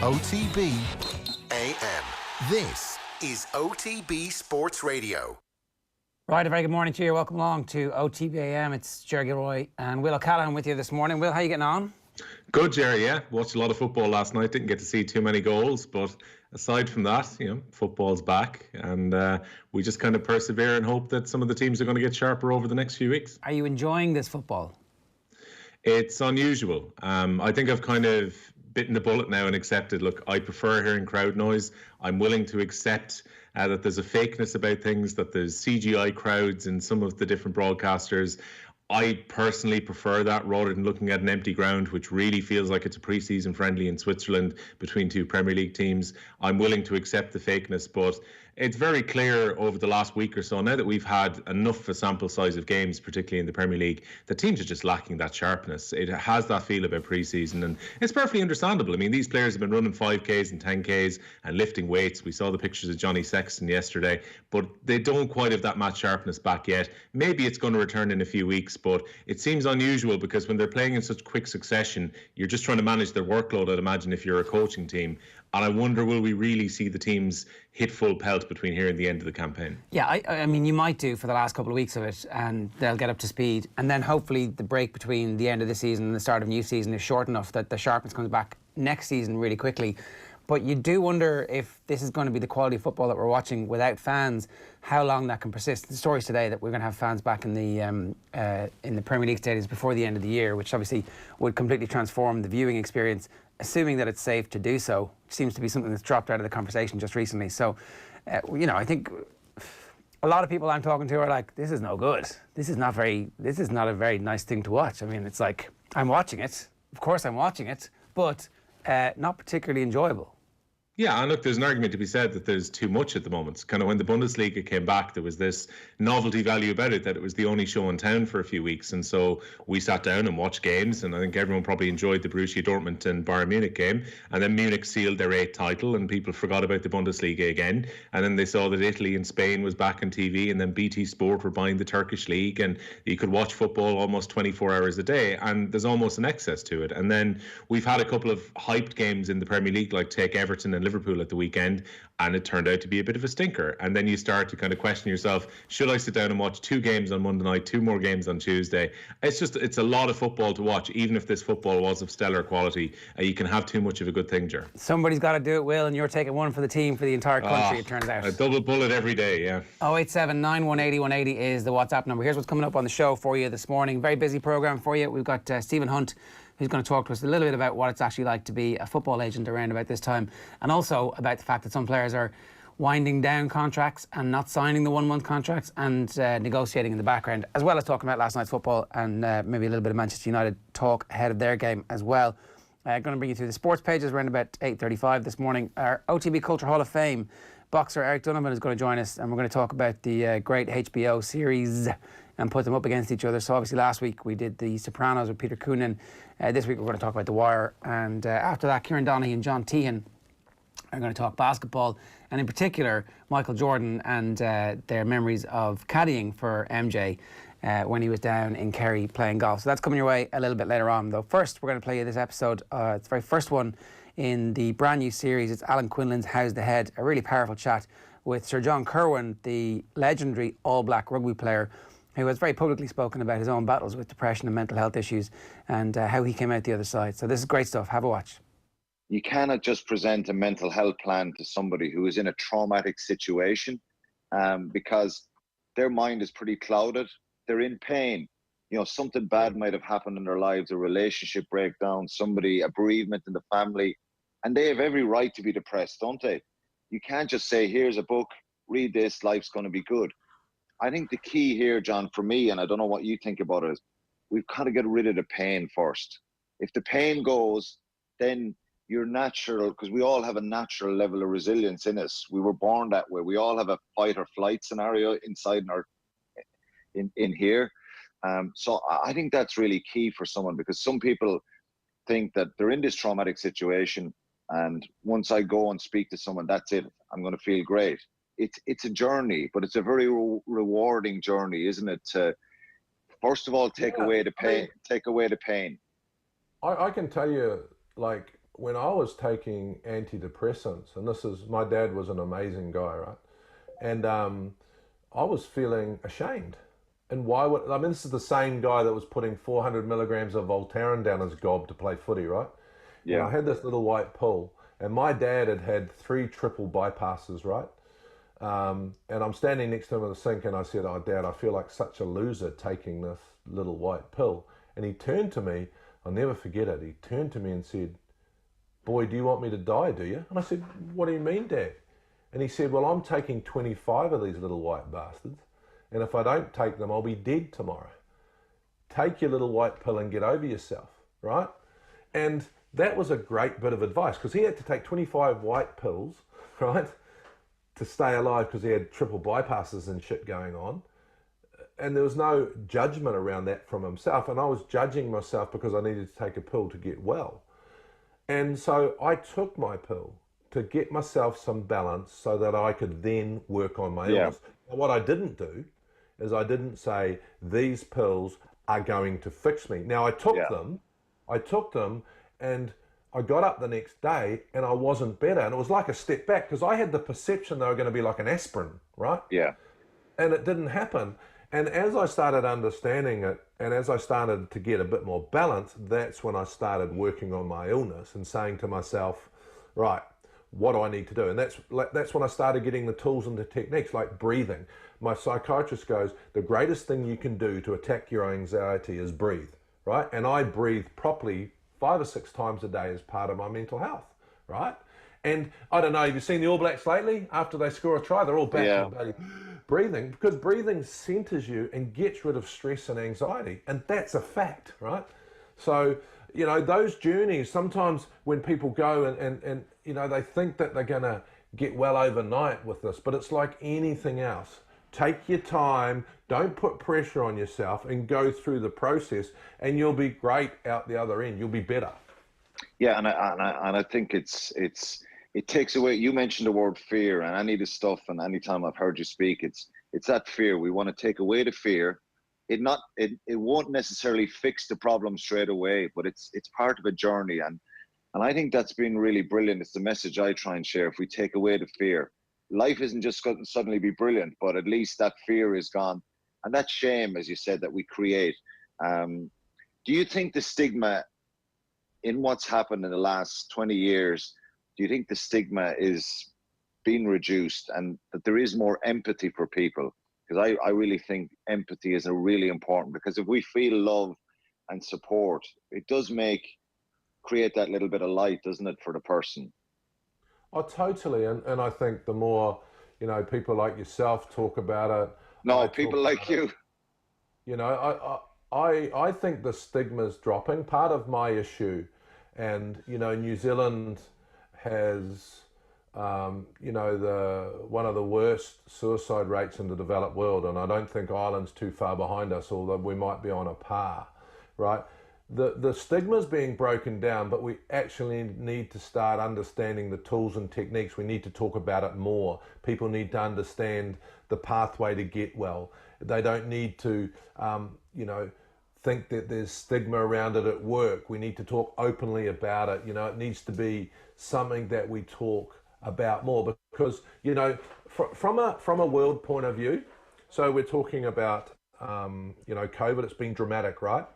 OTB AM. This is OTB Sports Radio. Right, a very good morning to you. Welcome along to OTB AM. It's Jerry Gilroy and Will O'Callaghan with you this morning. Will, how are you getting on? Good, Jerry, yeah. Watched a lot of football last night. Didn't get to see too many goals, but aside from that, football's back, and we just kind of persevere and hope that some of the teams are going to get sharper over the next few weeks. Are you enjoying this football? It's unusual. I think I've kind of bitten the bullet now and accepted, look, I prefer hearing crowd noise. I'm willing to accept that there's a fakeness about things, that there's CGI crowds in some of the different broadcasters. I personally prefer that rather than looking at an empty ground, which really feels like it's a pre-season friendly in Switzerland between two Premier League teams. I'm willing to accept the fakeness, but it's very clear over the last week or so, now that we've had enough of a sample size of games, particularly in the Premier League, the teams are just lacking that sharpness. It has that feel about pre-season, and it's perfectly understandable. I mean, these players have been running 5Ks and 10Ks and lifting weights. We saw the pictures of Johnny Sexton yesterday, but they don't quite have that match sharpness back yet. Maybe it's going to return in a few weeks, but it seems unusual because when they're playing in such quick succession, you're just trying to manage their workload, I'd imagine, if you're a coaching team. And I wonder, will we really see the teams hit full pelt between here and the end of the campaign? Yeah, I mean, you might do for the last couple of weeks of it, and they'll get up to speed. And then hopefully the break between the end of the season and the start of a new season is short enough that the sharpness comes back next season really quickly. But you do wonder if this is going to be the quality of football that we're watching without fans, how long that can persist. The stories today that we're going to have fans back in the Premier League stadiums before the end of the year, which obviously would completely transform the viewing experience, assuming that it's safe to do so, seems to be something that's dropped out of the conversation just recently. So, I think a lot of people I'm talking to are like, this is no good. This is not a very nice thing to watch. I mean, it's like, I'm watching it. Of course I'm watching it, but not particularly enjoyable. Yeah, and look, there's an argument to be said that there's too much at the moment. Kind of when the Bundesliga came back, there was this novelty value about it, that it was the only show in town for a few weeks. And so we sat down and watched games, and I think everyone probably enjoyed the Borussia Dortmund and Bayern Munich game. And then Munich sealed their 8th title, and people forgot about the Bundesliga again. And then they saw that Italy and Spain was back on TV, and then BT Sport were buying the Turkish league, and you could watch football almost 24 hours a day, and there's almost an excess to it. And then we've had a couple of hyped games in the Premier League, like take Everton and Liverpool at the weekend, and it turned out to be a bit of a stinker. And then you start to kind of question yourself, should I sit down and watch 2 games on Monday night, 2 more games on Tuesday? It's a lot of football to watch. Even if this football was of stellar quality, you can have too much of a good thing, Ger. Somebody's got to do it, Will, and you're taking one for the team, for the entire country, it turns out. A double bullet every day, yeah. 087 9180 180 is the WhatsApp number. Here's what's coming up on the show for you this morning. Very busy programme for you. We've got Stephen Hunt, who's going to talk to us a little bit about what it's actually like to be a football agent around about this time, and also about the fact that some players are winding down contracts and not signing the 1-month contracts and negotiating in the background, as well as talking about last night's football and maybe a little bit of Manchester United talk ahead of their game as well. Going to bring you through the sports pages around about 8:35 this morning. Our OTB Culture Hall of Fame boxer Eric Donovan is going to join us, and we're going to talk about the great HBO series and put them up against each other. So obviously last week we did The Sopranos with Peter Coonan. This week we're going to talk about The Wire, and after that Kieran Donaghy and John Teahan are going to talk basketball, and in particular Michael Jordan and their memories of caddying for MJ when he was down in Kerry playing golf. So that's coming your way a little bit later on, though. First, we're going to play you this episode. It's the very first one in the brand new series. It's Alan Quinlan's How's the Head, a really powerful chat with Sir John Kirwan, the legendary all-black rugby player, who has very publicly spoken about his own battles with depression and mental health issues, and how he came out the other side. So this is great stuff. Have a watch. You cannot just present a mental health plan to somebody who is in a traumatic situation because their mind is pretty clouded. They're in pain. Something bad might have happened in their lives, a relationship breakdown, a bereavement in the family, and they have every right to be depressed, don't they? You can't just say, here's a book, read this, life's going to be good. I think the key here, John, for me, and I don't know what you think about it, is we've got to get rid of the pain first. If the pain goes, then you're natural, because we all have a natural level of resilience in us. We were born that way. We all have a fight or flight scenario inside in here. So I think that's really key for someone, because some people think that they're in this traumatic situation, and once I go and speak to someone, that's it, I'm going to feel great. It's a journey, but it's a very rewarding journey, isn't it? To first of all take away the pain. I can tell you, like, when I was taking antidepressants, and my dad was an amazing guy, right? And I was feeling ashamed. And why would, I mean, this is the same guy that was putting 400 milligrams of Voltaren down his gob to play footy, right? Yeah. And I had this little white pill, and my dad had 3 triple bypasses, right? And I'm standing next to him in the sink, and I said, "Oh, Dad, I feel like such a loser taking this little white pill." And he turned to me, I'll never forget it, he turned to me and said, "Boy, do you want me to die, do you?" And I said, "What do you mean, Dad?" And he said, "Well, I'm taking 25 of these little white bastards, and if I don't take them, I'll be dead tomorrow. Take your little white pill and get over yourself," right? And that was a great bit of advice, because he had to take 25 white pills, right, to stay alive, because he had triple bypasses and shit going on. And there was no judgment around that from himself. And I was judging myself because I needed to take a pill to get well. And so I took my pill to get myself some balance so that I could then work on my illness. Now, what I didn't do is I didn't say, these pills are going to fix me. Now, I took them, and I got up the next day and I wasn't better. And it was like a step back, because I had the perception they were going to be like an aspirin, right? Yeah. And it didn't happen. And as I started understanding it, and as I started to get a bit more balance, that's when I started working on my illness and saying to myself, right, what do I need to do? And that's when I started getting the tools and the techniques, like breathing. My psychiatrist goes, the greatest thing you can do to attack your anxiety is breathe, right? And I breathe properly 5 or 6 times a day as part of my mental health, right? And I don't know, have you seen the All Blacks lately? After they score a try, they're all back and breathing, because breathing centers you and gets rid of stress and anxiety. And that's a fact, right? So, you know, those journeys, sometimes when people go and you know, they think that they're going to get well overnight with this, but it's like anything else. Take your time, don't put pressure on yourself, and go through the process, and you'll be great out the other end. You'll be better. Yeah, and I think it takes away. You mentioned the word fear, and any of the stuff, and anytime I've heard you speak, it's that fear. We want to take away the fear. It won't necessarily fix the problem straight away, but it's part of a journey, and I think that's been really brilliant. It's the message I try and share. If we take away the fear, life isn't just going to suddenly be brilliant, but at least that fear is gone, and that shame, as you said, that we create. Do you think the stigma in what's happened in the last 20 years, do you think the stigma is being reduced and that there is more empathy for people? Because I really think empathy is a really important, because if we feel love and support, it does create that little bit of light, doesn't it, for the person? Oh, totally. And I think the more, you know, people like yourself talk about it. No, people like you. You know, I think the stigma's dropping. Part of my issue, and, you know, New Zealand has, you know, one of the worst suicide rates in the developed world, and I don't think Ireland's too far behind us, although we might be on a par, right? The stigma's being broken down, but we actually need to start understanding the tools and techniques. We need to talk about it more. People need to understand the pathway to get well. They don't need to, you know, think that there's stigma around it at work. We need to talk openly about it. You know, it needs to be something that we talk about more, because, you know, from a world point of view, so we're talking about, you know, COVID, it's been dramatic, right?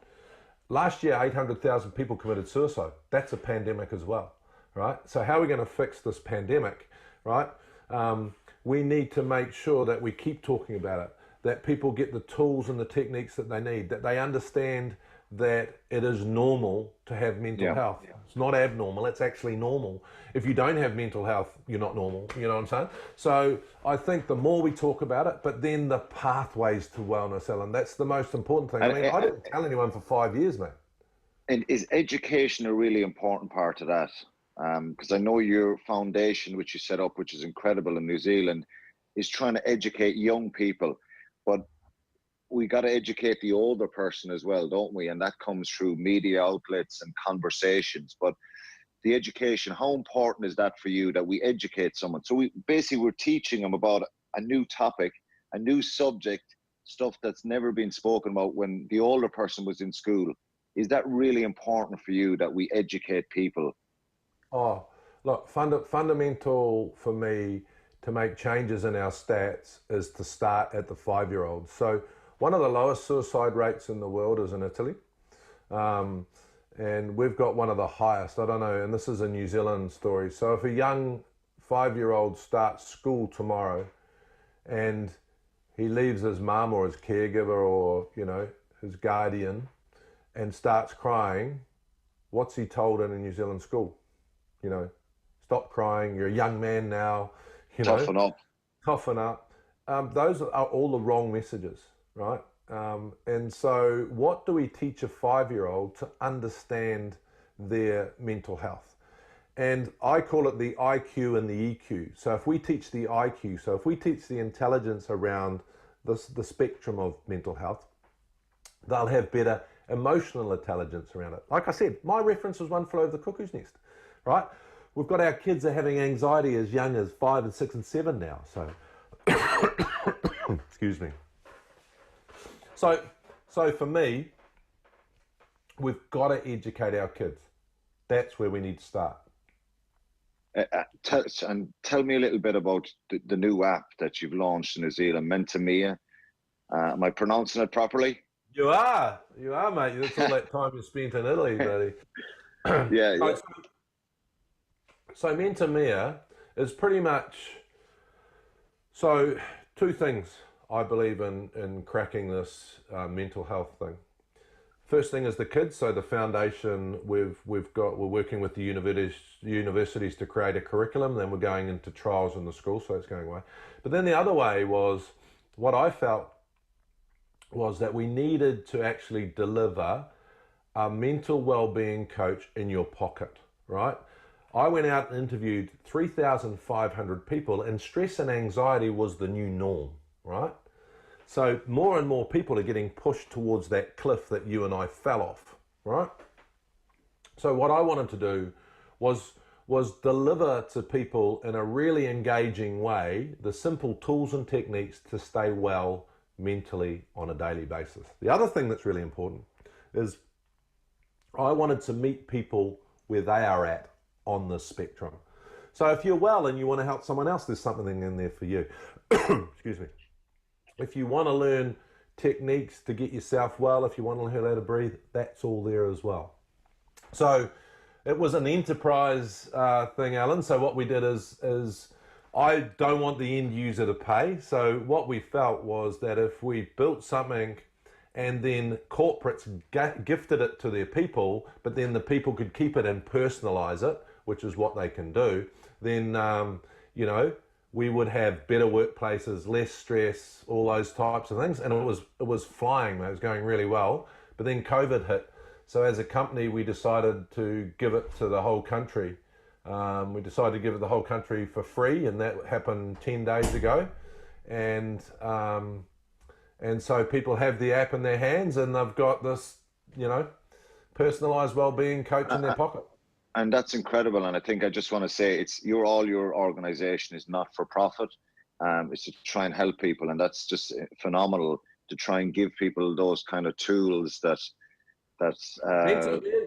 Last year, 800,000 people committed suicide. That's a pandemic as well, right? So how are we going to fix this pandemic, right? We need to make sure that we keep talking about it, that people get the tools and the techniques that they need, that they understand that it is normal to have mental health. Yeah. It's not abnormal, it's actually normal. If you don't have mental health, you're not normal, you know what I'm saying? So I think the more we talk about it, but then the pathways to wellness, Ellen, that's the most important thing. I mean, I didn't tell anyone for 5 years, mate. And is education a really important part of that? Because I know your foundation, which you set up, which is incredible in New Zealand, is trying to educate young people, but we got to educate the older person as well, don't we? And that comes through media outlets and conversations. But the education, how important is that for you, that we educate someone? So we're teaching them about a new topic, a new subject, stuff that's never been spoken about when the older person was in school. Is that really important for you, that we educate people? Oh, look, fundamental for me to make changes in our stats is to start at the 5-year-olds. So one of the lowest suicide rates in the world is in Italy. And we've got one of the highest, I don't know, and this is a New Zealand story. So if a young 5-year-old starts school tomorrow and he leaves his mum or his caregiver or, you know, his guardian and starts crying, what's he told in a New Zealand school? You know, stop crying, you're a young man now, you know. Toughen up. Toughen up. Those are all the wrong messages, right? And so what do we teach a 5-year-old to understand their mental health? And I call it the IQ and the EQ. So if we teach the IQ, so if we teach the intelligence around the spectrum of mental health, they'll have better emotional intelligence around it. Like I said, my reference was One Flew Over the Cuckoo's Nest, right? We've got our kids are having anxiety as young as 5 and 6 and 7 now. So, excuse me. So for me, we've got to educate our kids. That's where we need to start. Tell me a little bit about the new app that you've launched in New Zealand, Mentamia. Am I pronouncing it properly? You are, mate. That's all that time you spent in Italy, buddy. Yeah. So Mentamia is pretty much, so two things I believe in cracking this mental health thing. First thing is the kids. So the foundation we're working with the universities to create a curriculum. Then we're going into trials in the school, so it's going away. But then the other way was what I felt was that we needed to actually deliver a mental well-being coach in your pocket, right? I went out and interviewed 3,500 people, and stress and anxiety was the new norm, right? So more and more people are getting pushed towards that cliff that you and I fell off, right? So what I wanted to do was deliver to people in a really engaging way the simple tools and techniques to stay well mentally on a daily basis. The other thing that's really important is I wanted to meet people where they are at on the spectrum. So if you're well and you want to help someone else, there's something in there for you. Excuse me. If you want to learn techniques to get yourself well, if you want to learn how to breathe, that's all there as well. So it was an enterprise thing, Alan. So what we did is I don't want the end user to pay. So what we felt was that if we built something and then corporates gifted it to their people, but then the people could keep it and personalize it, which is what they can do, then, you know, we would have better workplaces, less stress, all those types of things. And it was flying, it was going really well. But then COVID hit. So as a company, we decided to give it to the whole country. We decided to give it the whole country for free, and that happened 10 days ago. And so people have the app in their hands and they've got this, you know, personalized well-being coach in their pocket. And that's incredible. And I think I just want to say your organization is not for profit. It's to try and help people. And that's just phenomenal to try and give people those kind of tools that's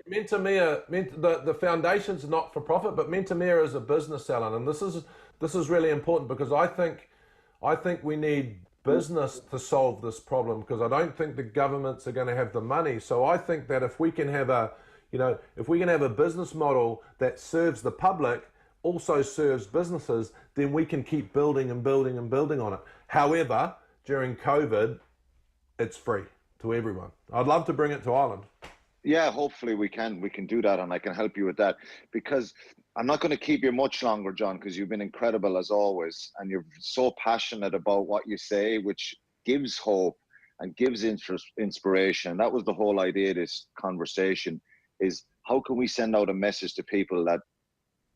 Mentamia, the foundation's not for profit, but Mentamia is a business, Alan. And this is really important because I think we need business to solve this problem, because I don't think the governments are going to have the money. So I think that if we can have a business model that serves the public, also serves businesses, then we can keep building and building and building on it. However, during COVID, it's free to everyone. I'd love to bring it to Ireland. Yeah, hopefully we can do that, and I can help you with that, because I'm not going to keep you much longer, John, because you've been incredible as always, and you're so passionate about what you say, which gives hope and gives inspiration. That was the whole idea of this conversation, is how can we send out a message to people that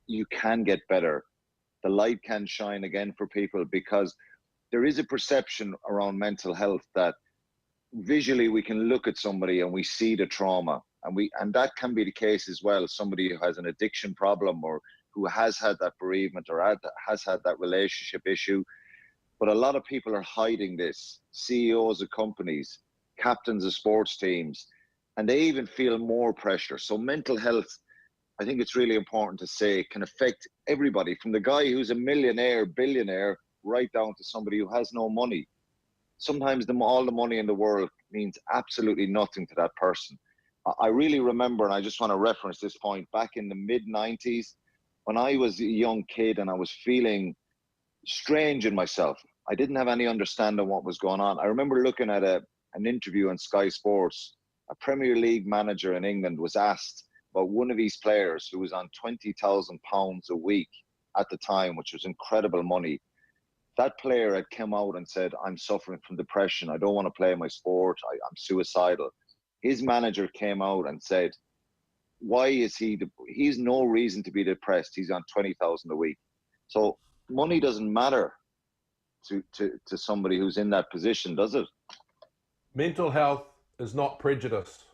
you can get better, the light can shine again for people, because there is a perception around mental health that visually we can look at somebody and we see the trauma, and that can be the case as well. Somebody who has an addiction problem or who has had that bereavement or has had that relationship issue. But a lot of people are hiding this. CEOs of companies, captains of sports teams, and they even feel more pressure. So mental health I think it's really important to say, can affect everybody, from the guy who's a millionaire, billionaire, right down to somebody who has no money. Sometimes all the money in the world means absolutely nothing to that person. I really remember, and I just want to reference this point, back in the mid-90s, when I was a young kid and I was feeling strange in myself. I didn't have any understanding what was going on. I remember looking at an interview on Sky Sports. A Premier League manager in England was asked about one of his players who was on £20,000 a week at the time, which was incredible money. That player had come out and said, I'm suffering from depression. I don't want to play my sport. I'm suicidal. His manager came out and said, why is he's no reason to be depressed. He's on 20,000 a week. So money doesn't matter to somebody who's in that position, does it? Mental health is not prejudice.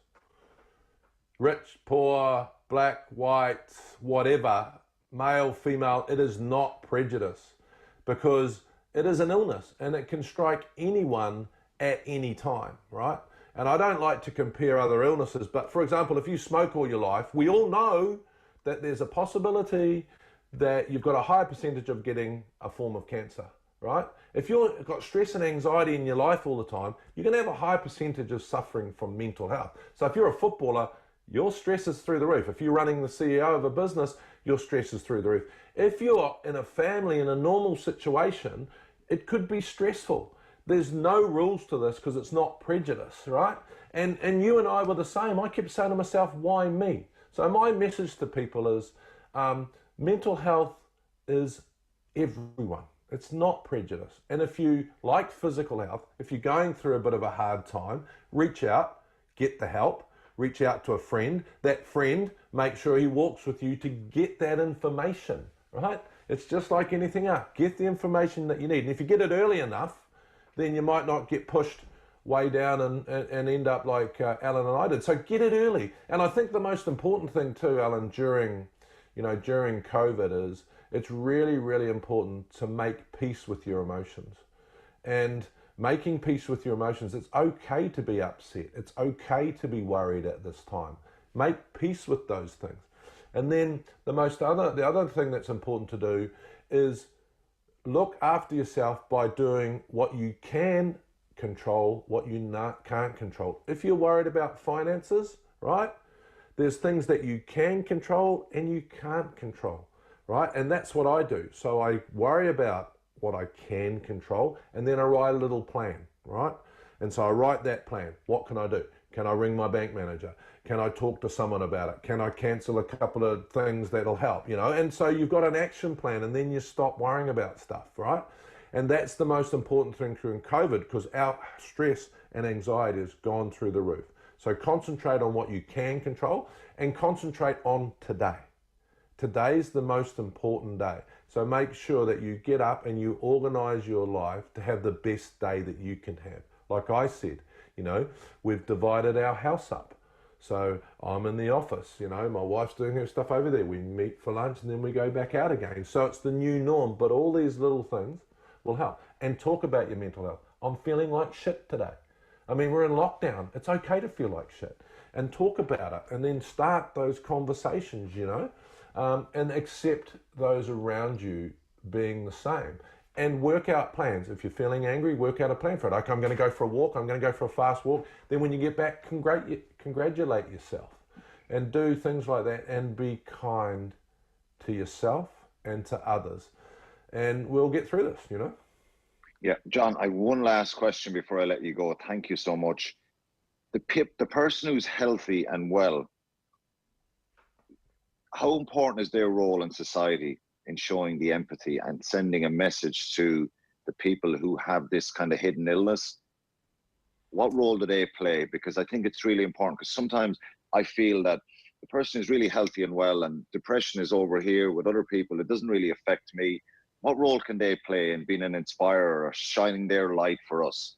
Rich, poor, black, white, whatever, male, female, it is not prejudice, because it is an illness and it can strike anyone at any time, right? And I don't like to compare other illnesses, but for example, if you smoke all your life, we all know that there's a possibility that you've got a higher percentage of getting a form of cancer, right? If you've got stress and anxiety in your life all the time, you're going to have a high percentage of suffering from mental health. So if you're a footballer, your stress is through the roof. If you're running the CEO of a business, your stress is through the roof. If you're in a family, in a normal situation, it could be stressful. There's no rules to this because it's not prejudice, right? And you and I were the same. I kept saying to myself, why me? So my message to people is mental health is everyone. It's not prejudice. And if you like physical health, if you're going through a bit of a hard time, reach out, get the help, reach out to a friend. That friend, make sure he walks with you to get that information, right? It's just like anything else. Get the information that you need. And if you get it early enough, then you might not get pushed way down and end up like Alan and I did. So get it early. And I think the most important thing too, Alan, during COVID is it's really, really important to make peace with your emotions. And making peace with your emotions, it's okay to be upset. It's okay to be worried at this time. Make peace with those things. And then the other thing that's important to do is look after yourself by doing what you can control, what you can't control. If you're worried about finances, right? There's things that you can control and you can't control, right? And that's what I do. So I worry about what I can control, and then I write a little plan, right? And so I write that plan. What can I do? Can I ring my bank manager? Can I talk to someone about it? Can I cancel a couple of things that'll help, And so you've got an action plan, and then you stop worrying about stuff, right? And that's the most important thing during COVID, because our stress and anxiety has gone through the roof. So concentrate on what you can control and concentrate on today. Today's the most important day. So make sure that you get up and you organize your life to have the best day that you can have. Like I said, we've divided our house up. So I'm in the office, my wife's doing her stuff over there. We meet for lunch and then we go back out again. So it's the new norm, but all these little things will help. And talk about your mental health. I'm feeling like shit today. I mean, we're in lockdown. It's okay to feel like shit. And talk about it and then start those conversations, and accept those around you being the same. And work out plans. If you're feeling angry, work out a plan for it. Okay, I'm going to go for a walk. I'm going to go for a fast walk. Then when you get back, congratulate yourself. And do things like that and be kind to yourself and to others. And we'll get through this, Yeah, John, I have one last question before I let you go. Thank you so much. The person who's healthy and well, how important is their role in society in showing the empathy and sending a message to the people who have this kind of hidden illness? What role do they play? Because I think it's really important, because sometimes I feel that the person is really healthy and well and depression is over here with other people. It doesn't really affect me. What role can they play in being an inspirer or shining their light for us?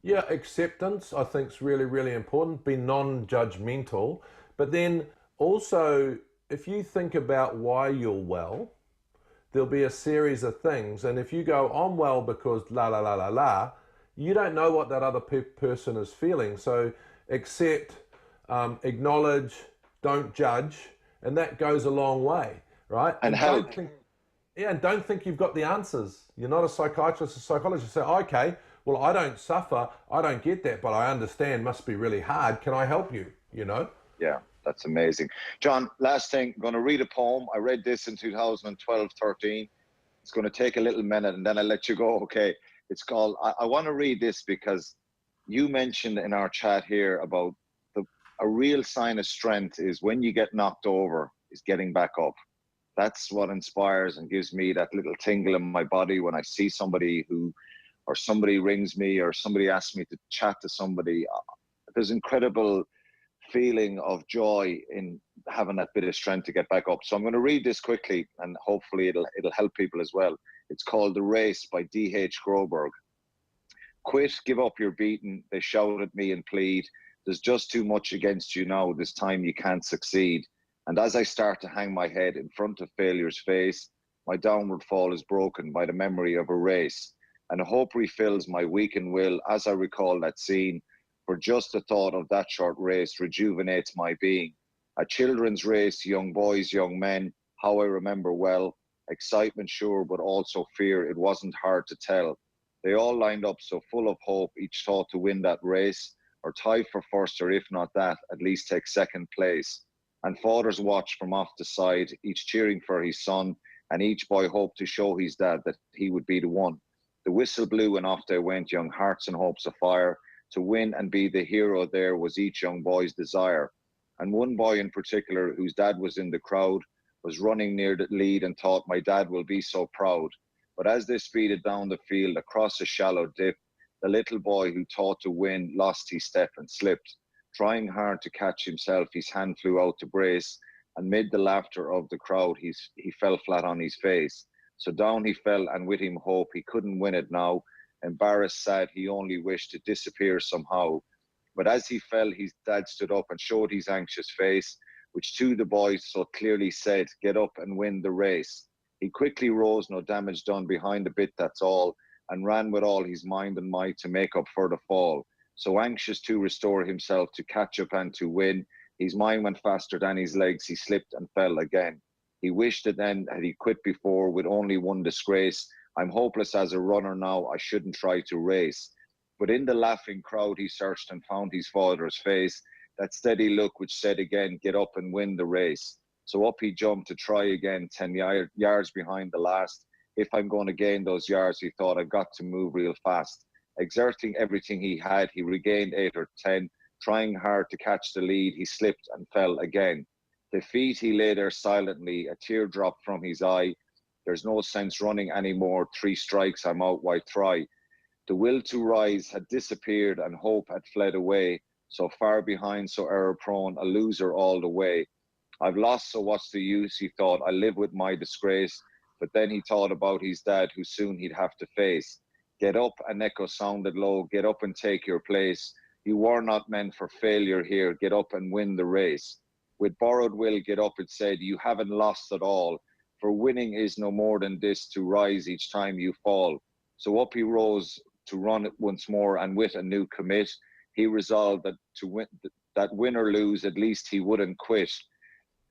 Yeah, acceptance, I think, is really, really important. Be non-judgmental. But then also, if you think about why you're well, there'll be a series of things. And if you go, I'm well because la, la, la, la, la, you don't know what that other person is feeling. So accept, acknowledge, don't judge, and that goes a long way, right? And help. And don't think you've got the answers. You're not a psychiatrist or psychologist. Say, okay, well, I don't suffer, I don't get that, but I understand, must be really hard. Can I help you? You know? Yeah, that's amazing. John, last thing, I'm going to read a poem. I read this in 2012, 13. It's going to take a little minute and then I'll let you go, okay? It's called, I want to read this because you mentioned in our chat here about a real sign of strength is when you get knocked over, is getting back up. That's what inspires and gives me that little tingle in my body when I see somebody or somebody rings me or somebody asks me to chat to somebody. There's incredible feeling of joy in having that bit of strength to get back up. So I'm going to read this quickly and hopefully it'll help people as well. It's called The Race by D.H. Groberg. Quit, give up your beating. They shout at me and plead. There's just too much against you now. This time you can't succeed. And as I start to hang my head in front of failure's face, my downward fall is broken by the memory of a race. And hope refills my weakened will as I recall that scene. For just the thought of that short race rejuvenates my being. A children's race, young boys, young men, how I remember well. Excitement sure, but also fear, it wasn't hard to tell. They all lined up so full of hope, each thought to win that race, or tie for first, or if not that, at least take second place. And fathers watched from off the side, each cheering for his son, and each boy hoped to show his dad that he would be the one. The whistle blew and off they went, young hearts and hopes afire. To win and be the hero there was each young boy's desire. And one boy in particular, whose dad was in the crowd, was running near the lead and thought, my dad will be so proud. But as they speeded down the field across a shallow dip, the little boy who thought to win lost his step and slipped. Trying hard to catch himself, his hand flew out to brace, and mid the laughter of the crowd, he fell flat on his face. So down he fell, and with him hope, he couldn't win it now. Embarrassed, sad, he only wished to disappear somehow. But as he fell, his dad stood up and showed his anxious face, which to the boys so clearly said, get up and win the race. He quickly rose, no damage done, behind the bit, that's all, and ran with all his mind and might to make up for the fall. So anxious to restore himself, to catch up and to win, his mind went faster than his legs, he slipped and fell again. He wished that then had he quit before with only one disgrace. I'm hopeless as a runner now, I shouldn't try to race. But in the laughing crowd he searched and found his father's face, that steady look which said again, get up and win the race. So up he jumped to try again, 10 yards behind the last. If I'm going to gain those yards, he thought, I've got to move real fast. Exerting everything he had, he regained 8 or 10. Trying hard to catch the lead, he slipped and fell again. Defeat, he lay there silently, a tear dropped from his eye. There's no sense running anymore, 3 strikes, I'm out, why try? The will to rise had disappeared and hope had fled away. So far behind, so error-prone, a loser all the way. I've lost, so what's the use, he thought, I live with my disgrace. But then he thought about his dad, who soon he'd have to face. Get up, an echo sounded low, get up and take your place. You were not meant for failure here, get up and win the race. With borrowed will, get up, it said, you haven't lost at all. For winning is no more than this, to rise each time you fall. So up he rose to run it once more, and with a new commit, he resolved that to win, that win or lose, at least he wouldn't quit.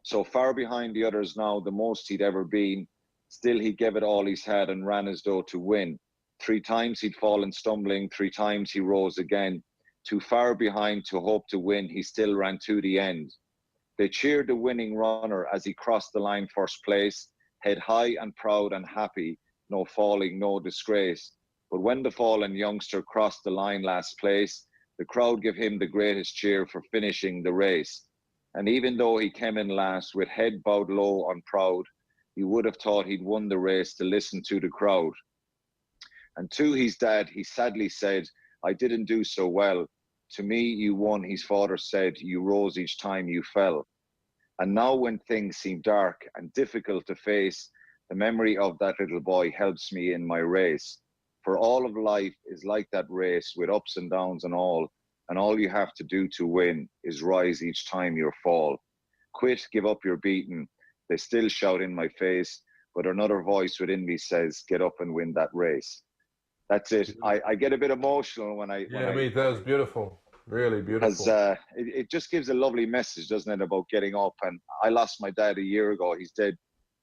So far behind the others now, the most he'd ever been, still he gave it all he's had and ran as though to win. 3 times he'd fallen stumbling, 3 times he rose again. Too far behind to hope to win, he still ran to the end. They cheered the winning runner as he crossed the line first place, head high and proud and happy, no falling, no disgrace. But when the fallen youngster crossed the line last place, the crowd gave him the greatest cheer for finishing the race. And even though he came in last with head bowed low and proud, you would have thought he'd won the race to listen to the crowd. And to his dad, he sadly said, I didn't do so well. To me, you won, his father said, you rose each time you fell. And now when things seem dark and difficult to face, the memory of that little boy helps me in my race. For all of life is like that race with ups and downs and all you have to do to win is rise each time you fall. Quit, give up your beating. They still shout in my face, but another voice within me says, get up and win that race. That's it. I get a bit emotional when I... Yeah, that was beautiful. Really beautiful. Because it just gives a lovely message, doesn't it, about getting up. And I lost my dad a year ago. He's dead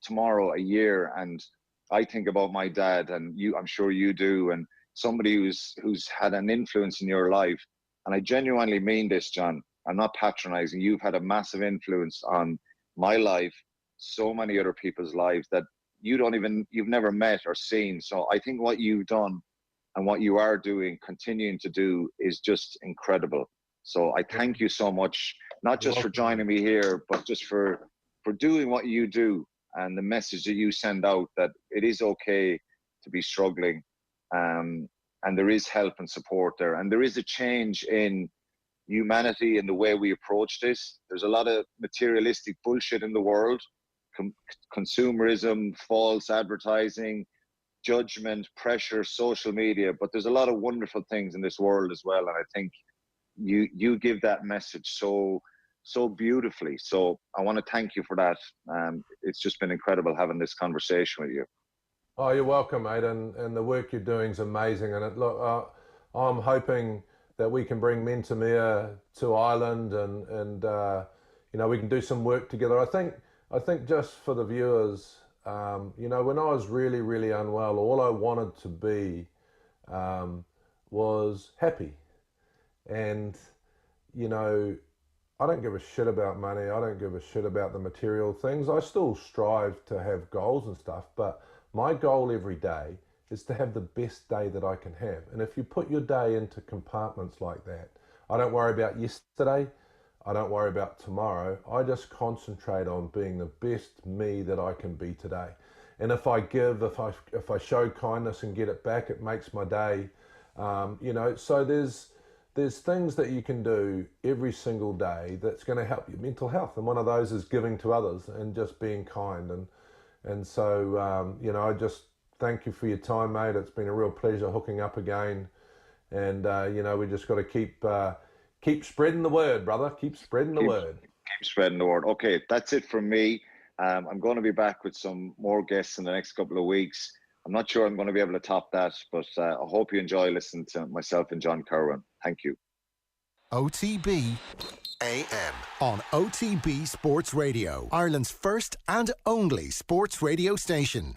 tomorrow, a year. And I think about my dad, and I'm sure you do, and somebody who's had an influence in your life. And I genuinely mean this, John. I'm not patronizing. You've had a massive influence on my life, so many other people's lives that you've never met or seen. So I think what you've done and what you are doing, continuing to do, is just incredible. So I thank you so much, not just for joining me here, but just for doing what you do, and the message that you send out, that it is okay to be struggling, and there is help and support there, and there is a change in humanity in the way we approach this. There's a lot of materialistic bullshit in the world, consumerism, false advertising, judgment, pressure, social media, but there's a lot of wonderful things in this world as well, and I think you give that message so beautifully. So I want to thank you for that. It's just been incredible having this conversation with you. Oh, you're welcome, mate, and the work you're doing is amazing. And I'm hoping that we can bring Mentamir to Ireland, and we can do some work together. I think just for the viewers, when I was really, really unwell, all I wanted to be was happy. And I don't give a shit about money. I don't give a shit about the material things. I still strive to have goals and stuff, but my goal every day is to have the best day that I can have. And if you put your day into compartments like that, I don't worry about yesterday. I don't worry about tomorrow. I just concentrate on being the best me that I can be today. And if I give, if I show kindness and get it back, it makes my day. So there's things that you can do every single day that's going to help your mental health, and one of those is giving to others and just being kind. And so I just thank you for your time, mate. It's been a real pleasure hooking up again, and we just got to keep spreading the word, brother. Keep spreading the word. Keep spreading the word. Okay, that's it from me. I'm going to be back with some more guests in the next couple of weeks. I'm not sure I'm going to be able to top that, but I hope you enjoy listening to myself and John Kirwan. Thank you. OTB AM on OTB Sports Radio, Ireland's first and only sports radio station.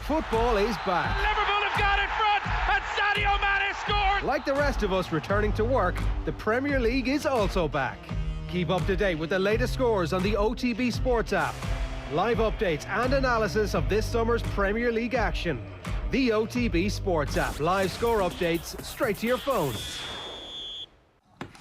Football is back. Liverpool have got it front, and Sadio Mane scored. Like the rest of us returning to work, the Premier League is also back. Keep up to date with the latest scores on the OTB Sports app. Live updates and analysis of this summer's Premier League action. The OTB Sports app. Live score updates straight to your phone.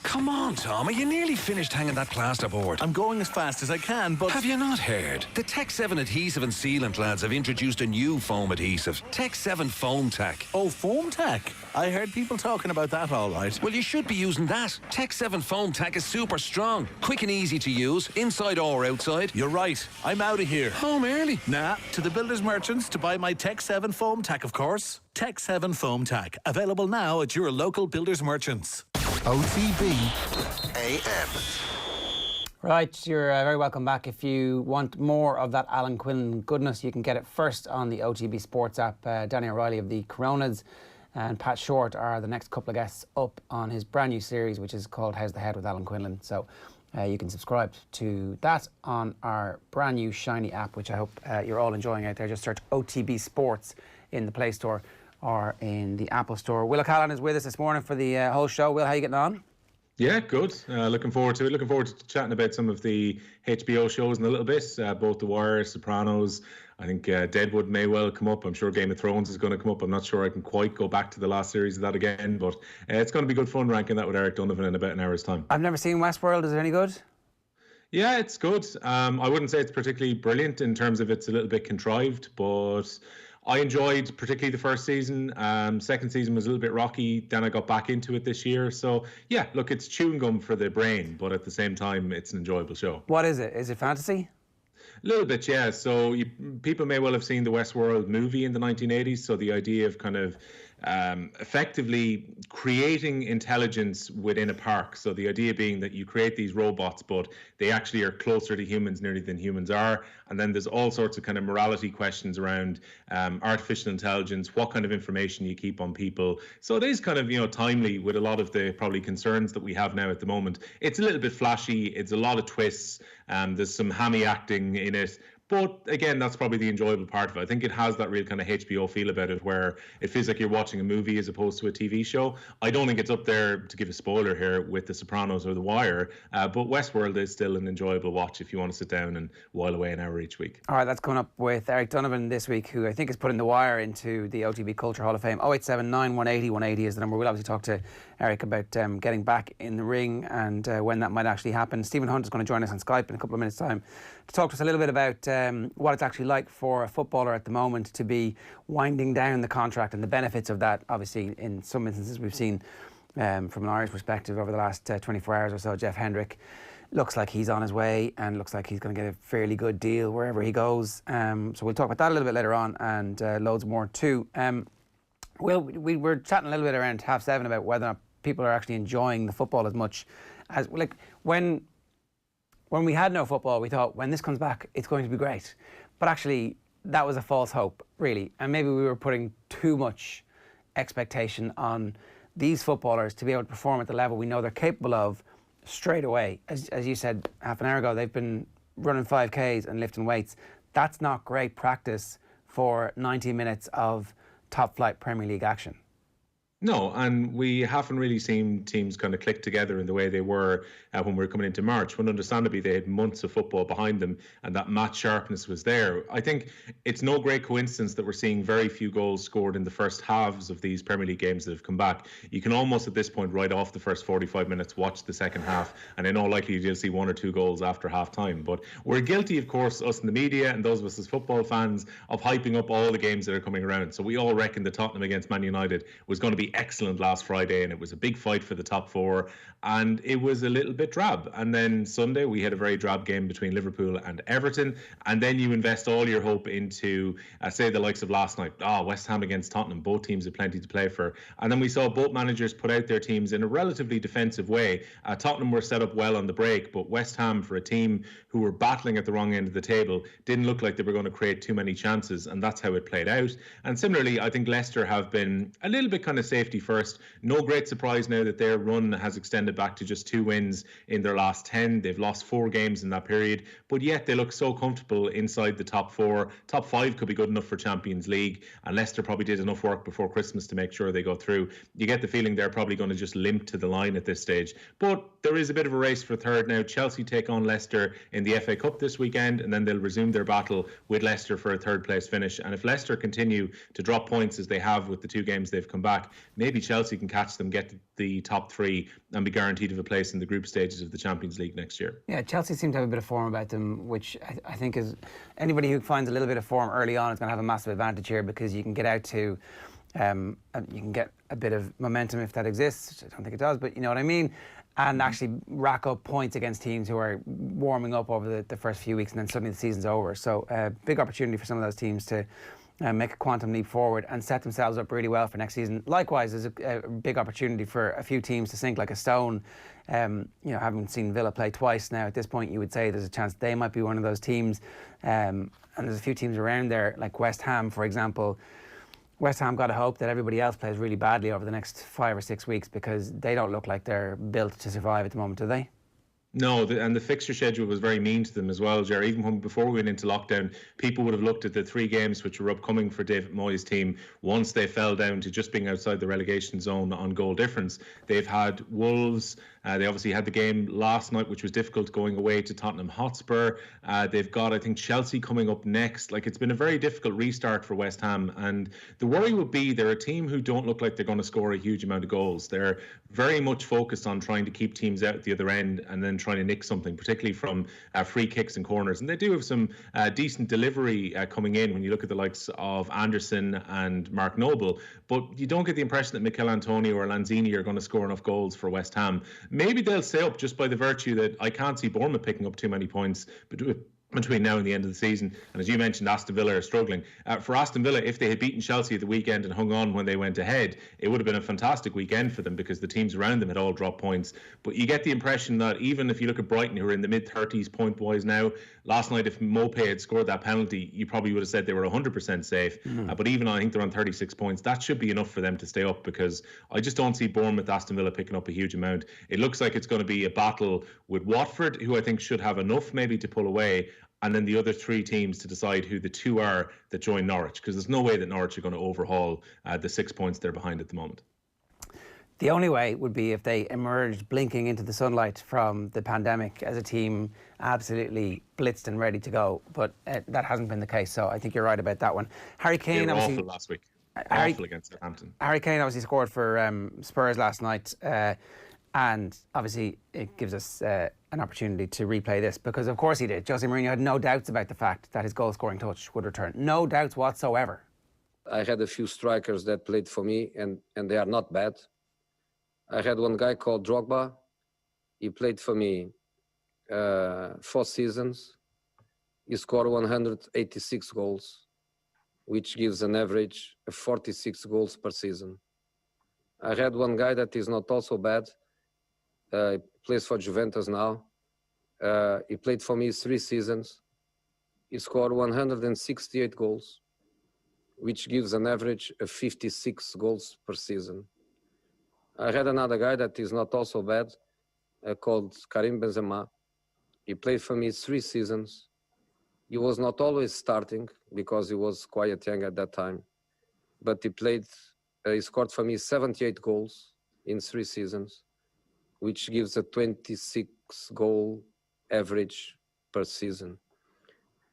Come on, Tom, are you nearly finished hanging that plasterboard? I'm going as fast as I can, but... Have you not heard? The Tech 7 adhesive and sealant lads have introduced a new foam adhesive, Tech 7 Foam Tack. Oh, Foam Tack? I heard people talking about that, all right. Well, you should be using that. Tech 7 Foam Tack is super strong, quick and easy to use, inside or outside. You're right. I'm out of here. Home early. Nah, to the Builders Merchants to buy my Tech 7 Foam Tack, of course. Tech 7 Foam Tack, available now at your local Builders Merchants. OTB AM. Right, you're very welcome back. If you want more of that Alan Quinlan goodness, you can get it first on the OTB Sports app. Danny O'Reilly of the Coronas and Pat Short are the next couple of guests up on his brand new series, which is called How's the Head with Alan Quinlan. So you can subscribe to that on our brand new shiny app, which I hope you're all enjoying out there. Just search OTB Sports in the Play Store or in the Apple Store. Will O'Callaghan is with us this morning for the whole show. Will, how are you getting on? Yeah, good. Looking forward to it. Looking forward to chatting about some of the HBO shows in a little bit. Both The Wire, Sopranos. I think Deadwood may well come up. I'm sure Game of Thrones is going to come up. I'm not sure I can quite go back to the last series of that again, but it's going to be good fun ranking that with Eric Donovan in about an hour's time. I've never seen Westworld. Is it any good? Yeah, it's good. I wouldn't say it's particularly brilliant in terms of it's a little bit contrived, but I enjoyed particularly the first season. Second season was a little bit rocky. Then I got back into it this year. So, yeah, look, it's chewing gum for the brain, but at the same time, it's an enjoyable show. What is it? Is it fantasy? A little bit, yeah. So people may well have seen the Westworld movie in the 1980s. So the idea of kind of effectively creating intelligence within a park. So the idea being that you create these robots, but they actually are closer to humans nearly than humans are. And then there's all sorts of kind of morality questions around artificial intelligence, what kind of information you keep on people. So it is kind of, timely with a lot of the probably concerns that we have now at the moment. It's a little bit flashy. It's a lot of twists. There's some hammy acting in it. But again, that's probably the enjoyable part of it. I think it has that real kind of HBO feel about it, where it feels like you're watching a movie as opposed to a TV show. I don't think it's up there, to give a spoiler here, with The Sopranos or The Wire, but Westworld is still an enjoyable watch if you want to sit down and while away an hour each week. All right, that's coming up with Eric Donovan this week, who I think is putting The Wire into the OTB Culture Hall of Fame. 0879 180 180 is the number. We'll obviously talk to Eric about getting back in the ring and when that might actually happen. Stephen Hunt is going to join us on Skype in a couple of minutes' time to talk to us a little bit about what it's actually like for a footballer at the moment to be winding down the contract and the benefits of that. Obviously, in some instances, we've seen from an Irish perspective over the last 24 hours or so, Jeff Hendrick looks like he's on his way and looks like he's going to get a fairly good deal wherever he goes. So we'll talk about that a little bit later on, and loads more too. We were chatting a little bit around 7:30 about whether or not people are actually enjoying the football as much as, like, when we had no football, we thought when this comes back, it's going to be great. But actually, that was a false hope, really. And maybe we were putting too much expectation on these footballers to be able to perform at the level we know they're capable of straight away. As you said half an hour ago, they've been running 5Ks and lifting weights. That's not great practice for 90 minutes of top-flight Premier League action. No, and we haven't really seen teams kind of click together in the way they were when we were coming into March, when understandably they had months of football behind them and that match sharpness was there. I think it's no great coincidence that we're seeing very few goals scored in the first halves of these Premier League games that have come back. You can almost at this point write off the first 45 minutes, watch the second half, and in all likelihood you'll see 1 or 2 goals after half time. But we're guilty, of course, us in the media and those of us as football fans, of hyping up all the games that are coming around. So we all reckon the Tottenham against Man United was going to be excellent last Friday, and it was a big fight for the top 4, and it was a little bit drab. And then Sunday we had a very drab game between Liverpool and Everton, and then you invest all your hope into say the likes of last night, West Ham against Tottenham. Both teams have plenty to play for, and then we saw both managers put out their teams in a relatively defensive way. Tottenham were set up well on the break, but West Ham, for a team who were battling at the wrong end of the table, didn't look like they were going to create too many chances, and that's how it played out. And similarly, I think Leicester have been a little bit kind of safety first. No great surprise now that their run has extended back to just 2 wins in their last 10. They've lost 4 games in that period, but yet they look so comfortable inside the top 4. Top 5 could be good enough for Champions League, and Leicester probably did enough work before Christmas to make sure they go through. You get the feeling they're probably going to just limp to the line at this stage. But there is a bit of a race for third now. Chelsea take on Leicester in the FA Cup this weekend, and then they'll resume their battle with Leicester for a third place finish. And if Leicester continue to drop points as they have with the 2 games they've come back, maybe Chelsea can catch them, get the top 3 and be guaranteed of a place in the group stages of the Champions League next year. Yeah, Chelsea seem to have a bit of form about them, which I think is, anybody who finds a little bit of form early on is going to have a massive advantage here, because you can get out to you can get a bit of momentum if that exists. I don't think it does, but you know what I mean, and actually rack up points against teams who are warming up over the first few weeks, and then suddenly the season's over. So big opportunity for some of those teams to make a quantum leap forward and set themselves up really well for next season. Likewise, there's a big opportunity for a few teams to sink like a stone. Having seen Villa play twice now, at this point you would say there's a chance they might be one of those teams. And there's a few teams around there, like West Ham, for example. West Ham got to hope that everybody else plays really badly over the next 5 or 6 weeks, because they don't look like they're built to survive at the moment, do they? No, and the fixture schedule was very mean to them as well, Jerry. Even before we went into lockdown, people would have looked at the 3 games which were upcoming for David Moyes' team once they fell down to just being outside the relegation zone on goal difference. They've had Wolves. They obviously had the game last night, which was difficult, going away to Tottenham Hotspur. They've got, I think, Chelsea coming up next. Like, it's been a very difficult restart for West Ham. And the worry would be they're a team who don't look like they're going to score a huge amount of goals. They're very much focused on trying to keep teams out at the other end and then trying to nick something, particularly from free kicks and corners. And they do have some decent delivery coming in when you look at the likes of Anderson and Mark Noble. But you don't get the impression that Mikel Antonio or Lanzini are going to score enough goals for West Ham. Maybe they'll stay up just by the virtue that I can't see Bournemouth picking up too many points between now and the end of the season. And as you mentioned, Aston Villa are struggling. For Aston Villa, if they had beaten Chelsea at the weekend and hung on when they went ahead, it would have been a fantastic weekend for them because the teams around them had all dropped points. But you get the impression that even if you look at Brighton, who are in the mid-30s point-wise now, last night if Mopé had scored that penalty, you probably would have said they were 100% safe. But even I think they're on 36 points. That should be enough for them to stay up because I just don't see Bournemouth, Aston Villa picking up a huge amount. It looks like it's going to be a battle with Watford, who I think should have enough maybe to pull away, and then the other three teams to decide who the two are that join Norwich, because there's no way that Norwich are going to overhaul the 6 points they're behind at the moment. The only way would be if they emerged blinking into the sunlight from the pandemic as a team absolutely blitzed and ready to go, but that hasn't been the case, so I think you're right about that one. Harry Kane, they were obviously awful last week. Awful against Southampton. Harry Kane obviously scored for Spurs last night, and obviously it gives us an opportunity to replay this because of course he did. Jose Mourinho had no doubts about the fact that his goal-scoring touch would return. No doubts whatsoever. I had a few strikers that played for me and they are not bad. I had one guy called Drogba. He played for me 4 seasons. He scored 186 goals, which gives an average of 46 goals per season. I had one guy that is not also bad. He plays for Juventus now. He played for me 3 seasons. He scored 168 goals, which gives an average of 56 goals per season. I had another guy that is not also bad, called Karim Benzema. He played for me 3 seasons. He was not always starting because he was quite young at that time, but he scored for me 78 goals in 3 seasons, which gives a 26 goal average per season.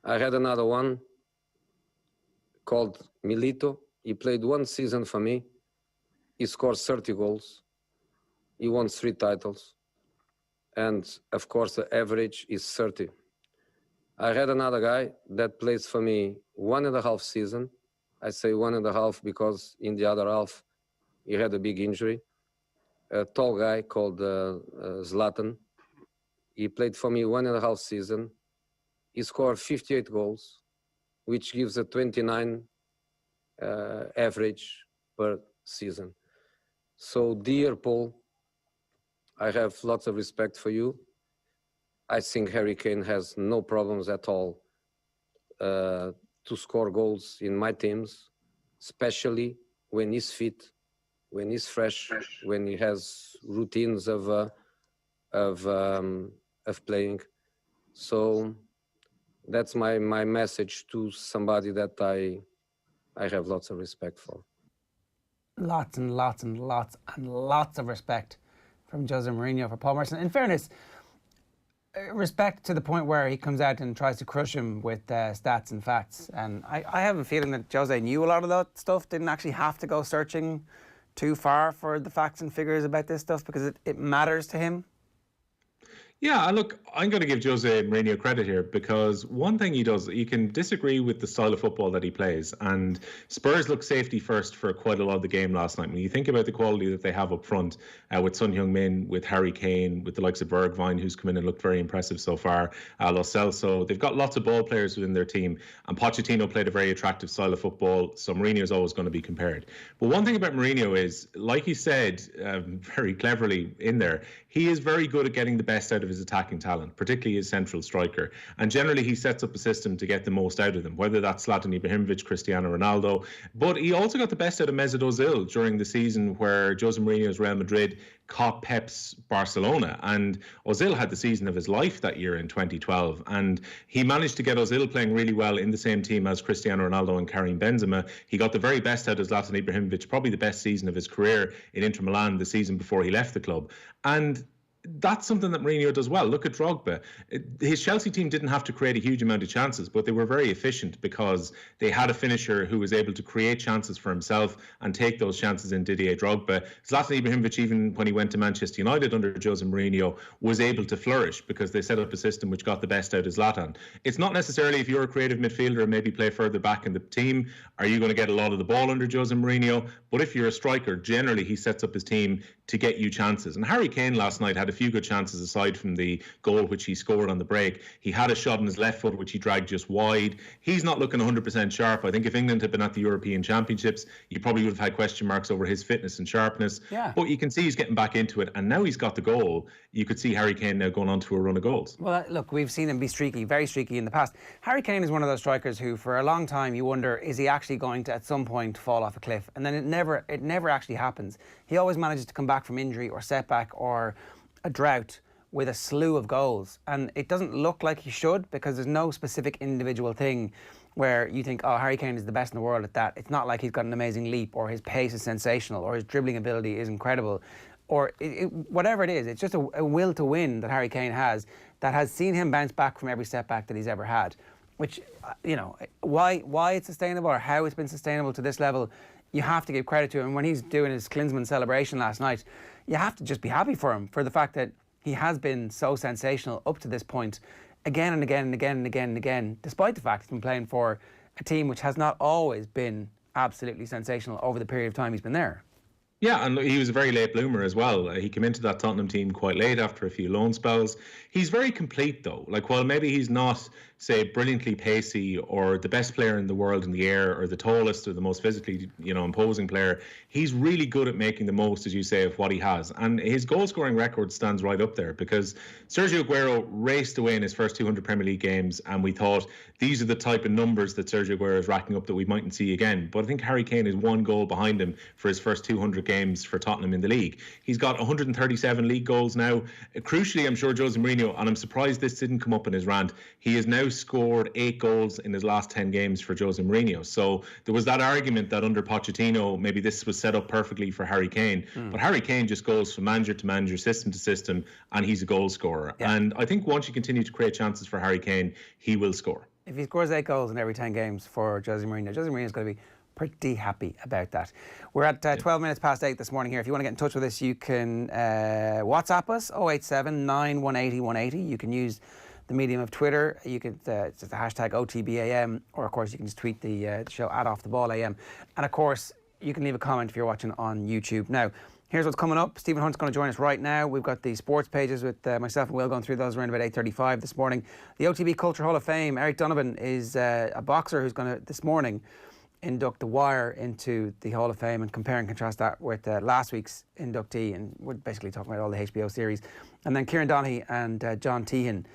I had another one called Milito. He played 1 season for me. He scored 30 goals. He won 3 titles. And of course, the average is 30. I had another guy that plays for me 1.5 season. I say 1.5 because in the other half, he had a big injury. A tall guy called Zlatan. He played for me 1.5 season. He scored 58 goals, which gives a 29 average per season. So, dear Paul, I have lots of respect for you. I think Harry Kane has no problems at all to score goals in my teams, especially when he's fit, when he's fresh, when he has routines of playing. So that's my message to somebody that I have lots of respect for. Lots and lots and lots and lots of respect from Jose Mourinho for Paul Merson. In fairness, respect to the point where he comes out and tries to crush him with stats and facts. And I have a feeling that Jose knew a lot of that stuff, didn't actually have to go searching too far for the facts and figures about this stuff because it matters to him. Yeah, look, I'm going to give Jose Mourinho credit here because one thing he does, you can disagree with the style of football that he plays, and Spurs look safety first for quite a lot of the game last night. When you think about the quality that they have up front with Son Heung-min, with Harry Kane, with the likes of Bergwijn, who's come in and looked very impressive so far, Lo Celso, they've got lots of ball players within their team, and Pochettino played a very attractive style of football, so Mourinho is always going to be compared. But one thing about Mourinho is, like he said very cleverly in there, he is very good at getting the best out of his attacking talent, particularly his central striker. And generally, he sets up a system to get the most out of them, whether that's Zlatan Ibrahimovic, Cristiano Ronaldo. But he also got the best out of Mesut Ozil during the season where Jose Mourinho's Real Madrid caught Pep's Barcelona. And Ozil had the season of his life that year in 2012. And he managed to get Ozil playing really well in the same team as Cristiano Ronaldo and Karim Benzema. He got the very best out of Zlatan Ibrahimovic, probably the best season of his career in Inter Milan the season before he left the club. And that's something that Mourinho does well. Look at Drogba. His Chelsea team didn't have to create a huge amount of chances, but they were very efficient because they had a finisher who was able to create chances for himself and take those chances in Didier Drogba. Zlatan Ibrahimovic, even when he went to Manchester United under Jose Mourinho, was able to flourish because they set up a system which got the best out of Zlatan. It's not necessarily if you're a creative midfielder and maybe play further back in the team, are you going to get a lot of the ball under Jose Mourinho? But if you're a striker, generally he sets up his team to get you chances. And Harry Kane last night had a a few good chances aside from the goal which he scored on the break. He had a shot on his left foot which he dragged just wide. He's not looking 100% sharp. I think if England had been at the European Championships, you probably would have had question marks over his fitness and sharpness. Yeah. But you can see he's getting back into it, and now he's got the goal. You could see Harry Kane now going on to a run of goals. Well, look, we've seen him be streaky, very streaky in the past. Harry Kane is one of those strikers who, for a long time, you wonder, is he actually going to, at some point, fall off a cliff? And then it never actually happens. He always manages to come back from injury or setback or a drought with a slew of goals. And it doesn't look like he should, because there's no specific individual thing where you think, oh, Harry Kane is the best in the world at that. It's not like he's got an amazing leap, or his pace is sensational, or his dribbling ability is incredible, or whatever it is. It's just a will to win that Harry Kane has, that has seen him bounce back from every setback that he's ever had. Which, you know, why it's sustainable or how it's been sustainable to this level, you have to give credit to him. And when he's doing his Klinsmann celebration last night, you have to just be happy for him, for the fact that he has been so sensational up to this point, again and again and again and again and again, despite the fact he's been playing for a team which has not always been absolutely sensational over the period of time he's been there. Yeah, and he was a very late bloomer as well. He came into that Tottenham team quite late after a few loan spells. He's very complete, though. Like, while maybe he's not, say, brilliantly pacey or the best player in the world in the air or the tallest or the most physically, imposing player, he's really good at making the most, as you say, of what he has. And his goal-scoring record stands right up there, because Sergio Aguero raced away in his first 200 Premier League games, and we thought these are the type of numbers that Sergio Aguero is racking up that we mightn't see again. But I think Harry Kane is one goal behind him for his first 200 games for Tottenham in the league. He's got 137 league goals now. Crucially, I'm sure Jose Mourinho, and I'm surprised this didn't come up in his rant, he has now scored 8 goals in his last 10 games for Jose Mourinho. So there was that argument that under Pochettino, maybe this was set up perfectly for Harry Kane. But Harry Kane just goes from manager to manager, system to system, and he's a goal scorer. Yeah. And I think once you continue to create chances for Harry Kane, he will score. If he scores 8 goals in every 10 games for Jose Mourinho's going to be pretty happy about that. We're at 12 minutes past 8 this morning here. If you want to get in touch with us, you can WhatsApp us, 087 918 180. You can use the medium of Twitter. You could it's just the hashtag OTB AM, or of course you can just tweet the show at Off the Ball AM. And of course, you can leave a comment if you're watching on YouTube. Now, here's what's coming up. Stephen Hunt's going to join us right now. We've got the sports pages with myself and Will going through those around about 8:35 this morning. The OTB Culture Hall of Fame, Eric Donovan is a boxer who's going to, this morning, induct The Wire into the Hall of Fame and compare and contrast that with last week's inductee. And we're basically talking about all the HBO series. And then Kieran Donaghy and John Teahan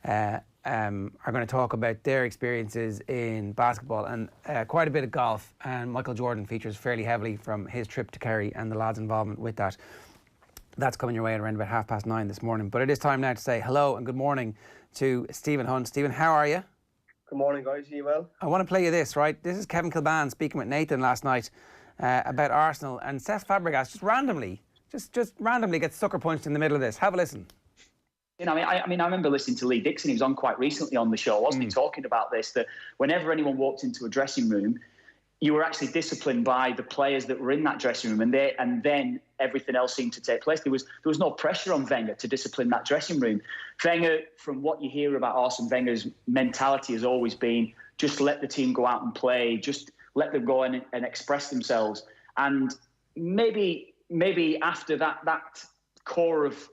are going to talk about their experiences in basketball and quite a bit of golf. And Michael Jordan features fairly heavily from his trip to Kerry and the lads' involvement with that. That's coming your way at around about 9:30 this morning. But it is time now to say hello and good morning to Stephen Hunt. Stephen, how are you? Good morning, guys. Are you well? I want to play you this, right? This is Kevin Kilbane speaking with Nathan last night about Arsenal, and Cesc Fabregas just randomly gets sucker punched in the middle of this. Have a listen. I remember listening to Lee Dixon. He was on quite recently on the show, wasn't he, talking about this, that whenever anyone walked into a dressing room, you were actually disciplined by the players that were in that dressing room, and then everything else seemed to take place. There was no pressure on Wenger to discipline that dressing room. Wenger, from what you hear about Arsene Wenger's mentality, has always been just let the team go out and play, just let them go and express themselves. And maybe after that core of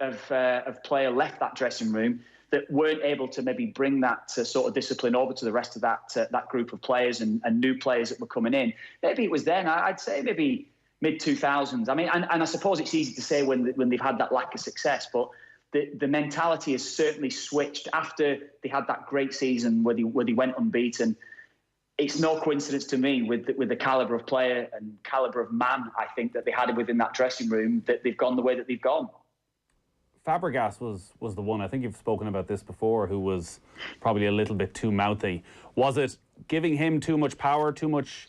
player left that dressing room, that weren't able to maybe bring that sort of discipline over to the rest of that group of players and new players that were coming in. Maybe it was then. I'd say maybe mid-2000s. I mean, and I suppose it's easy to say when they've had that lack of success, but the mentality has certainly switched after they had that great season where they went unbeaten. It's no coincidence to me with the calibre of player and calibre of man, I think, that they had within that dressing room, that they've gone the way that they've gone. Fabregas was the one, I think you've spoken about this before, who was probably a little bit too mouthy. Was it giving him too much power, too much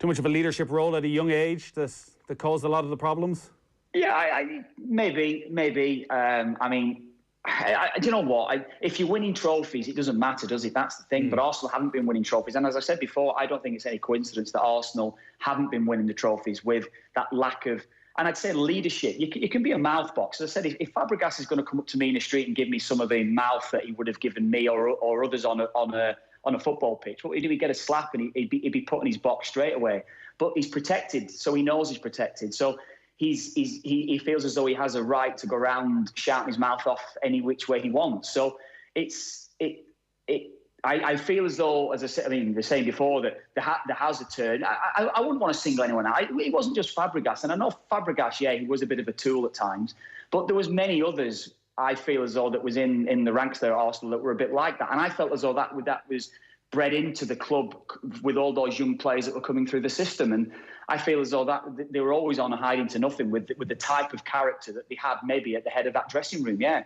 of a leadership role at a young age that caused a lot of the problems? Yeah, maybe. I mean, do you know what? If you're winning trophies, it doesn't matter, does it? That's the thing. But Arsenal haven't been winning trophies. And as I said before, I don't think it's any coincidence that Arsenal haven't been winning the trophies with that lack of, and I'd say, leadership. You can be a mouth box. As I said, if Fabregas is going to come up to me in the street and give me some of the mouth that he would have given me or others on a football pitch, what would he do? He'd get a slap and he'd be put in his box straight away. But he's protected, so he knows he's protected. So he feels as though he has a right to go around shouting his mouth off any which way he wants. So I feel as though, as I said, I mean, they're saying before that there has a turn. I wouldn't want to single anyone out. It wasn't just Fabregas, and I know Fabregas, yeah, he was a bit of a tool at times, but there was many others. I feel as though that was in the ranks there at Arsenal that were a bit like that, and I felt as though that was bred into the club with all those young players that were coming through the system, and I feel as though that they were always on a hiding to nothing with the type of character that they had maybe at the head of that dressing room. Yeah.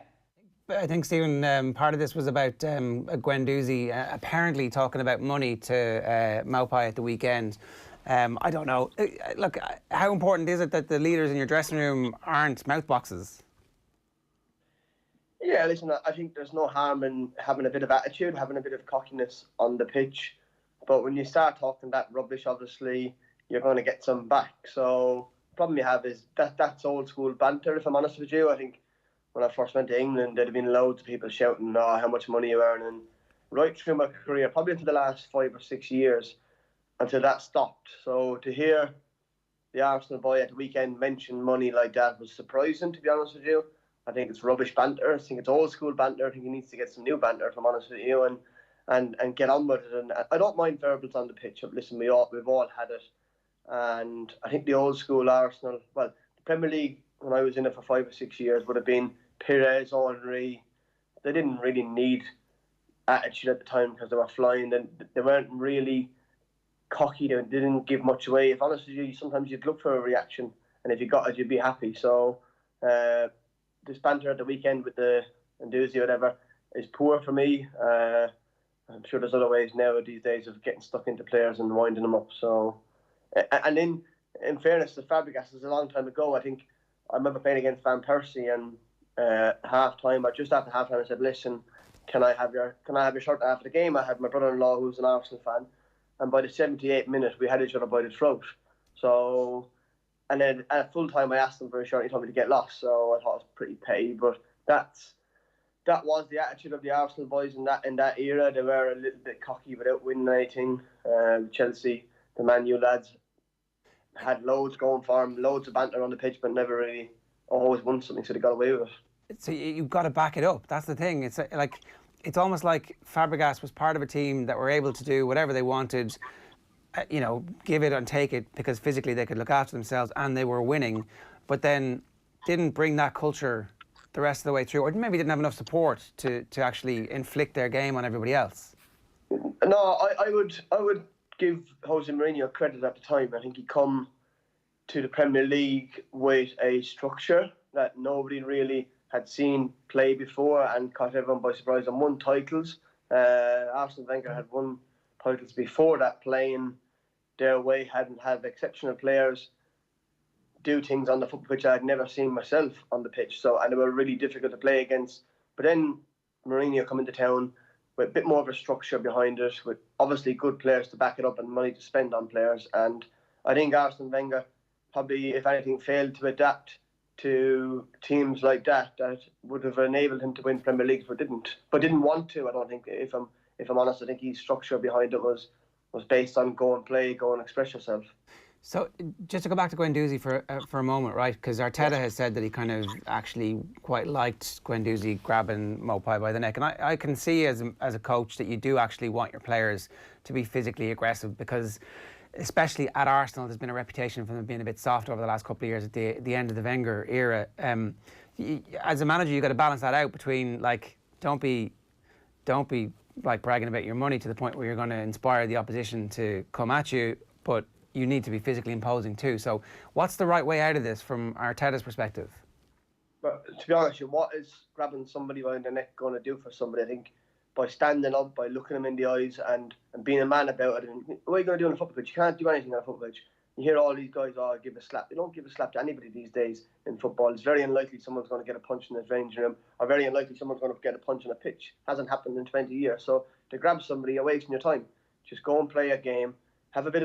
I think, Stephen, part of this was about Guendouzi apparently talking about money to Maupay at the weekend. I don't know. Look, how important is it that the leaders in your dressing room aren't mouthboxes? Yeah, listen, I think there's no harm in having a bit of attitude, having a bit of cockiness on the pitch. But when you start talking that rubbish, obviously, you're going to get some back. So the problem you have is that's old school banter, if I'm honest with you. I think when I first went to England, there'd have been loads of people shouting, "Oh, how much money you earning?" Right through my career, probably into the last 5 or 6 years, until that stopped. So to hear the Arsenal boy at the weekend mention money like that was surprising, to be honest with you. I think it's rubbish banter. I think it's old school banter. I think he needs to get some new banter, if I'm honest with you, and get on with it. And I don't mind verbals on the pitch. Listen, we've all had it. And I think the old school Arsenal, well, the Premier League, when I was in it for 5 or 6 years, would have been Pires, Henry. They didn't really need attitude at the time because they were flying. They weren't really cocky. They didn't give much away. If honest with you, sometimes you'd look for a reaction, and if you got it, you'd be happy. So this banter at the weekend with the Guendouzi or whatever is poor for me. I'm sure there's other ways now these days of getting stuck into players and winding them up. So, and in fairness to Fabregas, it was a long time ago. I think I remember playing against Van Persie, and half-time, or just after half-time, I said, "Listen, can I have your shirt after the game?" I had my brother-in-law who's an Arsenal fan, and by the 78th minute, we had each other by the throat. So, and then at full time, I asked him for a shirt. He told me to get lost. So I thought it was pretty petty, but that was the attitude of the Arsenal boys in that era. They were a little bit cocky without winning anything. Chelsea, the Man U lads, had loads going for them, loads of banter on the pitch, but never really always won something, so they got away with it. So you've got to back it up. That's the thing. It's like, it's almost like Fabregas was part of a team that were able to do whatever they wanted, give it and take it, because physically they could look after themselves and they were winning, but then didn't bring that culture the rest of the way through, or maybe didn't have enough support to actually inflict their game on everybody else. No, I would give Jose Mourinho credit at the time. I think he come to the Premier League with a structure that nobody really had seen play before and caught everyone by surprise, and won titles. Arsene Wenger had won titles before that, playing their way, hadn't had exceptional players do things on the football pitch I had never seen myself on the pitch. So, and they were really difficult to play against. But then Mourinho come into town with a bit more of a structure behind it, with obviously good players to back it up and money to spend on players. And I think Arsene Wenger probably, if anything, failed to adapt to teams like that would have enabled him to win Premier Leagues, but didn't want to. I don't think, if I'm honest, I think his structure behind it was based on go and play, go and express yourself. So just to go back to Guendouzi for a moment, right? Because Arteta has said that he kind of actually quite liked Guendouzi grabbing Maupay by the neck, and I can see as a coach that you do actually want your players to be physically aggressive, because especially at Arsenal, there's been a reputation for them being a bit soft over the last couple of years at the end of the Wenger era. As a manager, you've got to balance that out between, like, don't be like bragging about your money to the point where you're going to inspire the opposition to come at you, but you need to be physically imposing too. So what's the right way out of this from Arteta's perspective? But to be honest, what is grabbing somebody by the neck going to do for somebody? I think by standing up, by looking them in the eyes and being a man about it. And what are you going to do on a football pitch? You can't do anything on a football pitch. You hear all these guys, give a slap. They don't give a slap to anybody these days in football. It's very unlikely someone's going to get a punch in the changing room, or very unlikely someone's going to get a punch on a pitch. Hasn't happened in 20 years. So to grab somebody, you're wasting your time. Just go and play a game. Have a bit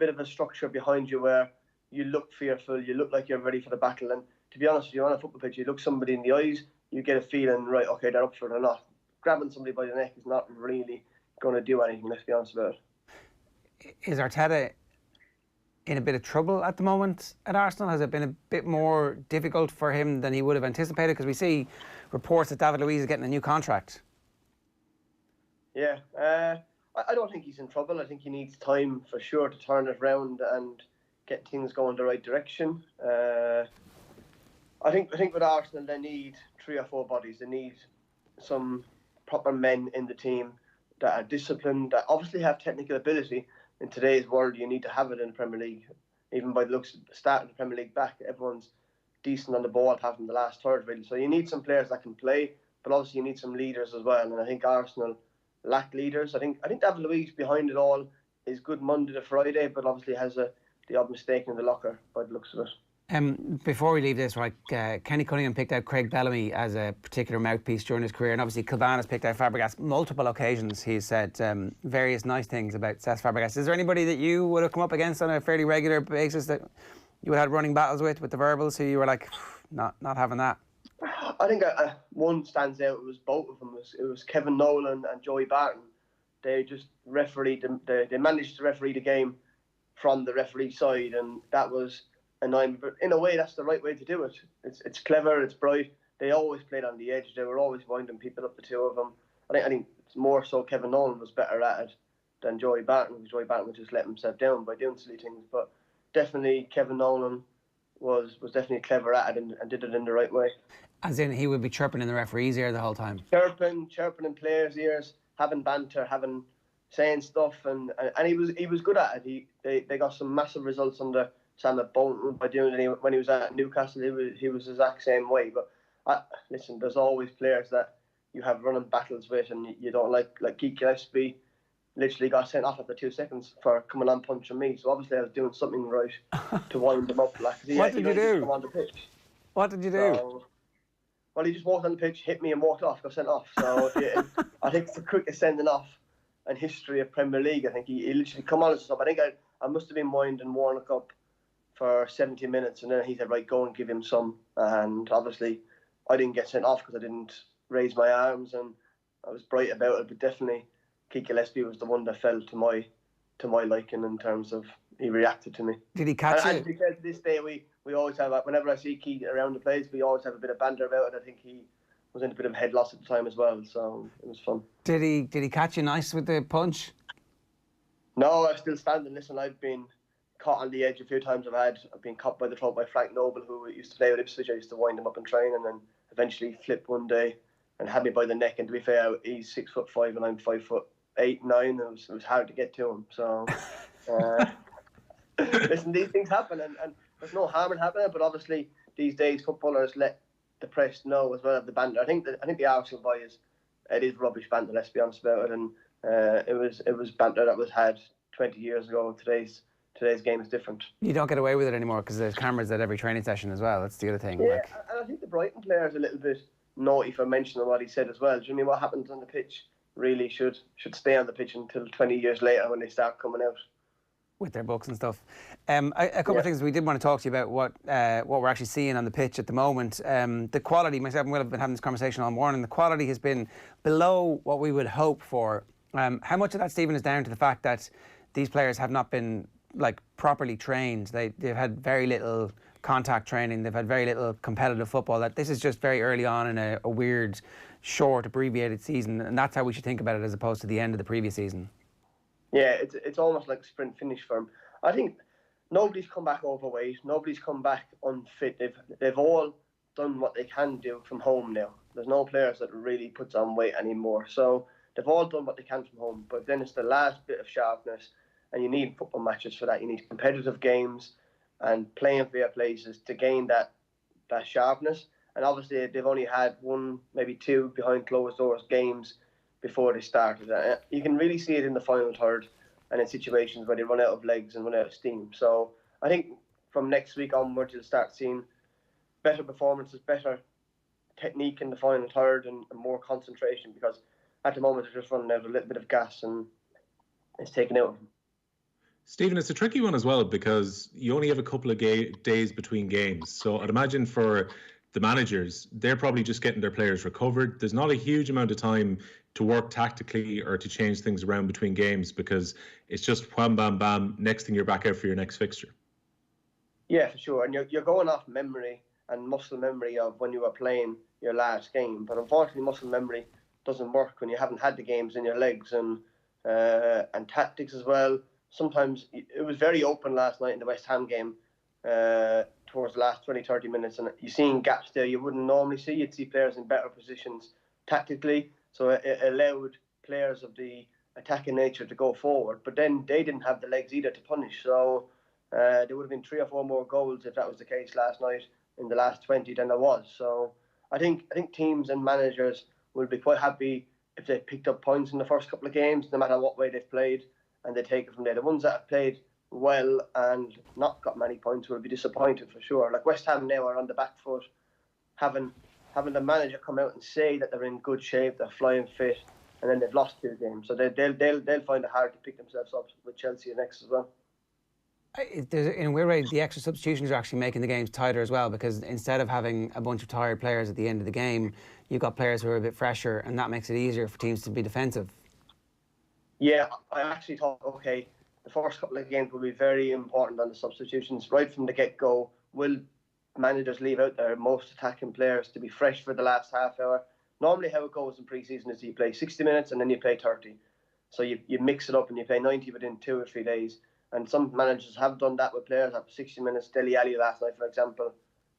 of a structure behind you where you look fearful, you look like you're ready for the battle. And to be honest with you, on a football pitch, you look somebody in the eyes, you get a feeling, right, okay, they're up for it or not. Grabbing somebody by the neck is not really going to do anything, let's be honest about it. Is Arteta in a bit of trouble at the moment at Arsenal? Has it been a bit more difficult for him than he would have anticipated? Because we see reports that David Luiz is getting a new contract. Yeah, I don't think he's in trouble. I think he needs time for sure to turn it around and get things going the right direction. I think with Arsenal, they need 3 or 4 bodies. They need some proper men in the team that are disciplined, that obviously have technical ability. In today's world, you need to have it in the Premier League. Even by the looks of starting the Premier League back, everyone's decent on the ball, apart from the last third, really. So you need some players that can play, but obviously you need some leaders as well. And I think Arsenal lack leaders. I think David Luiz behind it all is good Monday to Friday, but obviously has the odd mistake in the locker by the looks of it. Before we leave this, right, Kenny Cunningham picked out Craig Bellamy as a particular mouthpiece during his career, and obviously Kirwan has picked out Fabregas multiple occasions. He's said various nice things about Cesc Fabregas. Is there anybody that you would have come up against on a fairly regular basis that you had running battles with the verbals, who you were like, not having that? I think one stands out. It was both of them. It was Kevin Nolan and Joey Barton. They just refereed. They managed to referee the game from the referee side, and that was annoying. But in a way, that's the right way to do it. It's clever. It's bright. They always played on the edge. They were always winding people up, the two of them. I think it's more so Kevin Nolan was better at it than Joey Barton, because Joey Barton would just let himself down by doing silly things. But definitely Kevin Nolan was definitely clever at it and did it in the right way. As in, he would be chirping in the referee's ear the whole time. Chirping in players' ears, having banter, saying stuff, and he was good at it. They got some massive results under Sam Bolton by doing it. When he was at Newcastle, he was the exact same way. But listen, there's always players that you have running battles with, and you don't like Keith Gillespie. Literally got sent off after 2 seconds for coming on punching me. So obviously I was doing something right to wind him up. What did you do? Come on the pitch. What did you do? So, well, he just walked on the pitch, hit me and walked off, got sent off. So I think it's the quickest sending off in history of Premier League. I think he literally come on and stuff. I think I must have been winding Warnock up for 70 minutes, and then he said, right, go and give him some. And obviously I didn't get sent off because I didn't raise my arms, and I was bright about it. But definitely Keith Gillespie was the one that fell to my liking in terms of he reacted to me. Did he catch it? And because to this day we always have, whenever I see Keith around the place, we always have a bit of banter about it. I think he was in a bit of head loss at the time as well, so it was fun. Did he catch you nice with the punch? No, I was still standing. Listen, I've been caught on the edge a few times. I've been caught by the throat by Frank Noble, who used to play with Ipswich. I used to wind him up in training, and then eventually flipped one day and had me by the neck. And to be fair, he's 6'5" and I'm 5'8", 9. It was hard to get to him. So, listen, these things happen, and there's no harm in happening. But obviously, these days footballers let the press know as well of the banter. I think the Arsenal boys, it is rubbish banter. Let's be honest about it. And it was banter that was had 20 years ago. Today's game is different. You don't get away with it anymore because there's cameras at every training session as well. That's the other thing. Yeah, and I think the Brighton player is a little bit naughty for mentioning what he said as well. Do you mean what happens on the pitch really should stay on the pitch until 20 years later when they start coming out with their books and stuff. A couple of things we did want to talk to you about what we're actually seeing on the pitch at the moment. The quality, myself and Will have been having this conversation all morning. The quality has been below what we would hope for. How much of that, Stephen, is down to the fact that these players have not been properly trained? They've had very little contact training. They've had very little competitive football. That this is just very early on in a weird, short, abbreviated season, and that's how we should think about it as opposed to the end of the previous season. Yeah, it's almost like a sprint finish for them. I think nobody's come back overweight. Nobody's come back unfit. They've all done what they can do from home now. There's no players that really puts on weight anymore. So they've all done what they can from home. But then it's the last bit of sharpness, and you need football matches for that. You need competitive games and playing fair places to gain that sharpness. And obviously they've only had one, maybe two behind closed doors games before they started. You can really see it in the final third and in situations where they run out of legs and run out of steam. So I think from next week onwards you'll start seeing better performances, better technique in the final third and more concentration, because at the moment they're just running out a little bit of gas and it's taken out of them. Stephen, it's a tricky one as well because you only have a couple of days between games. So I'd imagine for the managers, they're probably just getting their players recovered. There's not a huge amount of time to work tactically or to change things around between games because it's just wham, bam, bam, next thing you're back out for your next fixture. Yeah, for sure. And you're going off memory and muscle memory of when you were playing your last game. But unfortunately, muscle memory doesn't work when you haven't had the games in your legs, and tactics as well. Sometimes it was very open last night in the West Ham game towards the last 20, 30 minutes, and you're seeing gaps there you wouldn't normally see. You'd see players in better positions tactically, so it allowed players of the attacking nature to go forward, but then they didn't have the legs either to punish, so there would have been 3 or 4 more goals if that was the case last night in the last 20 than there was. So I think teams and managers will be quite happy if they picked up points in the first couple of games, no matter what way they've played, and they take it from there. The ones that have played well and not got many points will be disappointed for sure. Like West Ham now are on the back foot, having the manager come out and say that they're in good shape, they're flying fit, and then they've lost 2 games. So they'll find it hard to pick themselves up with Chelsea next as well. In a weird way, the extra substitutions are actually making the games tighter as well, because instead of having a bunch of tired players at the end of the game, you've got players who are a bit fresher, and that makes it easier for teams to be defensive. Yeah, I actually thought, okay, the first couple of games will be very important on the substitutions. Right from the get-go, will managers leave out their most attacking players to be fresh for the last half hour? Normally how it goes in pre-season is you play 60 minutes and then you play 30. So you mix it up and you play 90 within 2 or 3 days. And some managers have done that with players after 60 minutes. Dele Alli last night, for example,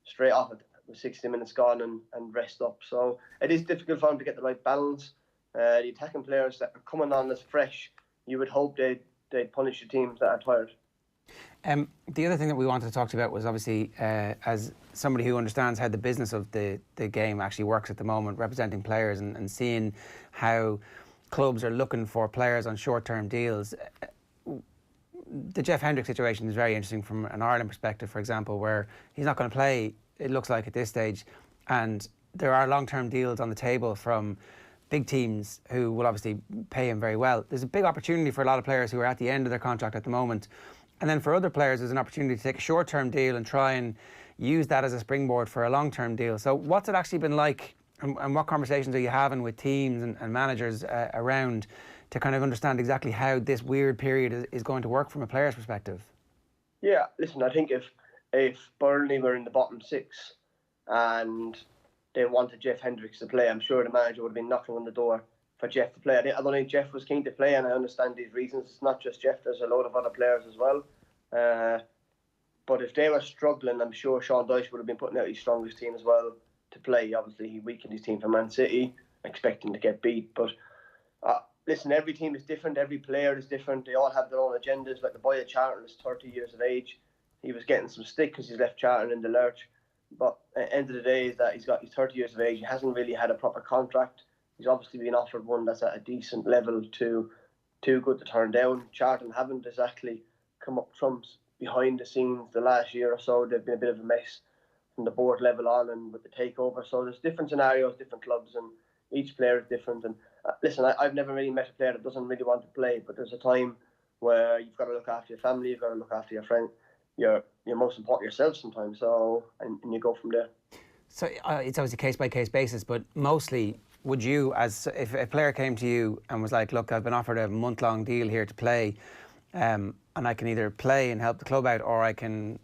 straight off it with 60 minutes gone and rest up. So it is difficult for them to get the right balance. The attacking players that are coming on as fresh, you would hope they'd punish the teams that are tired. The other thing that we wanted to talk to you about was obviously, as somebody who understands how the business of the game actually works at the moment, representing players and seeing how clubs are looking for players on short-term deals. The Jeff Hendrick situation is very interesting from an Ireland perspective, for example, where he's not going to play, it looks like, at this stage. And there are long-term deals on the table from big teams who will obviously pay him very well. There's a big opportunity for a lot of players who are at the end of their contract at the moment. And then for other players, there's an opportunity to take a short-term deal and try and use that as a springboard for a long-term deal. So what's it actually been like, and what conversations are you having with teams and managers around to kind of understand exactly how this weird period is going to work from a player's perspective? Yeah, listen, I think if Burnley were in the bottom 6 and they wanted Jeff Hendricks to play, I'm sure the manager would have been knocking on the door for Jeff to play. I don't think Jeff was keen to play, and I understand these reasons. It's not just Jeff, there's a load of other players as well. But if they were struggling, I'm sure Sean Dyche would have been putting out his strongest team as well to play. Obviously, he weakened his team for Man City, expecting to get beat. But listen, every team is different, every player is different. They all have their own agendas. Like the boy at Charlton is 30 years of age. He was getting some stick because he's left Charlton in the lurch. But at the end of the day is that he's 30 years of age. He hasn't really had a proper contract. He's obviously been offered one that's at a decent level too good to turn down. Charlton haven't exactly come up trumps behind the scenes the last year or so. They've been a bit of a mess from the board level on and with the takeover. So there's different scenarios, different clubs, and each player is different. And listen, I've never really met a player that doesn't really want to play, but there's a time where you've got to look after your family, you've got to look after your friend. You're most important yourself sometimes. So and you go from there. So it's obviously case-by-case basis, but mostly, would you, as if a player came to you and was like, look, I've been offered a month-long deal here to play, and I can either play and help the club out, or I can,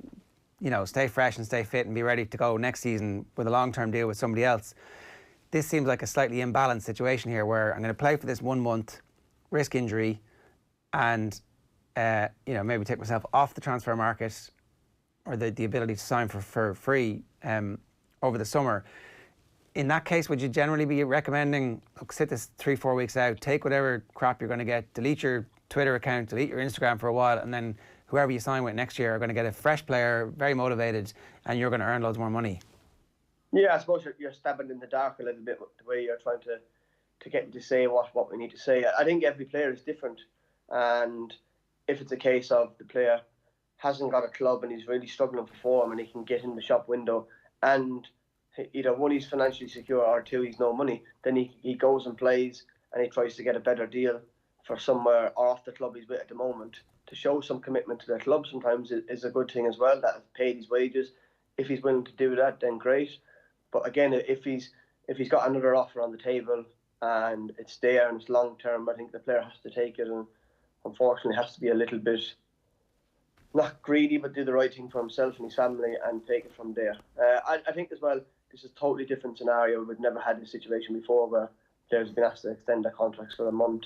stay fresh and stay fit and be ready to go next season with a long-term deal with somebody else. This seems like a slightly imbalanced situation here, where I'm going to play for this 1 month, risk injury, and maybe take myself off the transfer market, or the ability to sign for free over the summer. In that case, would you generally be recommending, look, sit this 3-4 weeks out, take whatever crap you're going to get, delete your Twitter account, delete your Instagram for a while, and then whoever you sign with next year are going to get a fresh player, very motivated, and you're going to earn loads more money? Yeah, I suppose you're stabbing in the dark a little bit with the way you're trying to get to say what we need to say. I think every player is different, and if it's a case of the player hasn't got a club and he's really struggling for form and he can get in the shop window, and either one, he's financially secure, or two, he's no money, then he goes and plays and he tries to get a better deal for somewhere off the club he's with at the moment. To show some commitment to the club sometimes is a good thing as well, that has paid his wages. If he's willing to do that, then great. But again, if he's got another offer on the table and it's there and it's long term, I think the player has to take it, and unfortunately has to be a little bit not greedy, but do the right thing for himself and his family and take it from there. I think as well, this is a totally different scenario. We've never had this situation before where players have been asked to extend their contracts for a month.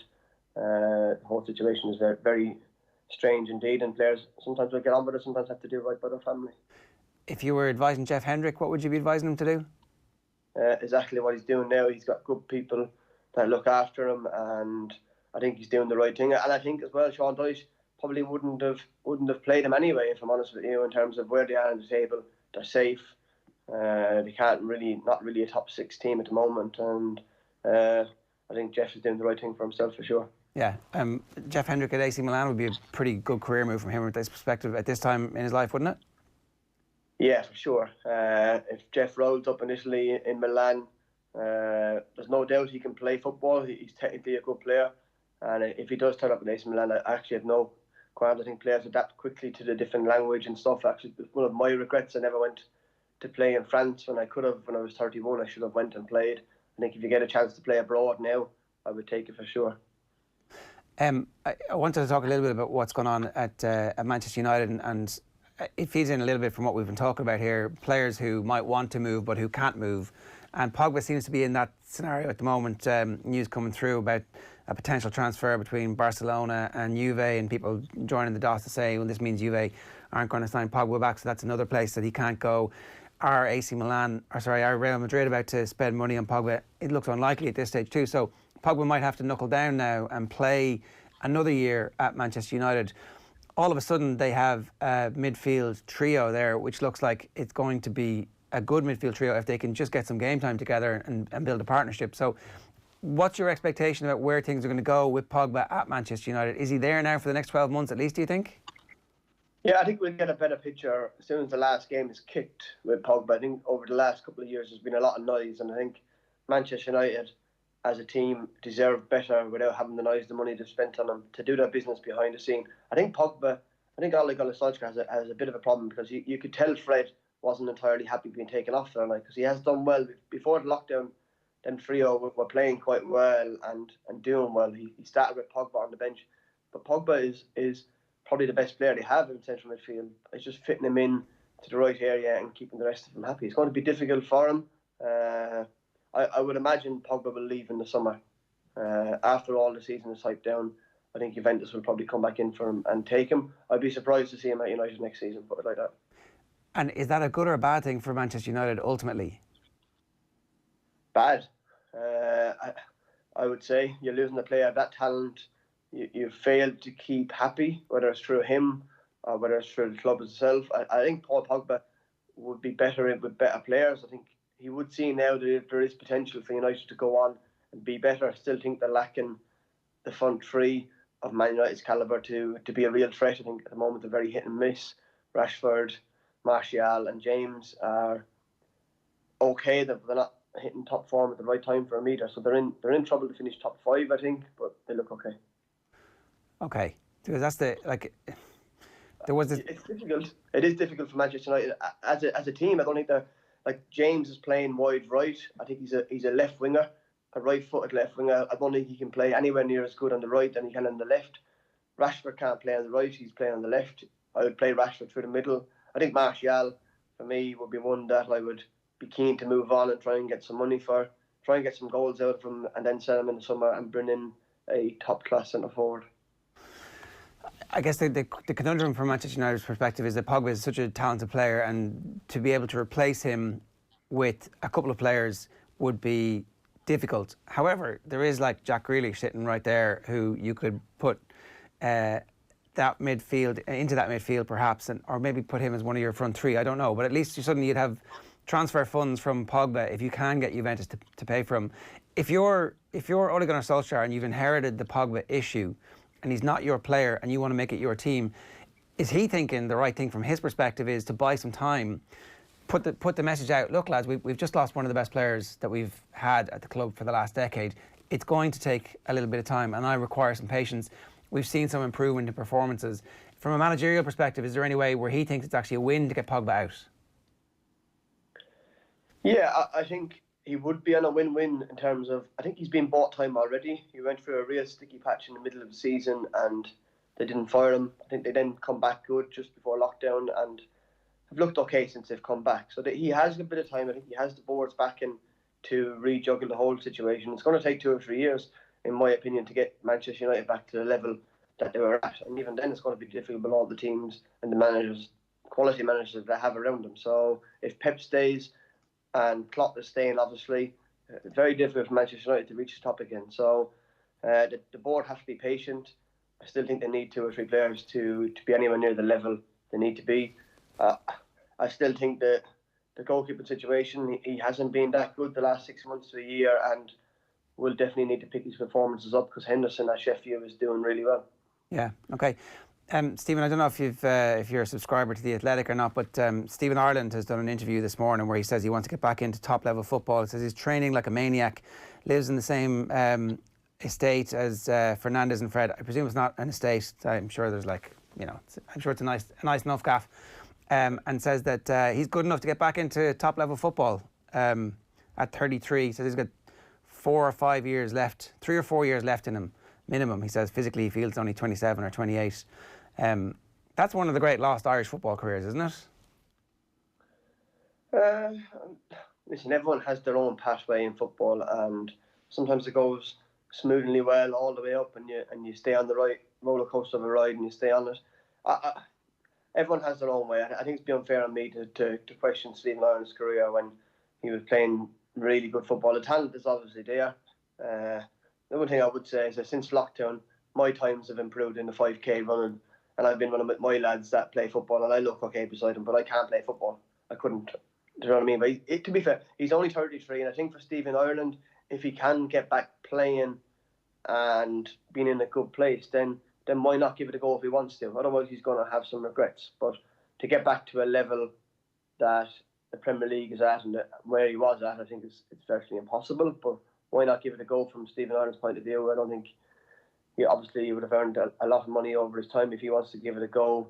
The whole situation is very, very strange indeed, and players sometimes will get on with it, sometimes have to do right by their family. If you were advising Jeff Hendrick, what would you be advising him to do? Exactly what he's doing now. He's got good people that look after him, and I think he's doing the right thing. And I think as well, Sean Dyche probably wouldn't have played him anyway, if I'm honest with you, in terms of where they are on the table. They're safe. They not really a top 6 team at the moment, and I think Jeff is doing the right thing for himself for sure. Yeah, Jeff Hendrick at AC Milan would be a pretty good career move from him from this perspective at this time in his life, wouldn't it? Yeah, for sure. If Jeff rolls up initially in Milan, there's no doubt he can play football. He's technically a good player, and if he does turn up in AC Milan, I actually have no qualms. I think players adapt quickly to the different language and stuff. Actually, one of my regrets, I never went to play in France when I could have. When I was 31, I should have went and played. I think if you get a chance to play abroad now, I would take it for sure. I wanted to talk a little bit about what's going on at Manchester United, and it feeds in a little bit from what we've been talking about here. Players who might want to move but who can't move, and Pogba seems to be in that scenario at the moment. News coming through about a potential transfer between Barcelona and Juve, and people joining the dots to say, well, this means Juve aren't going to sign Pogba back, so that's another place that he can't go. Are Real Madrid about to spend money on Pogba? It looks unlikely at this stage too. So Pogba might have to knuckle down now and play another year at Manchester United. All of a sudden they have a midfield trio there, which looks like it's going to be a good midfield trio if they can just get some game time together and build a partnership. So what's your expectation about where things are going to go with Pogba at Manchester United? Is he there now for the next 12 months at least, do you think? Yeah, I think we'll get a better picture as soon as the last game is kicked with Pogba. I think over the last couple of years there's been a lot of noise, and I think Manchester United as a team deserve better without having the noise, the money they've spent on them, to do their business behind the scene. I think Ole Gunnar Solskjaer has a bit of a problem, because you could tell Fred wasn't entirely happy being taken off there, because he has done well before the lockdown. Them trio were playing quite well and doing well. He started with Pogba on the bench, but Pogba is probably the best player they have in central midfield. It's just fitting him in to the right area and keeping the rest of them happy. It's going to be difficult for him. I would imagine Pogba will leave in the summer. After all the season is hyped down, I think Juventus will probably come back in for him and take him. I'd be surprised to see him at United next season, put it like that. And is that a good or a bad thing for Manchester United ultimately? Bad. I would say you're losing a player of that talent. You've failed to keep happy, whether it's through him or whether it's through the club itself. I think Paul Pogba would be better with better players. I think he would see now that there is potential for United to go on and be better. I still think they're lacking the front three of Man United's calibre to be a real threat. I think at the moment they're very hit and miss. Rashford, Martial and James are okay. They're not hitting top form at the right time for a meter, so they're in trouble to finish top 5, I think, but they look okay. Okay, because that's there was this. It's difficult. It is difficult for Manchester United as a team. I don't think they're James is playing wide right. I think he's a left winger, a right-footed left winger. I don't think he can play anywhere near as good on the right than he can on the left. Rashford can't play on the right. He's playing on the left. I would play Rashford through the middle. I think Martial, for me, would be one that I would be keen to move on and try and get some money for, try and get some goals out of him, and then sell him in the summer and bring in a top-class centre forward. I guess the conundrum from Manchester United's perspective is that Pogba is such a talented player, and to be able to replace him with a couple of players would be difficult. However, there is like Jack Grealish sitting right there, who you could put that midfield into that midfield perhaps, or maybe put him as one of your front three. I don't know, but at least you'd have transfer funds from Pogba if you can get Juventus to pay for him. If you're Ole Gunnar Solskjaer and you've inherited the Pogba issue, and he's not your player and you want to make it your team, is he thinking the right thing from his perspective is to buy some time, put the message out, look lads, we've just lost one of the best players that we've had at the club for the last decade. It's going to take a little bit of time and I require some patience. We've seen some improvement in performances. From a managerial perspective, is there any way where he thinks it's actually a win to get Pogba out? Yeah, I think he would be on a win-win in terms of, I think he's been bought time already. He went through a real sticky patch in the middle of the season and they didn't fire him. I think they then come back good just before lockdown and have looked okay since they've come back. So he has a bit of time. I think he has the boards back in to rejuggle the whole situation. It's going to take 2 or 3 years, in my opinion, to get Manchester United back to the level that they were at. And even then, it's going to be difficult with all the teams and the managers, quality managers that they have around them. So if Pep stays and Klopp is staying, obviously, very difficult for Manchester United to reach the top again. So the board has to be patient. I still think they need 2 or 3 players to be anywhere near the level they need to be. I still think that the goalkeeping situation, he hasn't been that good the last 6 months to a year, and will definitely need to pick his performances up because Henderson at Sheffield is doing really well. Yeah, okay. Stephen, I don't know if you're a subscriber to The Athletic or not, but Stephen Ireland has done an interview this morning where he says he wants to get back into top-level football. He says he's training like a maniac, lives in the same estate as Fernandes and Fred. I presume it's not an estate. I'm sure there's I'm sure it's a nice enough gaff. And says that he's good enough to get back into top-level football at 33. He says he's got 4 or 5 years left, 3 or 4 years left in him, minimum. He says physically he feels only 27 or 28. That's one of the great lost Irish football careers, isn't it? Listen, everyone has their own pathway in football, and sometimes it goes smoothly well all the way up, and you stay on the right roller coaster of a ride and you stay on it. Everyone has their own way. I think it's be unfair on me to question Stephen Ireland's career when he was playing really good football. The talent is obviously there. The one thing I would say is that since lockdown, my times have improved in the 5K running, and I've been running with my lads that play football, and I look okay beside them, but I can't play football. I couldn't. Do you know what I mean? But to be fair, he's only 33, and I think for Stephen Ireland, if he can get back playing and being in a good place, then why not give it a go if he wants to? Otherwise, he's going to have some regrets. But to get back to a level that the Premier League is at and where he was at, I think it's virtually impossible. But why not give it a go from Stephen Ireland's point of view? I don't think he would have earned a lot of money over his time. If he wants to give it a go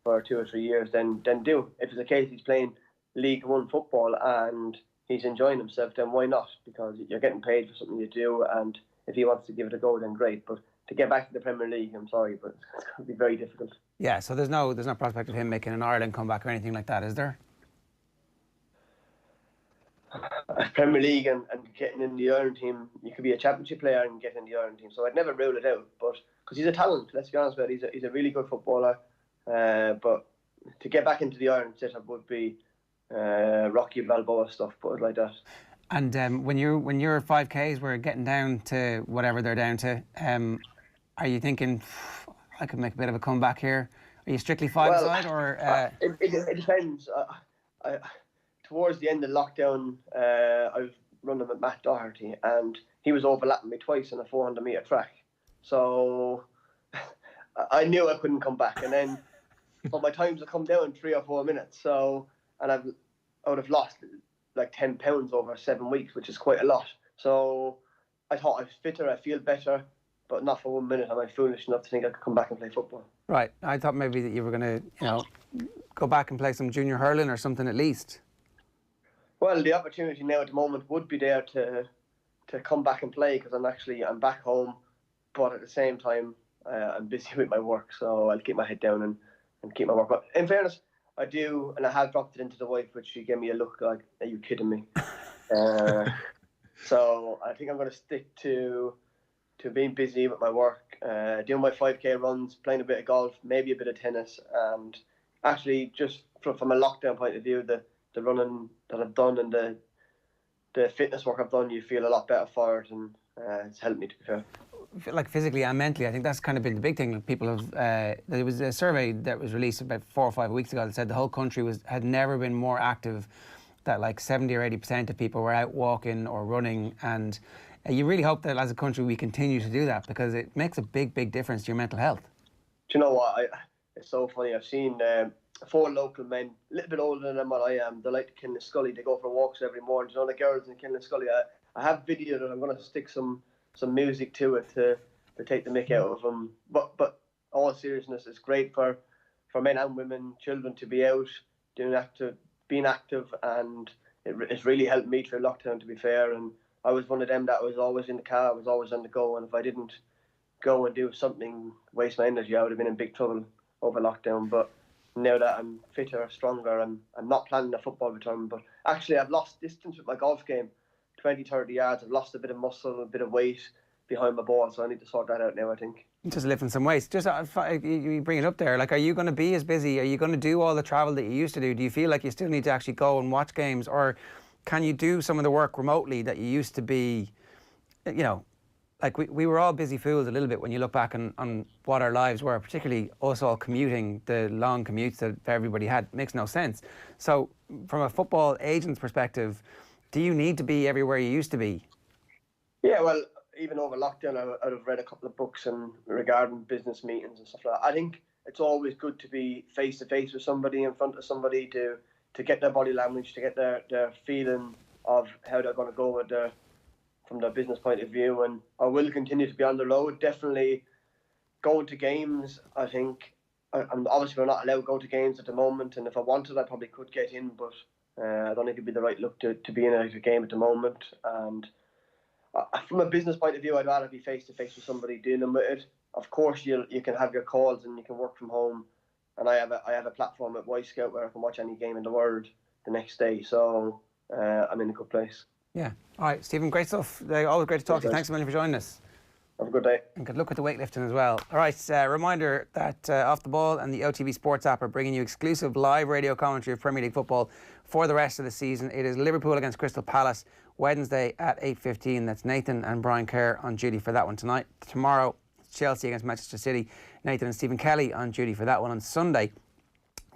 for 2 or 3 years, then do. If it's the case he's playing League One football and he's enjoying himself, then why not? Because you're getting paid for something you do, and if he wants to give it a go, then great. But to get back to the Premier League, I'm sorry, but it's going to be very difficult. Yeah, so there's no prospect of him making an Ireland comeback or anything like that, is there? Premier League and getting in the Ireland team, you could be a championship player and get in the Ireland team. So I'd never rule it out, but because he's a talent, let's be honest with it, he's a really good footballer. But to get back into the Ireland setup would be Rocky Balboa stuff, put it like that. And when your 5Ks were getting down to whatever they're down to, are you thinking I could make a bit of a comeback here? Are you strictly five-side or? It depends. Towards the end of lockdown, I was running with Matt Doherty, and he was overlapping me twice on a 400-metre track. So I knew I couldn't come back, and then but my times have come down 3 or 4 minutes. So I would have lost like 10 pounds over 7 weeks, which is quite a lot. So I thought I was fitter, I feel better, but not for 1 minute am I foolish enough to think I could come back and play football. Right. I thought maybe that you were going to, go back and play some junior hurling or something at least. Well, the opportunity now at the moment would be there to come back and play, because I'm back home, but at the same time I'm busy with my work, so I'll keep my head down and keep my work. But in fairness, I do, and I have dropped it into the wife, which she gave me a look like, are you kidding me? So I think I'm going to stick to being busy with my work, doing my 5K runs, playing a bit of golf, maybe a bit of tennis, and actually just from a lockdown point of view, the running that I've done and the fitness work I've done, you feel a lot better for it, and it's helped me, to be fair. Like physically and mentally, I think that's kind of been the big thing. People have. There was a survey that was released about 4 or 5 weeks ago that said the whole country had never been more active. That like 70 or 80% of people were out walking or running, and you really hope that as a country we continue to do that, because it makes a big difference to your mental health. Do you know what? It's so funny. I've seen 4 local men, a little bit older than what I am. They like to Killinascully. They go for walks every morning. You know, the girls in Killinascully. I have videoed it. I'm going to stick some music to it to take the mick out of them. But all seriousness, it's great for men and women, children to be out, being active, and it's really helped me through lockdown, to be fair. And I was one of them that was always in the car, I was always on the go, and if I didn't go and do something, waste my energy, I would have been in big trouble over lockdown. But now that I'm fitter, stronger, and I'm not planning a football return, but actually I've lost distance with my golf game, 20, 30 yards. I've lost a bit of muscle, a bit of weight behind my ball, so I need to sort that out now, I think. Just lifting some weights. Just you bring it up there. Like, are you going to be as busy? Are you going to do all the travel that you used to do? Do you feel like you still need to actually go and watch games, or can you do some of the work remotely that you used to be? You know, like we were all busy fools a little bit when you look back on what our lives were, particularly us all commuting, the long commutes that everybody had. Makes no sense. So from a football agent's perspective, do you need to be everywhere you used to be? Yeah, well, even over lockdown, I'd have read a couple of books and regarding business meetings and stuff like that. I think it's always good to be face to face with somebody, in front of somebody, to get their body language, to get their feeling of how they're going to go with from their business point of view. And I will continue to be on the road. Definitely going to games. I think obviously we're not allowed to go to games at the moment, and if I wanted, I probably could get in, but I don't think it'd be the right look to be in a game at the moment. And from a business point of view, I'd rather be face to face with somebody dealing with it. Of course, you can have your calls and you can work from home, and I have a platform at Y Scout where I can watch any game in the world the next day. So I'm in a good place. Yeah. All right, Stephen, great stuff. Always great to talk to you. Thanks a million for joining us. Have a good day. And good luck with the weightlifting as well. All right, reminder that Off the Ball and the OTB Sports app are bringing you exclusive live radio commentary of Premier League football for the rest of the season. It is Liverpool against Crystal Palace, Wednesday at 8:15. That's Nathan and Brian Kerr on duty for that one tonight. Tomorrow, Chelsea against Manchester City. Nathan and Stephen Kelly on duty for that one. On Sunday,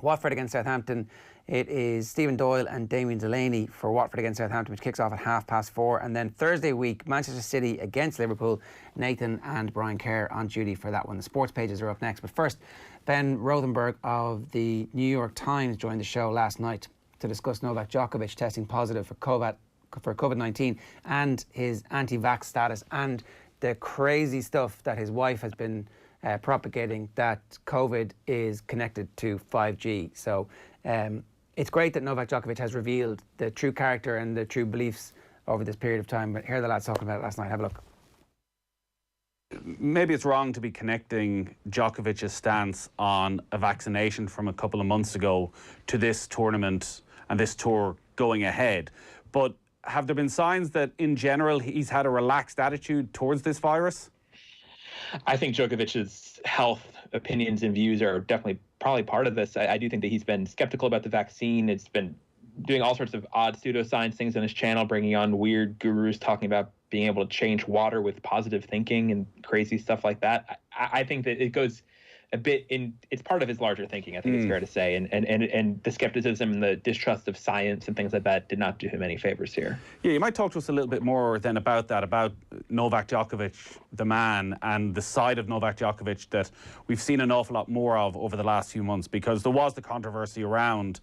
Watford against Southampton. It is Stephen Doyle and Damien Delaney for Watford against Southampton, which kicks off at 4:30. And then Thursday week, Manchester City against Liverpool. Nathan and Brian Kerr on duty for that one. The sports pages are up next. But first, Ben Rothenberg of the New York Times joined the show last night to discuss Novak Djokovic testing positive for COVID-19 and his anti-vax status and the crazy stuff that his wife has been propagating, that COVID is connected to 5G. So it's great that Novak Djokovic has revealed the true character and the true beliefs over this period of time. But here are the lads talking about it last night. Have a look. Maybe it's wrong to be connecting Djokovic's stance on a vaccination from a couple of months ago to this tournament and this tour going ahead. But have there been signs that in general he's had a relaxed attitude towards this virus? I think Djokovic's health opinions and views are definitely probably part of this. I do think that he's been skeptical about the vaccine. It's been doing all sorts of odd pseudoscience things on his channel, bringing on weird gurus talking about being able to change water with positive thinking and crazy stuff like that. I think that it goes a bit in, it's part of his larger thinking, I think it's fair to say. And the skepticism and the distrust of science and things like that did not do him any favors here. Yeah, you might talk to us a little bit more then about that, about Novak Djokovic, the man, and the side of Novak Djokovic that we've seen an awful lot more of over the last few months, because there was the controversy around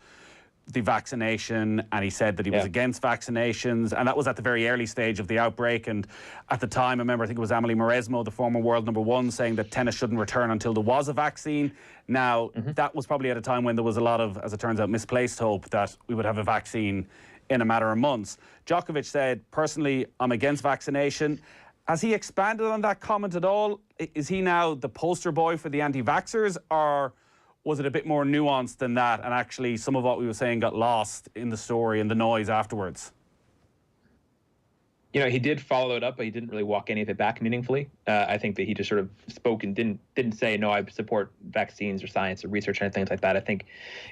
the vaccination, and he said that he was against vaccinations, and that was at the very early stage of the outbreak. And at the time, I remember, I think it was Amelie Mauresmo, the former world #1, saying that tennis shouldn't return until there was a vaccine. Now, that was probably at a time when there was a lot of, as it turns out, misplaced hope that we would have a vaccine in a matter of months. Djokovic said, personally, I'm against vaccination. Has he expanded on that comment at all? Is he now the poster boy for the anti-vaxxers, or was it a bit more nuanced than that, and actually some of what we were saying got lost in the story and the noise afterwards? You know, he did follow it up, but he didn't really walk any of it back meaningfully. I think that he just sort of spoke and didn't say, no, I support vaccines or science or research or anything like that. I think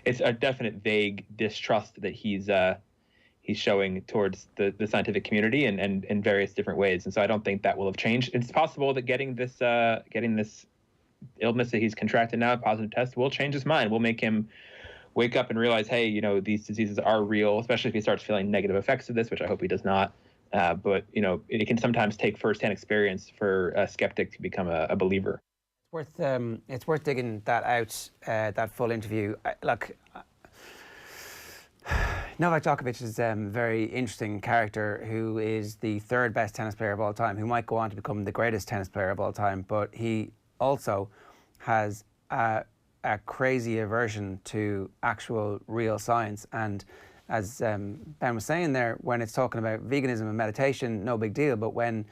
it's a definite vague distrust that he's showing towards the scientific community and in various different ways. And so I don't think that will have changed. It's possible that getting this illness that he's contracted now, a positive test, will change his mind. Will make him wake up and realize, hey, you know, these diseases are real, especially if he starts feeling negative effects of this, which I hope he does not. But, you know, it can sometimes take firsthand experience for a skeptic to become a believer. It's worth digging that out, that full interview. Novak Djokovic is a very interesting character who is the third best tennis player of all time, who might go on to become the greatest tennis player of all time, but he also has a crazy aversion to actual real science. And as Ben was saying there, when it's talking about veganism and meditation, no big deal. But when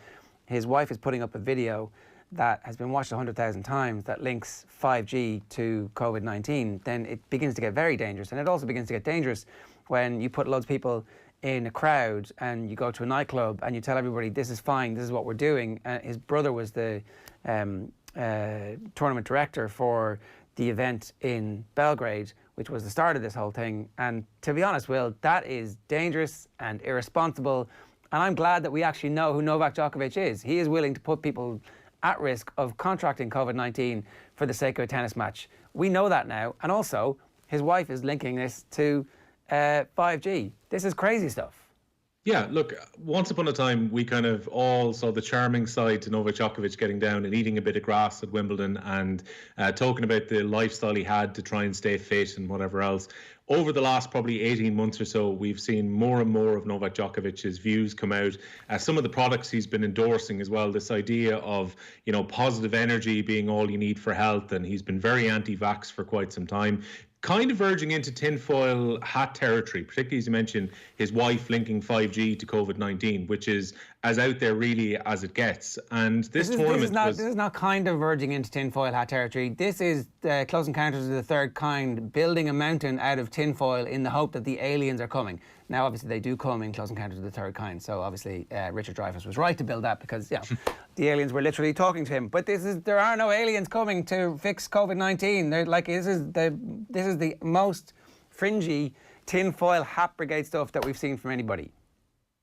his wife is putting up a video that has been watched 100,000 times that links 5G to COVID-19, then it begins to get very dangerous. And it also begins to get dangerous when you put loads of people in a crowd and you go to a nightclub and you tell everybody, this is fine, this is what we're doing. His brother was the tournament director for the event in Belgrade, which was the start of this whole thing. And to be honest, Will, that is dangerous and irresponsible. And I'm glad that we actually know who Novak Djokovic is. He is willing to put people at risk of contracting COVID-19 for the sake of a tennis match. We know that now. And also, his wife is linking this to 5G. This is crazy stuff. Yeah, look, once upon a time, we kind of all saw the charming side to Novak Djokovic getting down and eating a bit of grass at Wimbledon and talking about the lifestyle he had to try and stay fit and whatever else. Over the last probably 18 months or so, we've seen more and more of Novak Djokovic's views come out. Some of the products he's been endorsing as well, this idea of, positive energy being all you need for health. And he's been very anti-vax for quite some time. Kind of verging into tinfoil hat territory, particularly as you mentioned, his wife linking 5G to COVID-19, which is as out there really as it gets. And this is not kind of verging into tinfoil hat territory. This is Close Encounters of the Third Kind building a mountain out of tinfoil in the hope that the aliens are coming. Now, obviously, they do come in Close Encounters of the Third Kind. So, obviously, Richard Dreyfuss was right to build that because, the aliens were literally talking to him. But there are no aliens coming to fix COVID-19. This is the most fringy tinfoil hat brigade stuff that we've seen from anybody.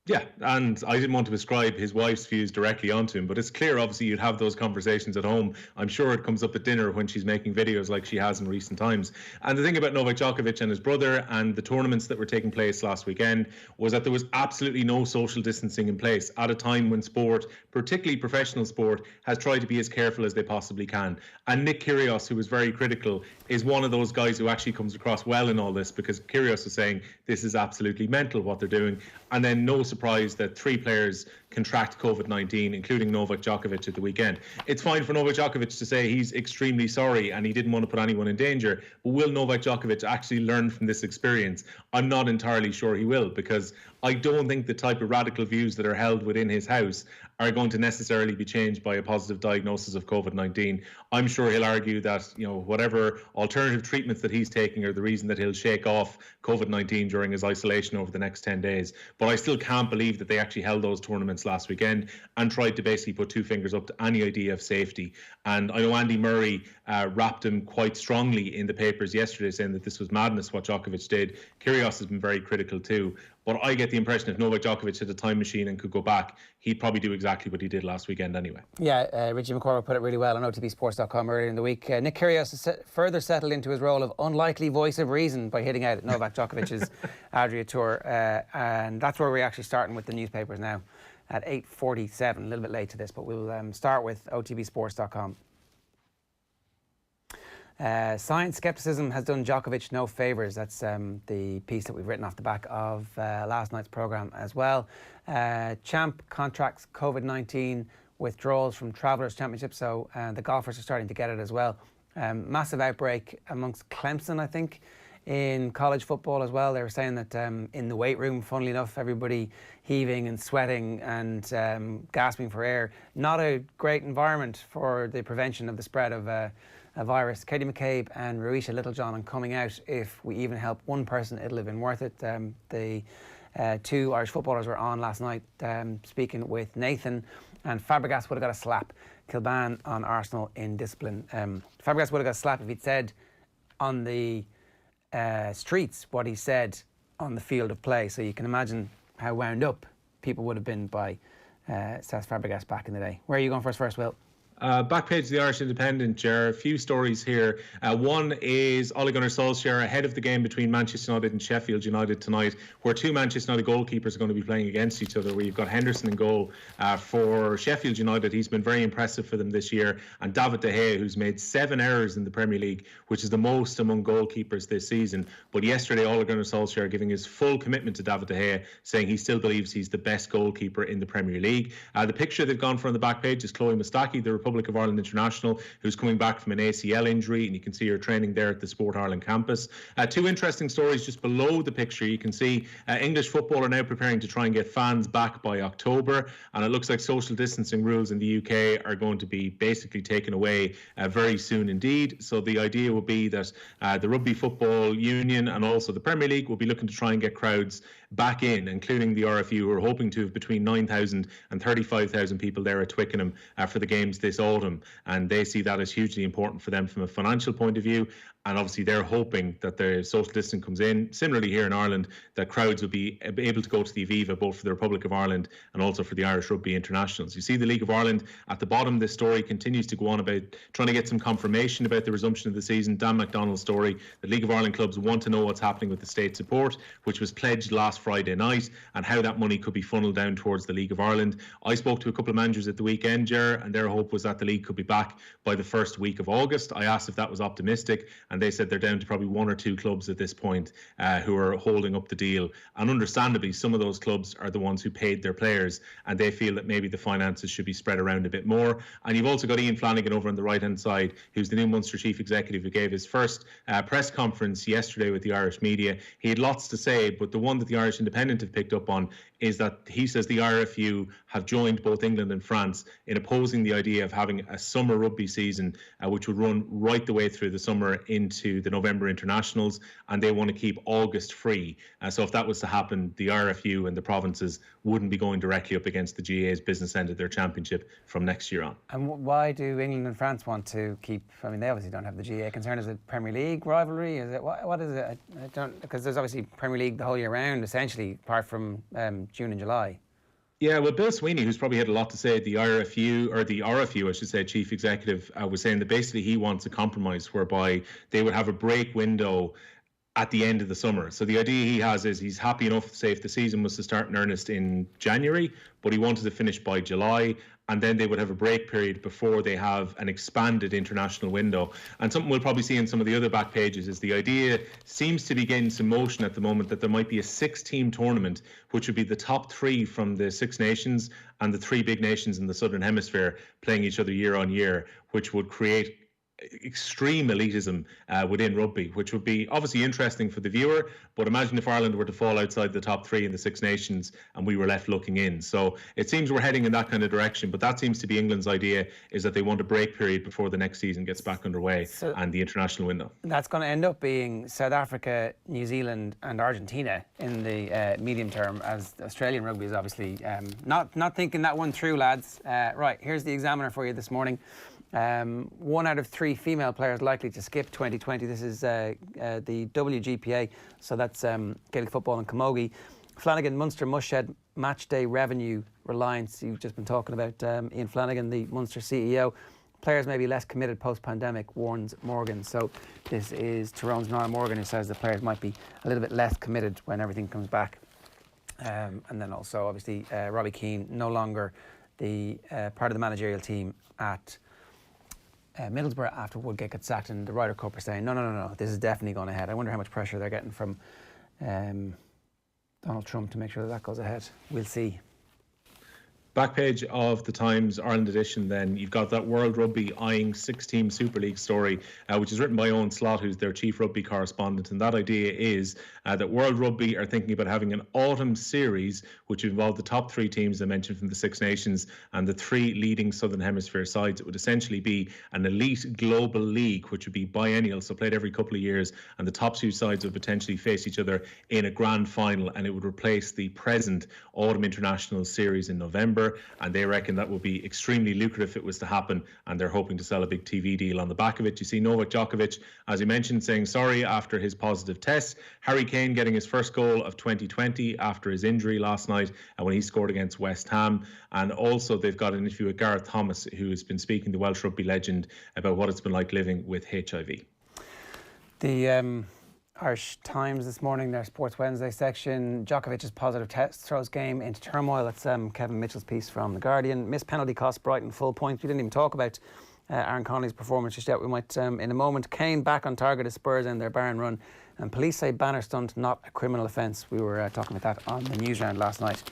Yeah, and I didn't want to ascribe his wife's views directly onto him, but it's clear, obviously, you'd have those conversations at home. I'm sure it comes up at dinner when she's making videos like she has in recent times. And the thing about Novak Djokovic and his brother and the tournaments that were taking place last weekend was that there was absolutely no social distancing in place at a time when sport, particularly professional sport, has tried to be as careful as they possibly can. And Nick Kyrgios, who was very critical, is one of those guys who actually comes across well in all this, because Kyrgios is saying this is absolutely mental what they're doing. And then no surprise that 3 players contract COVID-19, including Novak Djokovic at the weekend. It's fine for Novak Djokovic to say he's extremely sorry and he didn't want to put anyone in danger. But will Novak Djokovic actually learn from this experience? I'm not entirely sure he will, because I don't think the type of radical views that are held within his house are going to necessarily be changed by a positive diagnosis of COVID-19. I'm sure he'll argue that, whatever alternative treatments that he's taking are the reason that he'll shake off COVID-19 during his isolation over the next 10 days. But I still can't believe that they actually held those tournaments last weekend and tried to basically put 2 fingers up to any idea of safety. And I know Andy Murray wrapped him quite strongly in the papers yesterday, saying that this was madness what Djokovic did. Kyrgios has been very critical too. But I get the impression if Novak Djokovic had a time machine and could go back, he'd probably do exactly what he did last weekend anyway. Yeah, Richie McCormick put it really well on OTBsports.com earlier in the week. Nick Kyrgios has further settled into his role of unlikely voice of reason by hitting out at Novak Djokovic's Adria Tour. And that's where we're actually starting with the newspapers now at 8:47. A little bit late to this, but we'll start with OTBsports.com. Science skepticism has done Djokovic no favours. That's the piece that we've written off the back of last night's programme as well. Champ contracts COVID-19 withdrawals from Travellers Championship, so the golfers are starting to get it as well. Massive outbreak amongst Clemson, I think, in college football as well. They were saying that in the weight room, funnily enough, everybody heaving and sweating and gasping for air. Not a great environment for the prevention of the spread of a virus. Katie McCabe and Ruisha Littlejohn on coming out. If we even help one person, it'll have been worth it. The 2 Irish footballers were on last night speaking with Nathan, and Fabregas would have got a slap. Kilban on Arsenal in discipline. Fabregas would have got a slap if he'd said on the streets what he said on the field of play. So you can imagine how wound up people would have been by Cesc Fabregas back in the day. Where are you going first, Will? Back page of the Irish Independent, Ger. A few stories here. One is Ole Gunnar Solskjaer ahead of the game between Manchester United and Sheffield United tonight, where 2 Manchester United goalkeepers are going to be playing against each other, where you've got Henderson in goal for Sheffield United. He's been very impressive for them this year. And David De Gea, who's made 7 errors in the Premier League, which is the most among goalkeepers this season. But yesterday, Ole Gunnar Solskjaer giving his full commitment to David De Gea, saying he still believes he's the best goalkeeper in the Premier League. The picture they've gone for on the back page is Chloe Mustaki, the Republican Republic of Ireland international who's coming back from an ACL injury, and you can see her training there at the Sport Ireland campus. Two interesting stories just below the picture. You can see English football are now preparing to try and get fans back by October, and it looks like social distancing rules in the UK are going to be basically taken away very soon indeed. So the idea will be that the Rugby Football Union and also the Premier League will be looking to try and get crowds back in, including the RFU, who are hoping to have between 9,000 and 35,000 people there at Twickenham for the games this autumn. And they see that as hugely important for them from a financial point of view. And obviously they're hoping that the social distancing comes in. Similarly here in Ireland, that crowds will be able to go to the Aviva, both for the Republic of Ireland and also for the Irish Rugby Internationals. You see the League of Ireland at the bottom. This story continues to go on about trying to get some confirmation about the resumption of the season. Dan McDonald's story. The League of Ireland clubs want to know what's happening with the state support, which was pledged last Friday night, and how that money could be funneled down towards the League of Ireland. I spoke to a couple of managers at the weekend, Ger, and their hope was that the league could be back by the first week of August. I asked if that was optimistic, and they said they're down to probably one or two clubs at this point who are holding up the deal. And understandably, some of those clubs are the ones who paid their players, and they feel that maybe the finances should be spread around a bit more. And you've also got Ian Flanagan over on the right-hand side, who's the new Munster Chief Executive, who gave his first press conference yesterday with the Irish media. He had lots to say, but the one that the Irish Independent have picked up on is that he says the RFU have joined both England and France in opposing the idea of having a summer rugby season which would run right the way through the summer into the November internationals, and they want to keep August free. So if that was to happen, the RFU and the provinces wouldn't be going directly up against the GAA's business end of their championship from next year on. And why do England and France want to keep, I mean, they obviously don't have the GAA concern. Is it Premier League rivalry? Is it, what is it? I don't, because there's obviously Premier League the whole year round, essentially, apart from June and July. Yeah, well, Bill Sweeney, who's probably had a lot to say at the RFU, I should say, chief executive, was saying that basically he wants a compromise whereby they would have a break window at the end of the summer. So the idea he has is he's happy enough, say, if the season was to start in earnest in January, but he wanted to finish by July, and then they would have a break period before they have an expanded international window. And something we'll probably see in some of the other back pages is the idea seems to be gaining some motion at the moment that there might be a 6-team tournament, which would be the top 3 from the 6 nations and the 3 big nations in the Southern Hemisphere playing each other year on year, which would create extreme elitism within rugby, which would be obviously interesting for the viewer. But imagine if Ireland were to fall outside the top 3 in the 6 nations and we were left looking in. So it seems we're heading in that kind of direction, but that seems to be England's idea, is that they want a break period before the next season gets back underway and the international window. That's going to end up being South Africa, New Zealand and Argentina in the medium term, as Australian rugby is obviously not thinking that one through, lads. Right, here's the Examiner for you this morning. 1 out of 3 female players likely to skip 2020. This is the WGPA, so that's Gaelic football and camogie. Flanagan, Munster must shed match day revenue reliance. You've just been talking about Ian Flanagan, the Munster CEO. Players may be less committed post-pandemic, warns Morgan. So this is Tyrone's Niall Morgan, who says the players might be a little bit less committed when everything comes back. And then also, obviously, Robbie Keane, no longer the part of the managerial team at Middlesbrough after Woodgate got sacked, and the Ryder Cup are saying no, this is definitely going ahead. I wonder how much pressure they're getting from Donald Trump to make sure that goes ahead. We'll see. Back page of the Times Ireland edition, then you've got that World Rugby eyeing 6-team Super League story, which is written by Owen Slot, who's their chief rugby correspondent. And that idea is that World Rugby are thinking about having an autumn series which would involve the top 3 teams I mentioned from the 6 nations and the 3 leading Southern Hemisphere sides. It would essentially be an elite global league, which would be biennial, so played every couple of years, and the top 2 sides would potentially face each other in a grand final, and it would replace the present autumn international series in November. And they reckon that would be extremely lucrative if it was to happen, and they're hoping to sell a big TV deal on the back of it. You see Novak Djokovic, as you mentioned, saying sorry after his positive test. Harry Kane getting his first goal of 2020 after his injury last night when he scored against West Ham. And also they've got an interview with Gareth Thomas, who has been speaking to Welsh rugby legend about what it's been like living with HIV. The Irish Times this morning, their Sports Wednesday section, Djokovic's positive test throws game into turmoil. It's Kevin Mitchell's piece from The Guardian. Missed penalty cost Brighton full points. We didn't even talk about Aaron Connolly's performance just yet. We might in a moment. Kane back on target as Spurs end their barren run. And police say banner stunt not a criminal offence. We were talking about that on the news round last night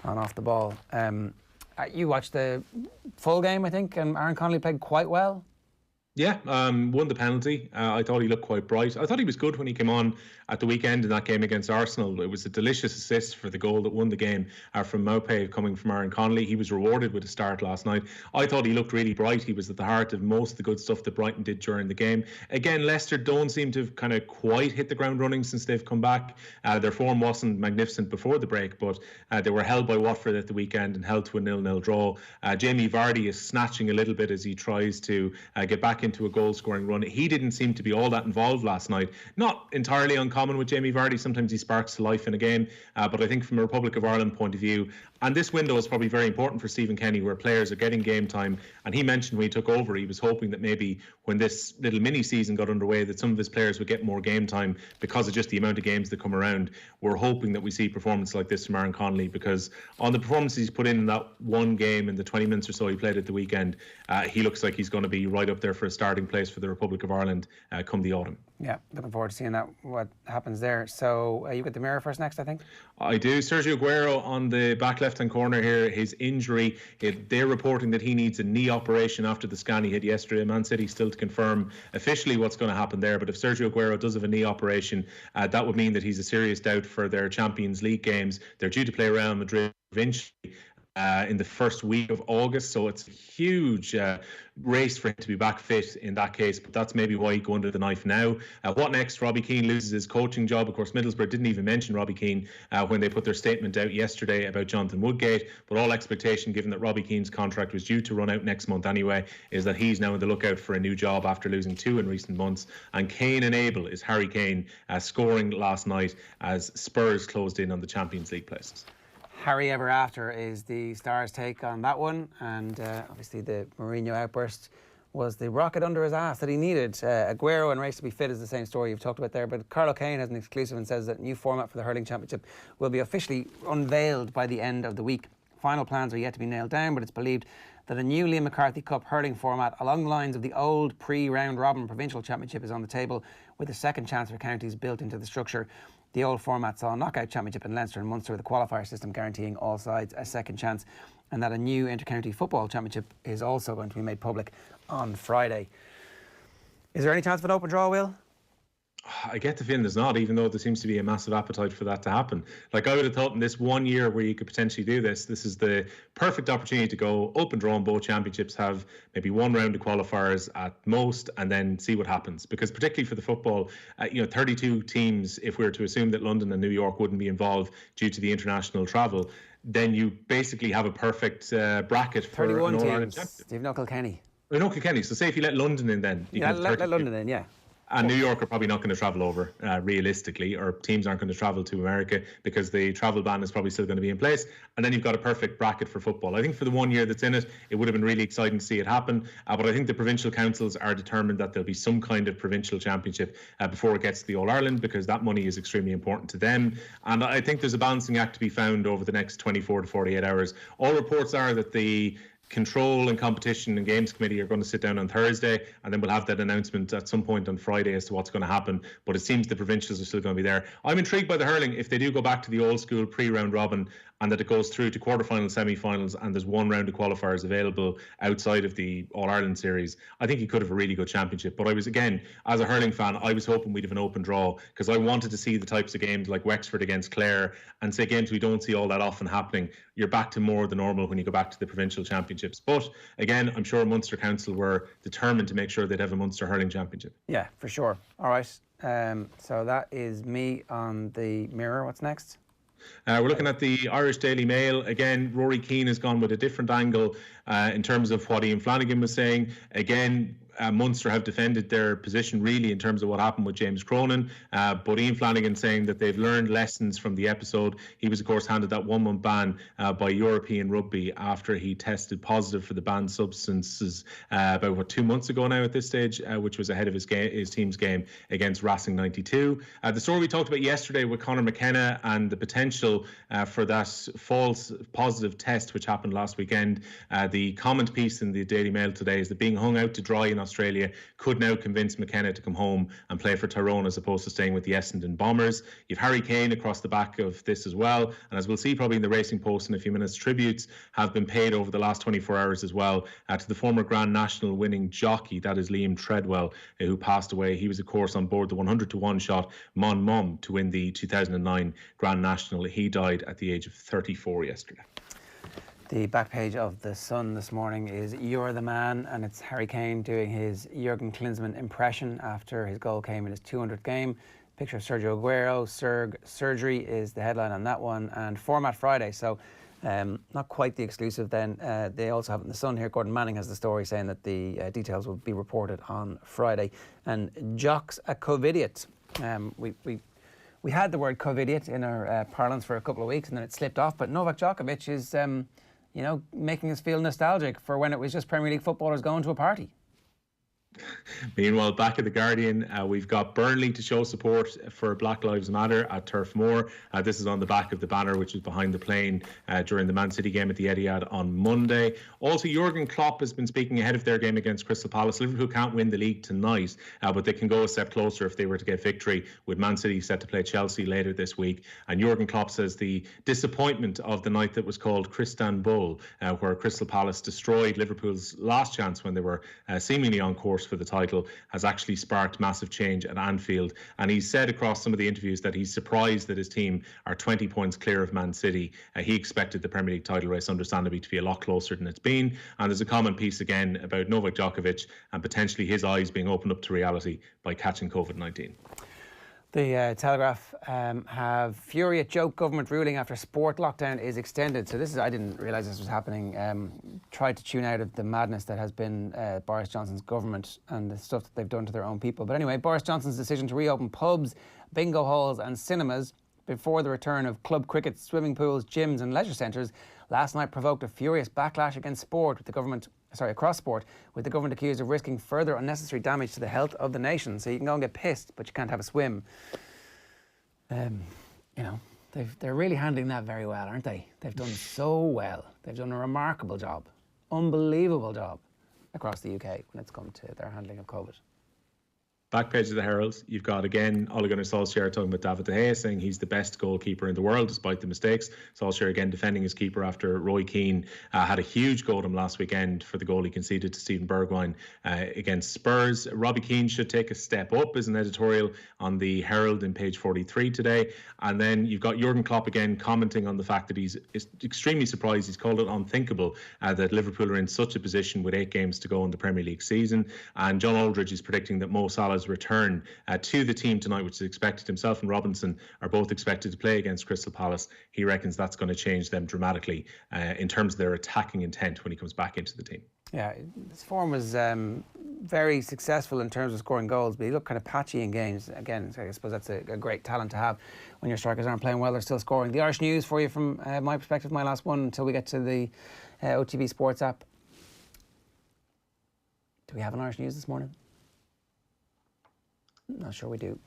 on Off the Ball. You watched the full game, I think, and Aaron Connolly played quite well. Yeah, won the penalty. I thought he looked quite bright. I thought he was good when he came on at the weekend in that game against Arsenal. It was a delicious assist for the goal that won the game from Maupay coming from Aaron Connolly. He was rewarded with a start last night. I thought he looked really bright. He was at the heart of most of the good stuff that Brighton did during the game. Again, Leicester don't seem to have kind of quite hit the ground running since they've come back. Their form wasn't magnificent before the break, but they were held by Watford at the weekend and held to a 0-0 draw. Jamie Vardy is snatching a little bit as he tries to get back into a goal-scoring run. He didn't seem to be all that involved last night. Not entirely uncommon with Jamie Vardy. Sometimes he sparks to life in a game, but I think from a Republic of Ireland point of view, and this window is probably very important for Stephen Kenny, where players are getting game time. And he mentioned when he took over, he was hoping that maybe when this little mini-season got underway, that some of his players would get more game time because of just the amount of games that come around. We're hoping that we see performance like this from Aaron Connolly, because on the performances he's put in that one game in the 20 minutes or so he played at the weekend, he looks like he's going to be right up there for a starting place for the Republic of Ireland come the autumn. Yeah, looking forward to seeing that, what happens there. So you get the Mirror first next, I think? I do. Sergio Aguero on the back left-hand corner here, his injury, they're reporting that he needs a knee operation after the scan he had yesterday. Man City still to confirm officially what's going to happen there, but if Sergio Aguero does have a knee operation, that would mean that he's a serious doubt for their Champions League games. They're due to play Real Madrid provincially in the first week of August, so it's a huge race for him to be back fit in that case, but that's maybe why he go under the knife now. What next? Robbie Keane loses his coaching job. Of course, Middlesbrough didn't even mention Robbie Keane when they put their statement out yesterday about Jonathan Woodgate, but all expectation, given that Robbie Keane's contract was due to run out next month anyway, is that he's now on the lookout for a new job after losing 2 in recent months. And Kane enable is Harry Kane scoring last night as Spurs closed in on the Champions League places. Harry ever after is the Stars' take on that one, and obviously the Mourinho outburst was the rocket under his ass that he needed. Aguero and race to be fit is the same story you've talked about there, but Carlo Kane has an exclusive and says that new format for the hurling championship will be officially unveiled by the end of the week. Final plans are yet to be nailed down, but it's believed that a new Liam McCarthy Cup hurling format along the lines of the old pre-round robin provincial championship is on the table, with a second chance for counties built into the structure. The old format saw a knockout championship in Leinster and Munster with a qualifier system guaranteeing all sides a second chance, and that a new inter-county football championship is also going to be made public on Friday. Is there any chance of an open draw, Will? I get the feeling there's not, even though there seems to be a massive appetite for that to happen. Like, I would have thought in this 1 year where you could potentially do this is the perfect opportunity to go open draw in both championships, have maybe one round of qualifiers at most, and then see what happens. Because particularly for the football, 32 teams, if we were to assume that London and New York wouldn't be involved due to the international travel, then you basically have a perfect bracket for 31 an All-Ireland teams. championship. Steve no Kilkenny. No Kilkenny. So say if you let London in, then you can let London in, yeah. And New York are probably not going to travel over realistically, or teams aren't going to travel to America because the travel ban is probably still going to be in place. And then you've got a perfect bracket for football. I think for the 1 year that's in it, it would have been really exciting to see it happen. But I think the provincial councils are determined that there'll be some kind of provincial championship before it gets to the All-Ireland, because that money is extremely important to them. And I think there's a balancing act to be found over the next 24 to 48 hours. All reports are that the Control and Competition and Games Committee are going to sit down on Thursday, and then we'll have that announcement at some point on Friday as to what's going to happen. But it seems the provincials are still going to be there. I'm intrigued by the hurling. If they do go back to the old school pre-round robin, and that it goes through to quarterfinals, semi-finals, and there's one round of qualifiers available outside of the All-Ireland series, I think you could have a really good championship. But I was, again, as a hurling fan, I was hoping we'd have an open draw, because I wanted to see the types of games like Wexford against Clare, and say games we don't see all that often happening. You're back to more than normal when you go back to the provincial championships. But again, I'm sure Munster Council were determined to make sure they'd have a Munster hurling championship. Yeah, for sure. All right. So that is me on the Mirror. What's next? We're looking at the Irish Daily Mail. Again, Rory Keane has gone with a different angle in terms of what Ian Flanagan was saying. Again, Munster have defended their position really in terms of what happened with James Cronin, but Ian Flanagan saying that they've learned lessons from the episode. He was of course handed that 1 month ban by European Rugby after he tested positive for the banned substances about 2 months ago now at this stage, which was ahead of his team's game against Racing 92. The story we talked about yesterday with Conor McKenna and the potential for that false positive test which happened last weekend. The comment piece in the Daily Mail today is that being hung out to dry in Australia could now convince McKenna to come home and play for Tyrone as opposed to staying with the Essendon Bombers. You've Harry Kane across the back of this as well, and as we'll see probably in the Racing Post in a few minutes, tributes have been paid over the last 24 hours as well to the former Grand National winning jockey, that is Liam Treadwell, who passed away. He was of course on board the 100-to-1 shot Mon Mum to win the 2009 Grand National. He died at the age of 34 yesterday. The back page of The Sun this morning is You're the Man, and it's Harry Kane doing his Jurgen Klinsmann impression after his goal came in his 200th game. Picture of Sergio Aguero, surgery is the headline on that one, and Format Friday. So not quite the exclusive then. They also have it in The Sun here. Gordon Manning has the story saying that the details will be reported on Friday. And Jocks a Covidiot. We had the word Covidiot in our parlance for a couple of weeks and then it slipped off, but Novak Djokovic is making us feel nostalgic for when it was just Premier League footballers going to a party. Meanwhile, back at the Guardian, we've got Burnley to show support for Black Lives Matter at Turf Moor. This is on the back of the banner which was behind the plane during the Man City game at the Etihad on Monday. Also, Jurgen Klopp has been speaking ahead of their game against Crystal Palace. Liverpool can't win the league tonight, but they can go a step closer if they were to get victory, with Man City set to play Chelsea later this week. And Jurgen Klopp says the disappointment of the night that was called Cristanbul, where Crystal Palace destroyed Liverpool's last chance when they were seemingly on course for the title, has actually sparked massive change at Anfield. And he said across some of the interviews that he's surprised that his team are 20 points clear of Man City. He expected the Premier League title race, understandably, to be a lot closer than it's been. And there's a comment piece again about Novak Djokovic and potentially his eyes being opened up to reality by catching COVID-19. The Telegraph have fury at joke government ruling after sport lockdown is extended. So this is, I didn't realise this was happening. Tried to tune out of the madness that has been Boris Johnson's government and the stuff that they've done to their own people. But anyway, Boris Johnson's decision to reopen pubs, bingo halls and cinemas before the return of club cricket, swimming pools, gyms and leisure centres last night provoked a furious backlash against sport, with the government across sport, with the government accused of risking further unnecessary damage to the health of the nation. So you can go and get pissed, but you can't have a swim. They're really handling that very well, aren't they? They've done so well. They've done a remarkable job, unbelievable job across the UK when it's come to their handling of COVID. Back page of the Herald, you've got again Ole Gunnar Solskjaer talking about David De Gea, saying he's the best goalkeeper in the world despite the mistakes. Solskjaer again defending his keeper after Roy Keane had a huge go at him last weekend for the goal he conceded to Stephen Bergwijn against Spurs. Robbie Keane should take a step up, is an editorial on the Herald in page 43 today. And then you've got Jurgen Klopp again commenting on the fact that he's extremely surprised. He's called it unthinkable that Liverpool are in such a position with 8 games to go in the Premier League season. And John Aldridge is predicting that Mo Salah's return to the team tonight, which is expected. Himself and Robinson are both expected to play against Crystal Palace. He reckons that's going to change them dramatically in terms of their attacking intent when he comes back into the team. Yeah, his form was very successful in terms of scoring goals, but he looked kind of patchy in games. Again, I suppose that's a great talent to have when your strikers aren't playing well, they're still scoring. The Irish news for you from my perspective, my last one until we get to the OTB Sports app. Do we have an Irish news this morning? Not sure we do.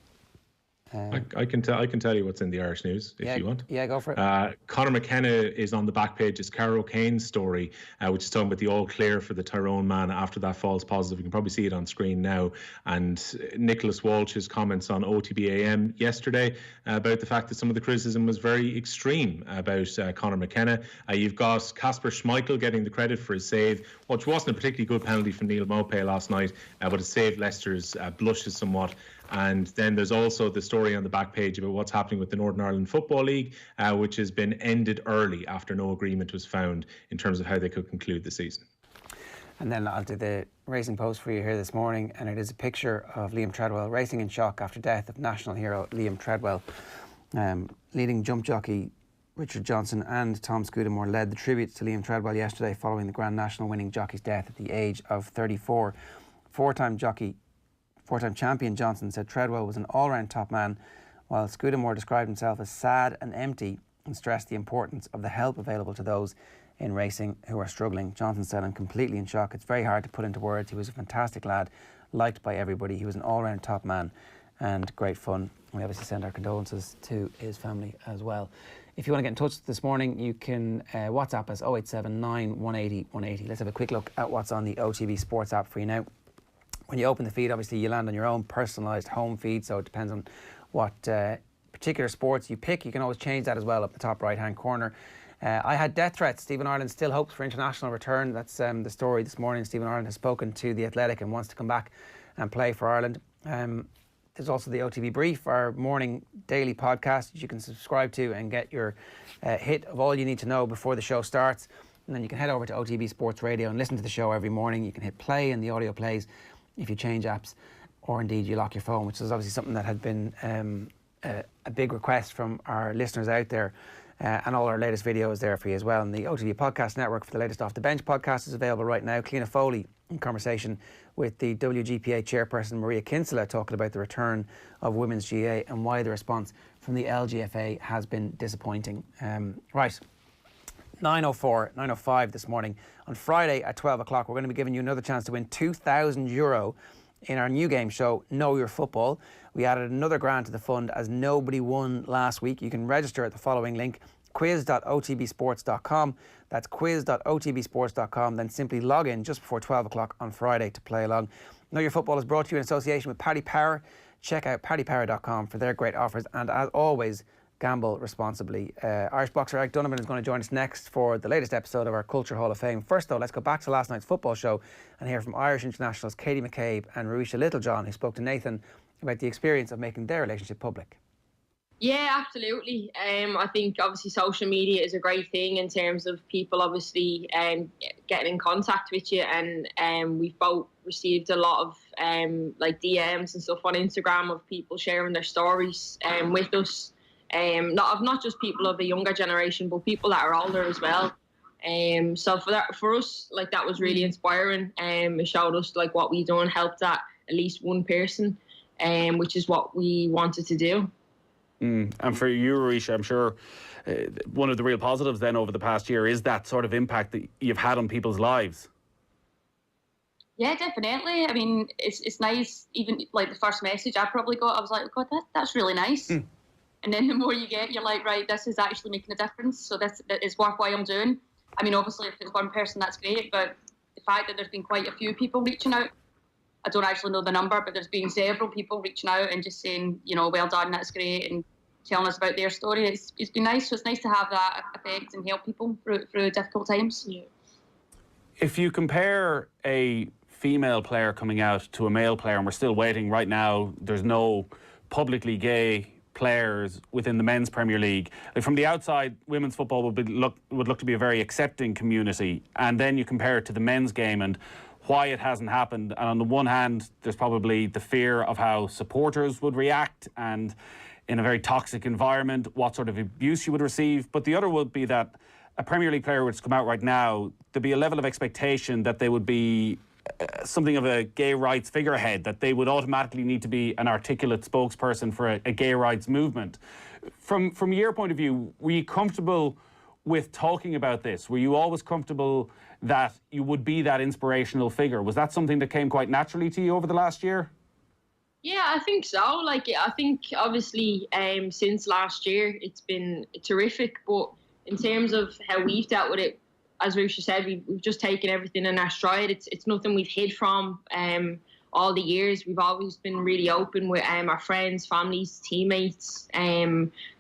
I can tell you what's in the Irish news if you want. Yeah, go for it. Conor McKenna is on the back page. It's Carol Kane's story, which is talking about the all clear for the Tyrone man after that false positive. You can probably see it on screen now. And Nicholas Walsh's comments on OTB AM yesterday about the fact that some of the criticism was very extreme about Conor McKenna. You've got Kasper Schmeichel getting the credit for his save, which wasn't a particularly good penalty from Neil Maupay last night, but it saved Leicester's blushes somewhat. And then there's also the story on the back page about what's happening with the Northern Ireland Football League, which has been ended early after no agreement was found in terms of how they could conclude the season. And then I'll do the Racing Post for you here this morning, and it is a picture of Liam Treadwell racing in shock after death of national hero Liam Treadwell. Leading jump jockey Richard Johnson and Tom Scudamore led the tributes to Liam Treadwell yesterday following the Grand National winning jockey's death at the age of 34. Four-time champion Johnson said Treadwell was an all-round top man, while Scudamore described himself as sad and empty and stressed the importance of the help available to those in racing who are struggling. Johnson said, "I'm completely in shock. It's very hard to put into words. He was a fantastic lad, liked by everybody. He was an all-round top man and great fun." We obviously send our condolences to his family as well. If you want to get in touch this morning, you can WhatsApp us 0879 180 180. Let's have a quick look at what's on the OTB Sports app for you now. when you open the feed, obviously you land on your own personalised home feed, so it depends on what particular sports you pick. You can always change that as well up the top right-hand corner. I had death threats. Stephen Ireland still hopes for international return. That's the story this morning. Stephen Ireland has spoken to The Athletic and wants to come back and play for Ireland. There's also the OTB Brief, our morning daily podcast that you can subscribe to and get your hit of all you need to know before the show starts. And then you can head over to OTB Sports Radio and listen to the show every morning. You can hit play and the audio plays if you change apps, or indeed you lock your phone, which is obviously something that had been a big request from our listeners out there. And all our latest videos there for you as well. And the OTB Podcast Network for the latest Off the Bench podcast is available right now. Cliona Foley in conversation with the WGPA chairperson Maria Kinsella, talking about the return of women's GA and why the response from the LGFA has been disappointing. Right, 9:04, 9:05 this morning. On Friday at 12 o'clock, we're going to be giving you another chance to win €2,000 in our new game show, Know Your Football. We added another grand to the fund as nobody won last week. You can register at the following link, quiz.otbsports.com. That's quiz.otbsports.com. Then simply log in just before 12 o'clock on Friday to play along. Know Your Football is brought to you in association with Paddy Power. Check out paddypower.com for their great offers. And as always, gamble responsibly. Irish boxer Eric Donovan is going to join us next for the latest episode of our Culture Hall of Fame. First though, let's go back to last night's football show and hear from Irish internationals Katie McCabe and Ruisha Littlejohn, who spoke to Nathan about the experience of making their relationship public. Yeah, absolutely. I think obviously social media is a great thing in terms of people obviously getting in contact with you, and we've both received a lot of like DMs and stuff on Instagram of people sharing their stories with us. Not just people of the younger generation, but people that are older as well. So for us, like, that was really inspiring. It showed us like what we done helped at least one person, which is what we wanted to do. And for you, Ruisha, I'm sure one of the real positives then over the past year is that sort of impact that you've had on people's lives. Yeah, definitely. I mean, it's nice. Even like the first message I probably got, I was like, God, that's really nice. And then the more you get, you're like, right, this is actually making a difference. So that is worthwhile I'm doing. I mean, obviously, if it's one person, that's great. But the fact that there's been quite a few people reaching out, I don't actually know the number, but there's been several people reaching out and just saying, you know, well done, that's great, and telling us about their story. It's been nice. So it's nice to have that effect and help people through difficult times. Yeah. If you compare a female player coming out to a male player, and we're still waiting right now, there's no publicly gay players within the men's Premier League. Like, from the outside, women's football would look to be a very accepting community, and then you compare it to the men's game and why it hasn't happened. And on the one hand, there's probably the fear of how supporters would react, and in a very toxic environment, what sort of abuse you would receive. But the other would be that a Premier League player would come out right now, there'd be a level of expectation that they would be something of a gay rights figurehead, that they would automatically need to be an articulate spokesperson for a gay rights movement. From your point of view, were you comfortable with talking about this? Were you always comfortable that you would be that inspirational figure? Was that something that came quite naturally to you over the last year? Yeah, I think so. Like, I think obviously since last year it's been terrific, but in terms of how we've dealt with it, as Ruisha said, we've just taken everything in our stride. It's nothing we've hid from all the years. We've always been really open with our friends, families, teammates,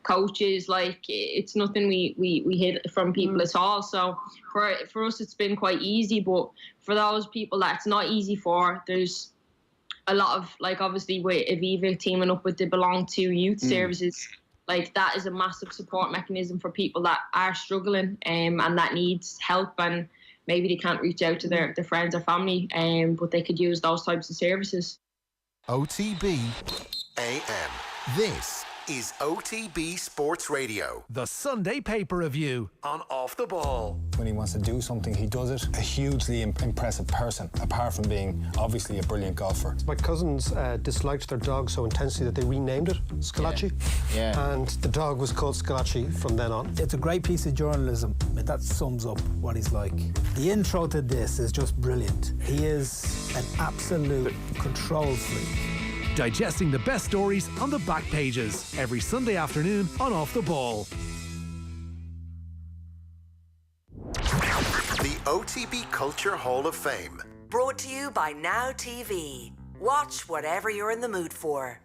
coaches. Like, it's nothing we hid from people at all. So for us, it's been quite easy. But for those people that it's not easy for, there's a lot of, like, obviously with Aviva teaming up with the Belong to Youth Services, like, that is a massive support mechanism for people that are struggling and that needs help, and maybe they can't reach out to their friends or family, but they could use those types of services. OTB AM. This is OTB Sports Radio. The Sunday Paper Review on Off the Ball. When he wants to do something, he does it. A hugely impressive person, apart from being obviously a brilliant golfer. My cousins disliked their dog so intensely that they renamed it Scalacci. Yeah. And the dog was called Scalacci from then on. It's a great piece of journalism. I mean, that sums up what he's like. The intro to this is just brilliant. He is an absolute control freak. Digesting the best stories on the back pages every Sunday afternoon on Off the Ball. The OTB Culture Hall of Fame. Brought to you by Now TV. Watch whatever you're in the mood for.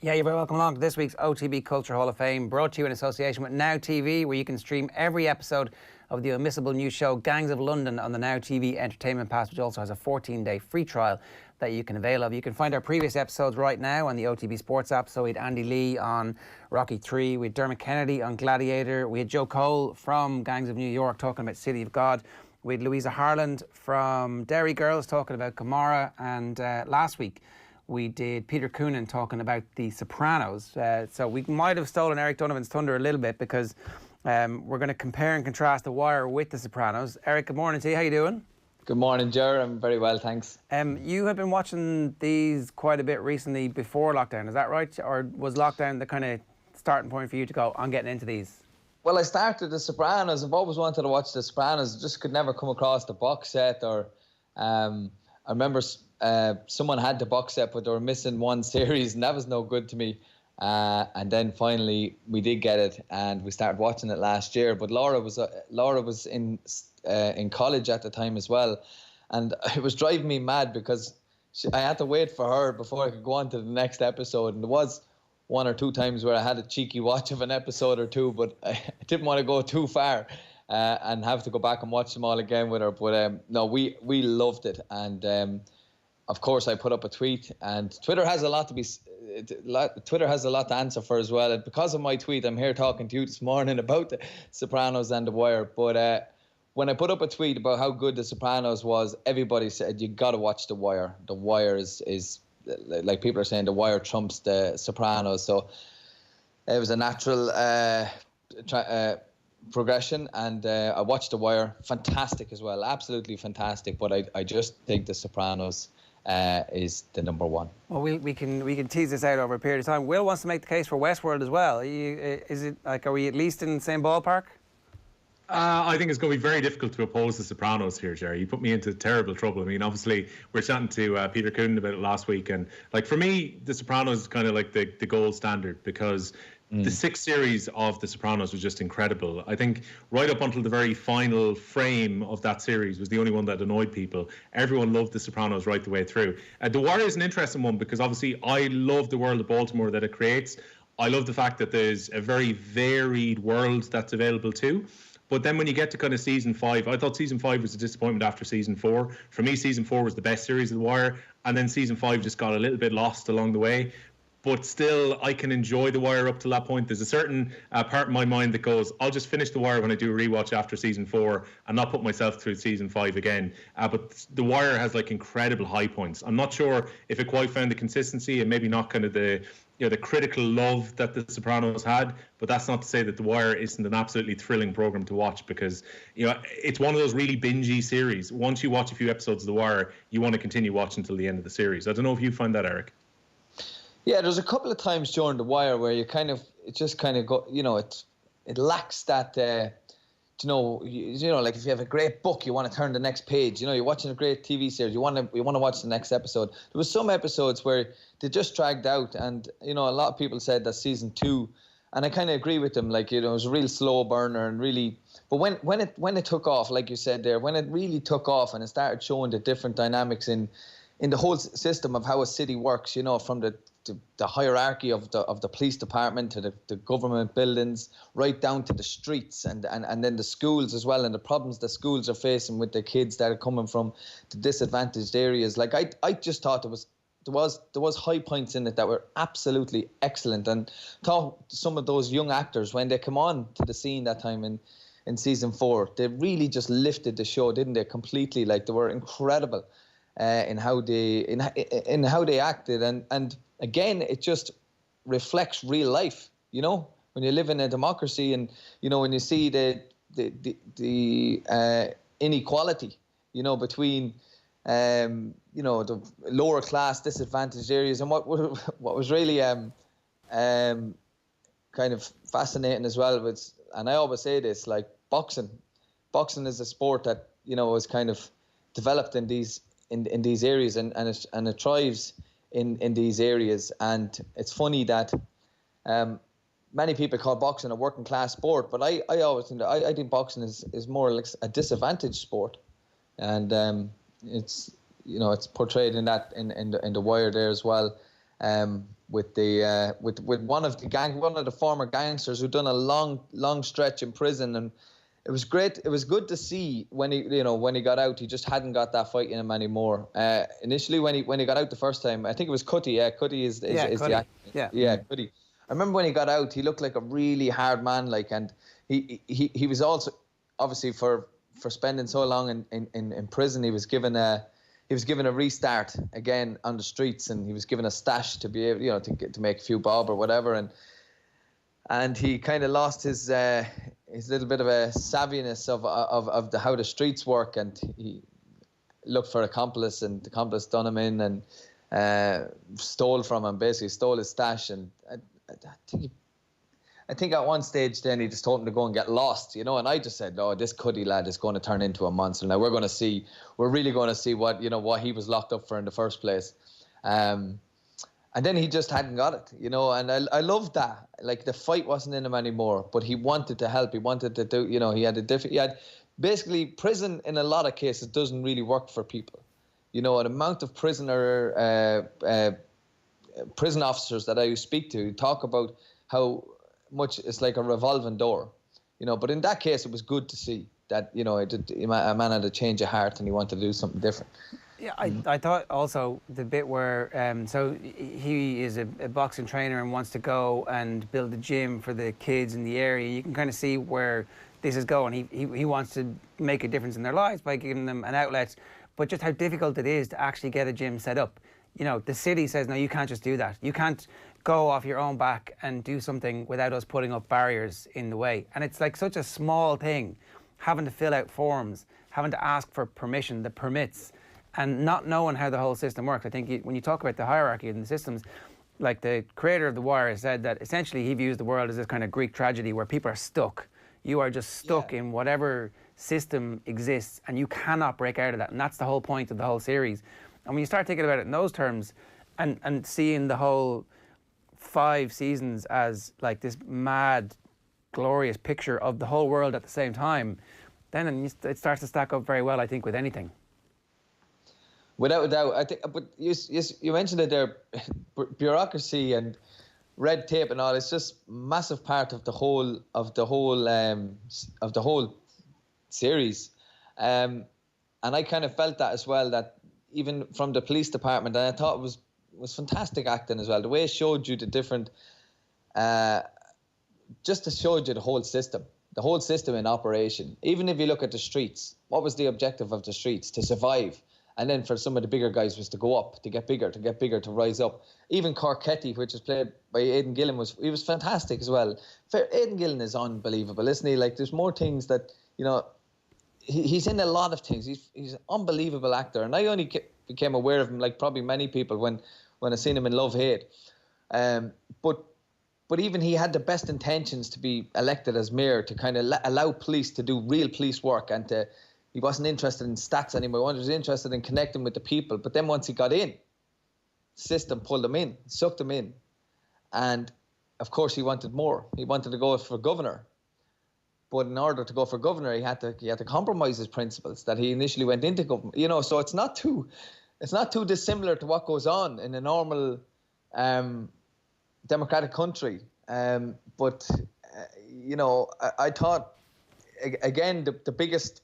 Yeah, you're very welcome along to this week's OTB Culture Hall of Fame, brought to you in association with Now TV, where you can stream every episode of the unmissable new show Gangs of London on the Now TV Entertainment Pass, which also has a 14-day free trial that you can avail of. You can find our previous episodes right now on the OTB Sports app. So we had Andy Lee on Rocky 3, we had Dermot Kennedy on Gladiator, we had Joe Cole from Gangs of New York talking about City of God, we had Louisa Harland from Derry Girls talking about Gomorrah, and last week we did Peter Coonan talking about The Sopranos. So we might have stolen Eric Donovan's thunder a little bit, because we're going to compare and contrast The Wire with The Sopranos. Eric, good morning to you. How you doing? Good morning, Ger. I'm very well, thanks. You have been watching these quite a bit recently before lockdown, is that right? Or was lockdown the kind of starting point for you to go, I'm getting into these? Well, I started The Sopranos. I've always wanted to watch The Sopranos. Just could never come across the box set. Or I remember someone had the box set, but they were missing one series, and that was no good to me. And then finally we did get it, and we started watching it last year. But Laura was in college at the time as well, and it was driving me mad because I had to wait for her before I could go on to the next episode. And there was one or two times where I had a cheeky watch of an episode or two, but I didn't want to go too far and have to go back and watch them all again with her. But no, we loved it, and of course I put up a tweet, and Twitter has a lot to answer for as well. And because of my tweet, I'm here talking to you this morning about The Sopranos and The Wire. But when I put up a tweet about how good The Sopranos was, everybody said, you got to watch The Wire. The Wire is like people are saying, The Wire trumps The Sopranos. So it was a natural progression, and I watched The Wire. Fantastic as well, absolutely fantastic. But I just think The Sopranos is the number one. Well, we can tease this out over a period of time. Will wants to make the case for Westworld as well. Are we at least in the same ballpark? I think it's going to be very difficult to oppose The Sopranos here, Jerry. You put me into terrible trouble. I mean, obviously, we're chatting to Peter Coonan about it last week, and like for me, The Sopranos is kind of like the gold standard, because the sixth series of The Sopranos was just incredible. I think right up until the very final frame of that series was the only one that annoyed people. Everyone loved The Sopranos right the way through. The Wire is an interesting one, because obviously I love the world of Baltimore that it creates. I love the fact that there's a very varied world that's available too. But then when you get to kind of season 5, I thought season 5 was a disappointment after season 4. For me, season 4 was the best series of The Wire, and then season 5 just got a little bit lost along the way. But still, I can enjoy The Wire up to that point. There's a certain part in my mind that goes, I'll just finish The Wire when I do a rewatch after season 4 and not put myself through season 5 again. But The Wire has like incredible high points. I'm not sure if it quite found the consistency, and maybe not kind of the critical love that The Sopranos had, but that's not to say that The Wire isn't an absolutely thrilling program to watch, because it's one of those really bingey series. Once you watch a few episodes of The Wire, you want to continue watching until the end of the series. I don't know if you find that, Eric. Yeah, there's a couple of times during The Wire where it lacks that, like if you have a great book, you want to turn the next page. You're watching a great TV series, you want to watch the next episode. There was some episodes where they just dragged out, and a lot of people said that season 2, and I kind of agree with them. Like it was a real slow burner, and really, but when it took off, like you said there, when it really took off and it started showing the different dynamics in the whole system of how a city works, from the hierarchy of the police department to the government buildings, right down to the streets, and then the schools as well, and the problems the schools are facing with the kids that are coming from the disadvantaged areas. Like I just thought there was high points in it that were absolutely excellent, and thought some of those young actors, when they come on to the scene that time in season 4, they really just lifted the show, didn't they? Completely, like they were incredible in how they acted, and again, it just reflects real life, when you live in a democracy, and, when you see the inequality, between, the lower class disadvantaged areas. And what was really kind of fascinating as well was, and I always say this, like boxing is a sport that, is kind of developed in these areas, and it thrives in these areas. And it's funny that many people call boxing a working class sport, but I always think that I think boxing is more like a disadvantaged sport. And it's portrayed in that in the Wire there as well, with one of the former gangsters who'd done a long stretch in prison, and it was great. It was good to see when he got out. He just hadn't got that fight in him anymore. Initially, when he got out the first time, I think it was Cutty. Yeah, Cutty is the actor. Yeah, Cutty. I remember when he got out, he looked like a really hard man, and he was also obviously for spending so long in prison. He was given a restart again on the streets, and he was given a stash to be able, to make a few bob or whatever, and he kind of lost his little bit of a savviness of how the streets work, and he looked for an accomplice, and the accomplice done him in and stole from him, basically stole his stash, and I think at one stage then he just told him to go and get lost, and I just said, oh, this Cuddy lad is going to turn into a monster. Now we're really going to see what he was locked up for in the first place. And then he just hadn't got it, and I loved that. Like, the fight wasn't in him anymore, but he wanted to help. He wanted to do, basically, prison in a lot of cases doesn't really work for people. An amount of prison officers that I speak to talk about how much it's like a revolving door, but in that case, it was good to see that, a man had a change of heart and he wanted to do something different. Yeah, I thought also the bit where, so he is a boxing trainer and wants to go and build a gym for the kids in the area. You can kind of see where this is going. He wants to make a difference in their lives by giving them an outlet, but just how difficult it is to actually get a gym set up. The city says, no, you can't just do that. You can't go off your own back and do something without us putting up barriers in the way. And it's like such a small thing, having to fill out forms, having to ask for permission, the permits, and not knowing how the whole system works. I think when you talk about the hierarchy and the systems, like the creator of The Wire said that essentially he views the world as this kind of Greek tragedy where people are stuck. You are just stuck in whatever system exists and you cannot break out of that. And that's the whole point of the whole series. And when you start thinking about it in those terms and seeing the whole 5 seasons as like this mad, glorious picture of the whole world at the same time, then it starts to stack up very well, I think, with anything. Without a doubt, I think. But you mentioned it there, bureaucracy and red tape and all. It's just massive part of the whole series, and I kind of felt that as well. That even from the police department, and I thought it was fantastic acting as well. The way it showed you the different, just to show you the whole system in operation. Even if you look at the streets, what was the objective of the streets? To survive. And then for some of the bigger guys was to go up, to get bigger, to rise up. Even Corketti, which is played by Aidan Gillen, was fantastic as well. Aidan Gillen is unbelievable, isn't he? Like, there's more things that, he's in a lot of things. He's an unbelievable actor. And I only became aware of him, like probably many people, when I seen him in Love Hate. But even he had the best intentions to be elected as mayor, to kind of allow police to do real police work, and he wasn't interested in stats anymore. He was interested in connecting with the people. But then once he got in, the system pulled him in, sucked him in. And, of course, he wanted more. He wanted to go for governor. But in order to go for governor, he had to compromise his principles that he initially went into government. So it's not too dissimilar to what goes on in a normal democratic country. But I thought, again, the biggest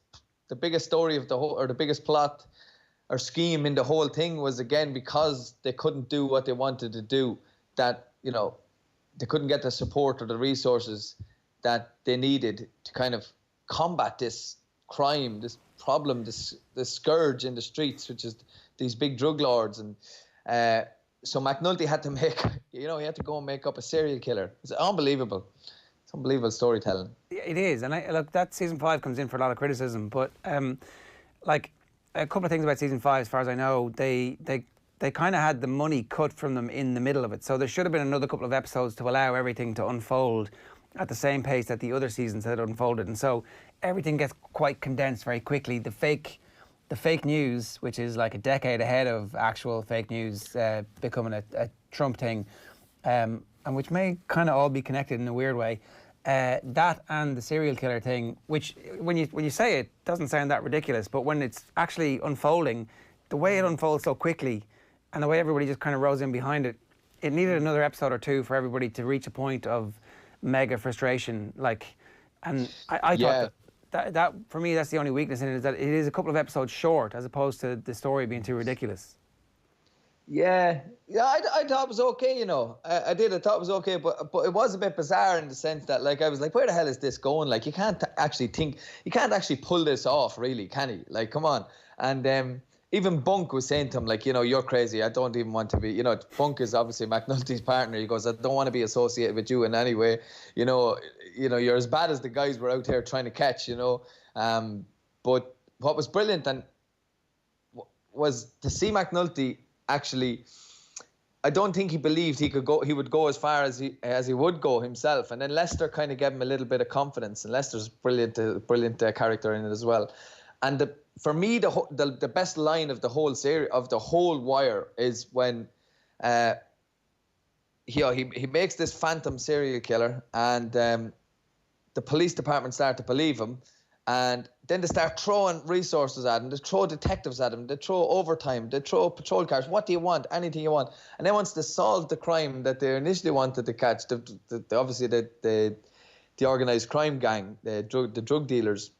story of the whole, or the biggest plot or scheme in the whole thing was, again, because they couldn't do what they wanted to do, that, they couldn't get the support or the resources that they needed to kind of combat this crime, this problem, this scourge in the streets, which is these big drug lords. And so McNulty had to he had to go and make up a serial killer. It's unbelievable. It's unbelievable storytelling. It is, and look, that season 5 comes in for a lot of criticism, but like a couple of things about season 5, as far as I know, they kind of had the money cut from them in the middle of it, so there should have been another couple of episodes to allow everything to unfold at the same pace that the other seasons had unfolded, and so everything gets quite condensed very quickly. The fake news, which is like a decade ahead of actual fake news becoming a Trump thing, and which may kind of all be connected in a weird way. that and the serial killer thing, which when you say it doesn't sound that ridiculous, but when it's actually unfolding, the way it unfolds so quickly, and the way everybody just kind of rose in behind it, it needed another episode or two for everybody to reach a point of mega frustration. And I thought that for me, that's the only weakness in it, is that it is a couple of episodes short as opposed to the story being too ridiculous. Yeah, I thought it was okay, I did. I thought it was okay, but it was a bit bizarre in the sense that, I was like, where the hell is this going? You can't actually pull this off, really, can he? Come on. And even Bunk was saying to him, you're crazy. I don't even want to be, Bunk is obviously McNulty's partner. He goes, I don't want to be associated with you in any way. You're as bad as the guys we're out here trying to catch, But what was brilliant was to see McNulty. Actually, I don't think he believed he would go as far as he would go himself. And then Lester kind of gave him a little bit of confidence. And Lester's brilliant character in it as well. And for me, the best line of the whole series, of the whole Wire, is when he makes this phantom serial killer, and the police department start to believe him. And then they start throwing resources at him. They throw detectives at him. They throw overtime. They throw patrol cars. What do you want? Anything you want. And then once they solve the crime that they initially wanted to catch, obviously the organised crime gang, the drug dealers,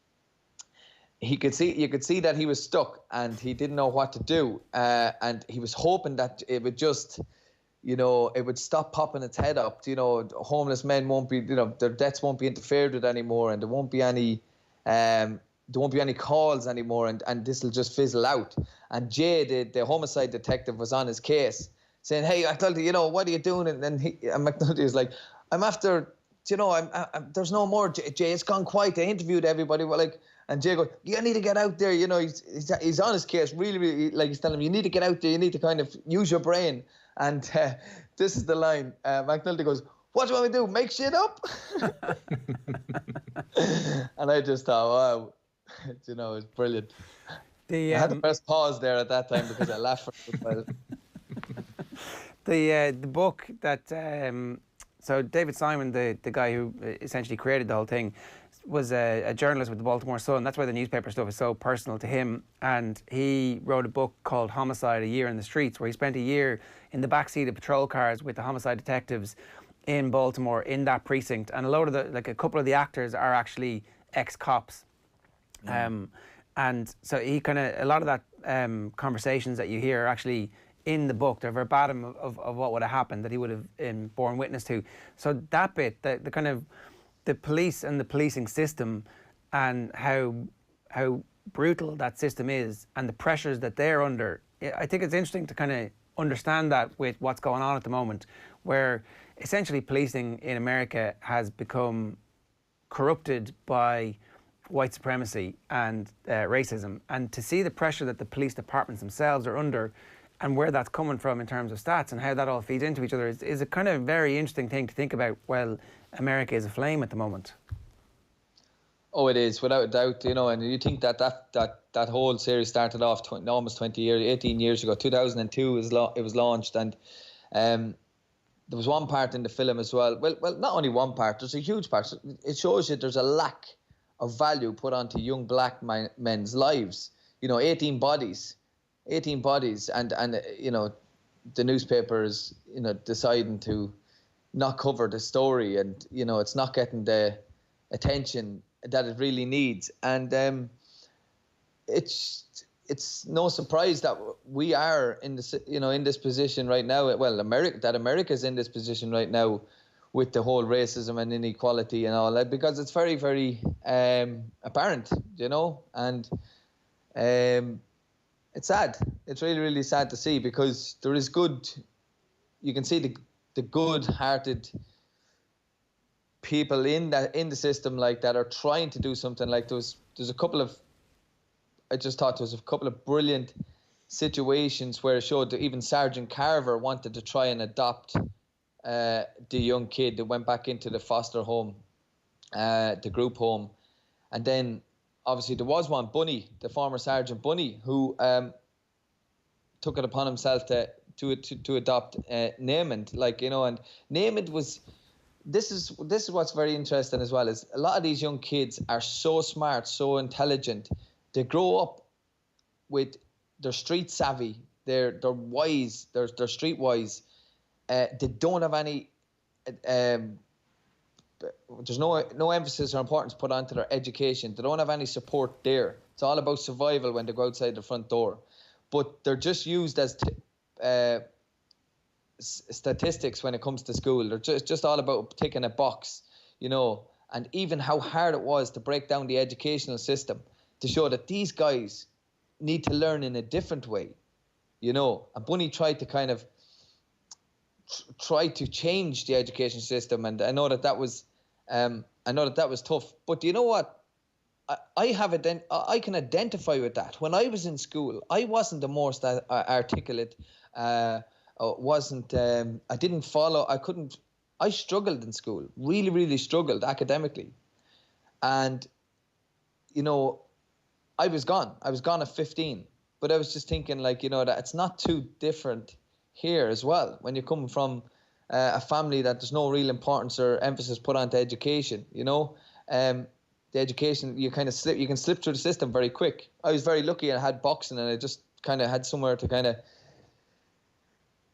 you could see that he was stuck and he didn't know what to do. And he was hoping that it would just, it would stop popping its head up. Homeless men won't be, their deaths won't be interfered with anymore, and there won't be any calls anymore, and this will just fizzle out. And Jay, the homicide detective, was on his case, saying, "Hey, McNulty, what are you doing?" And McNulty was like, "I'm after, there's no more, Jay. It's gone quiet. I interviewed everybody." And Jay goes, "You need to get out there. He's on his case, really, really, he's telling him, you need to get out there. You need to kind of use your brain." And this is the line. McNulty goes, "What do you want me to do? Make shit up?" And I just thought, wow, it's brilliant. I had to press pause there at that time because I laughed for a while. The book that so David Simon, the guy who essentially created the whole thing, was a journalist with the Baltimore Sun. That's why the newspaper stuff is so personal to him. And he wrote a book called Homicide: A Year in the Streets, where he spent a year in the backseat of patrol cars with the homicide detectives in Baltimore, in that precinct. And a load of a couple of the actors are actually ex-cops. And so he a lot of that conversations that you hear are actually in the book. They're verbatim of what would have happened, that he would have borne witness to. So that bit, the police and the policing system, and how brutal that system is, and the pressures that they're under, I think it's interesting to kind of understand that with what's going on at the moment, where essentially policing in America has become corrupted by white supremacy and racism. And to see the pressure that the police departments themselves are under, and where that's coming from in terms of stats and how that all feeds into each other, is a kind of very interesting thing to think about while America is aflame at the moment. Oh, it is, without a doubt, and you think that whole series started off almost 18 years ago. 2002 it was launched, and there was one part in the film as well. Well, not only one part, there's a huge part. It shows you there's a lack of value put onto young black men's lives. 18 bodies, and the newspapers, deciding to not cover the story, and it's not getting the attention that it really needs. And it's no surprise that we are in this position right now. Well, America's in this position right now with the whole racism and inequality and all that, because it's very, very apparent, and it's sad. It's really, really sad to see, because there is you can see the good-hearted people in the system that are trying to do something. There's a couple of, I just thought there was a couple of brilliant situations where it showed that even Sergeant Carver wanted to try and adopt the young kid that went back into the foster home, the group home. And then obviously there was one, Bunny, the former Sergeant Bunny, who took it upon himself to adopt Naaman, and Naaman was this is what's very interesting as well, is a lot of these young kids are so smart, so intelligent. They grow up with their street savvy, they're wise, they're street wise. They don't have any there's no emphasis or importance put onto their education. They don't have any support there. It's all about survival when they go outside the front door. But they're just used as statistics when it comes to school. They're just all about ticking a box, you know. And even how hard it was to break down the educational system to show that these guys need to learn in a different way, you know. And Bunny tried to kind of try to change the education system, and I know that was tough. But you know what? I can identify with that. When I was in school, I wasn't the most articulate. I didn't follow. I struggled in school. Really, really struggled academically. And you know, I was gone at 15. But I was just thinking, like, you know, that it's not too different here as well. When you're coming from a family that there's no real importance or emphasis put onto education, you know, the education, you can slip through the system very quick. I was very lucky and I had boxing, and I just kind of had somewhere to kind of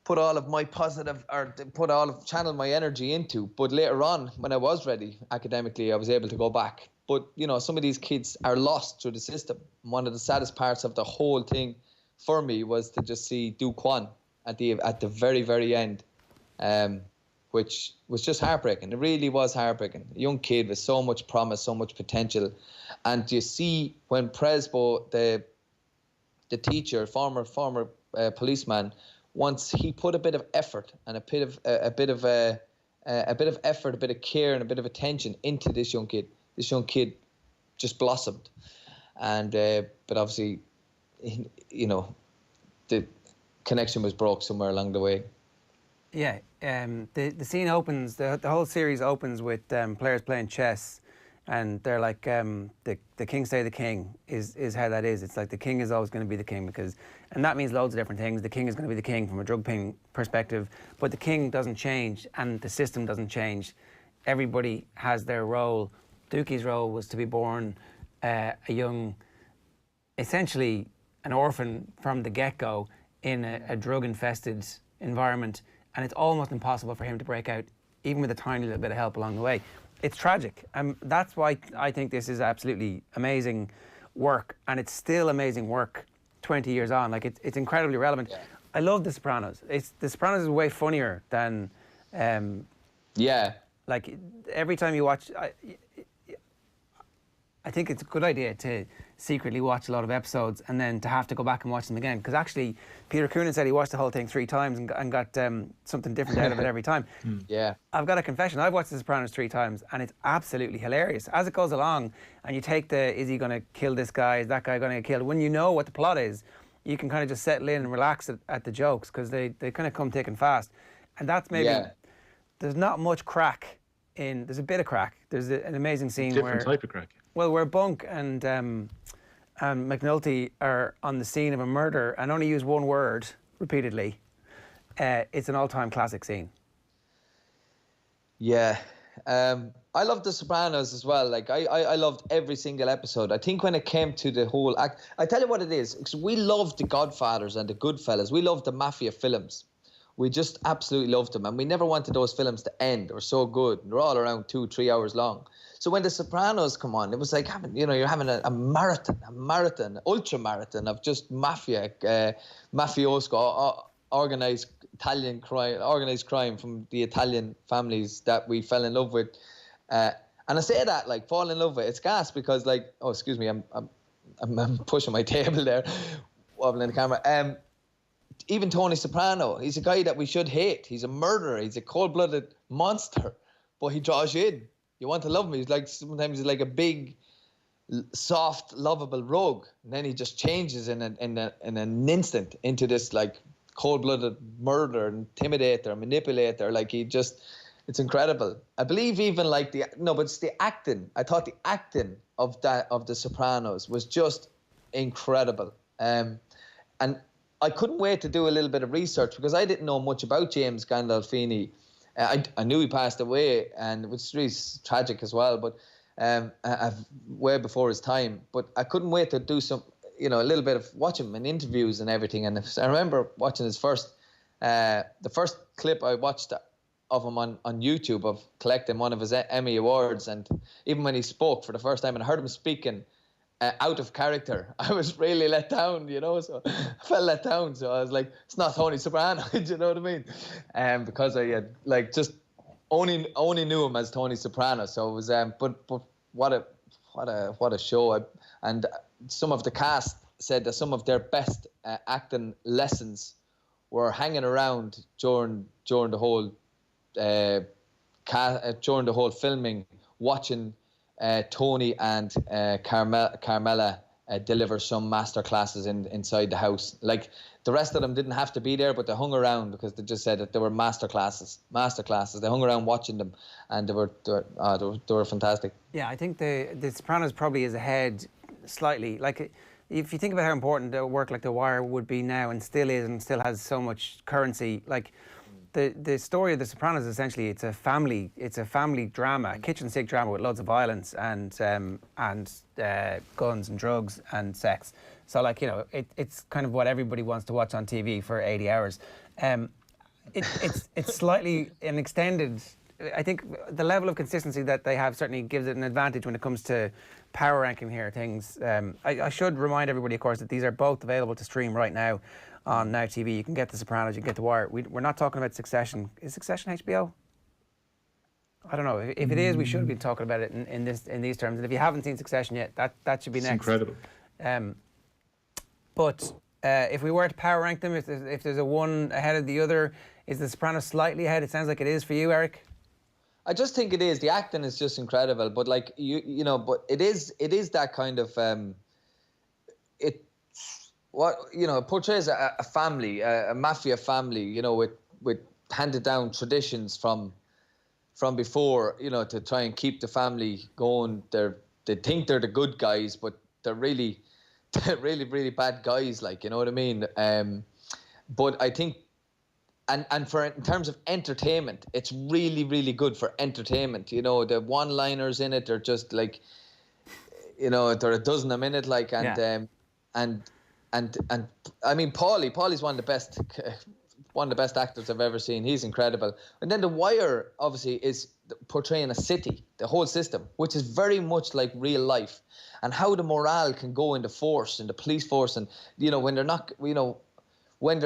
put all of my channel my energy into. But later on, when I was ready academically, I was able to go back. But, you know, some of these kids are lost through the system. One of the saddest parts of the whole thing for me was to just see Kirwan at the very, very end, which was just heartbreaking. It really was heartbreaking. A young kid with so much promise, so much potential. And you see when Presbo, the teacher, former policeman, once he put a bit of effort and a bit of effort, a bit of care and a bit of attention into this young kid just blossomed. And but obviously, you know, the connection was broke somewhere along the way. Yeah, the scene opens, the whole series opens with players playing chess, and they're like, the king say the king is how that is. It's like the king is always going to be the king, and that means loads of different things. The king is going to be the king from a drug ping perspective, but the king doesn't change and the system doesn't change. Everybody has their role. Dookie's role was to be born a young, essentially an orphan from the get-go in a drug-infested environment, and it's almost impossible for him to break out, even with a tiny little bit of help along the way. It's tragic. That's why I think this is absolutely amazing work, and it's still amazing work 20 years on. Like, it's incredibly relevant. Yeah. I love The Sopranos. The Sopranos is way funnier than... Like, every time you watch... I think it's a good idea to secretly watch a lot of episodes and then to have to go back and watch them again. Because actually, Peter Coonan said he watched the whole thing 3 times and got something different out of it every time. Yeah. I've got a confession. I've watched The Sopranos 3 times and it's absolutely hilarious. As it goes along and you take is he going to kill this guy? Is that guy going to get killed? When you know what the plot is, you can kind of just settle in and relax at the jokes, because they kind of come thick and fast. And that's maybe... Yeah. There's not much crack in... There's a bit of crack. There's an amazing scene Different type of crack. Well, where Bunk and McNulty are on the scene of a murder and only use one word repeatedly, it's an all-time classic scene. Yeah. I love The Sopranos as well. Like, I loved every single episode. I think when it came to the whole act... I tell you what it is. Because we loved The Godfathers and The Goodfellas. We loved the mafia films. We just absolutely loved them. And we never wanted those films to end. They were so good. They're all around 2-3 hours long. So when The Sopranos come on, it was like you're having a marathon, ultra marathon of just mafia, mafioso, organized crime from the Italian families that we fell in love with. And I say that, like, fall in love with. It's gas because, like, oh, excuse me, I'm pushing my table there, wobbling the camera. Even Tony Soprano, he's a guy that we should hate. He's a murderer. He's a cold-blooded monster, but he draws you in. You want to love him. Sometimes he's like a big, soft, lovable rogue, and then he just changes in an instant into this, like, cold-blooded murderer, intimidator, manipulator. Like, it's incredible. I believe even like but it's the acting. I thought the acting of The Sopranos was just incredible. And I couldn't wait to do a little bit of research because I didn't know much about James Gandolfini I knew he passed away, and which is really tragic as well. But way before his time. But I couldn't wait to do some, a little bit of watch him in interviews and everything. And I remember watching his the first clip I watched of him on YouTube of collecting one of his Emmy Awards, and even when he spoke for the first time and I heard him speaking out of character, I was really let down, so I felt let down. So I was like, it's not Tony Soprano, do you know what I mean? Because I had just only knew him as Tony Soprano. So it was, but what a show! And some of the cast said that some of their best acting lessons were hanging around during the whole during the whole filming, watching Tony and Carmela deliver some master classes inside the house. Like the rest of them didn't have to be there, but they hung around because they just said that they were master classes. They hung around watching them, and they were fantastic. Yeah, I think the Sopranos probably is ahead slightly. Like if you think about how important a work like The Wire would be now, and still is, and still has so much currency, like. The story of The Sopranos, essentially, it's a family drama, a kitchen sink drama with loads of violence and guns and drugs and sex. So, it's kind of what everybody wants to watch on TV for 80 hours. It's slightly an extended. I think the level of consistency that they have certainly gives it an advantage when it comes to power ranking here. Things. I should remind everybody, of course, that these are both available to stream right now on Now TV. You can get The Sopranos, you can get The Wire. We're not talking about Succession. Is Succession HBO? I don't know. If it is, we should be talking about it in these terms. And if you haven't seen Succession yet, that should be next. It's incredible. But if we were to power rank them, if there's a one ahead of the other, is The Sopranos slightly ahead? It sounds like it is for you, Eric. I just think it is. The acting is just incredible. But but it is that kind of it portrays a family, a mafia family, with handed down traditions from before, to try and keep the family going. They think they're the good guys, but they're really really bad guys, you know what I mean? But I think and in terms of entertainment, it's really, really good for entertainment. The one-liners in it are just there are a dozen a minute, and I mean, Paulie's one of the best actors I've ever seen. He's incredible. And then The Wire obviously is portraying a city, the whole system, which is very much like real life, and how the morale can go into force, in the police force, and when they're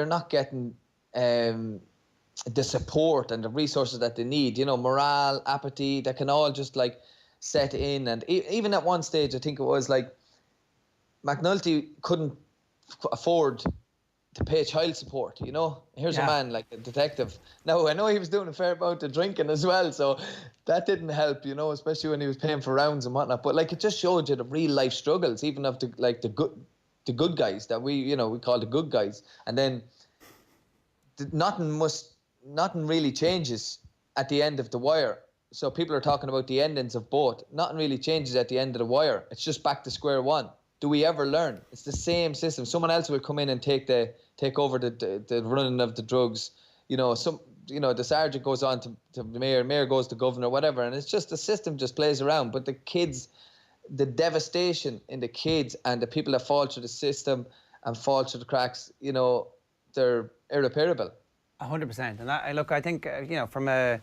not getting the support and the resources that they need, morale, apathy, that can all just set in. And even at one stage, I think it was McNulty couldn't afford to pay child support, Here's a man like a detective. Now, I know he was doing a fair amount of drinking as well, so that didn't help, especially when he was paying for rounds and whatnot. But it just showed you the real life struggles, even of the good guys that we call the good guys. And then nothing really changes at the end of The Wire. So people are talking about the endings of both. Nothing really changes at the end of The Wire. It's just back to square one. Do we ever learn? It's the same system. Someone else will come in and take over the running of the drugs. The sergeant goes on to the mayor goes to governor, whatever. And it's just the system just plays around. But the kids, the devastation in the kids and the people that fall through the system and fall through the cracks, they're irreparable. 100%. And I think, from a...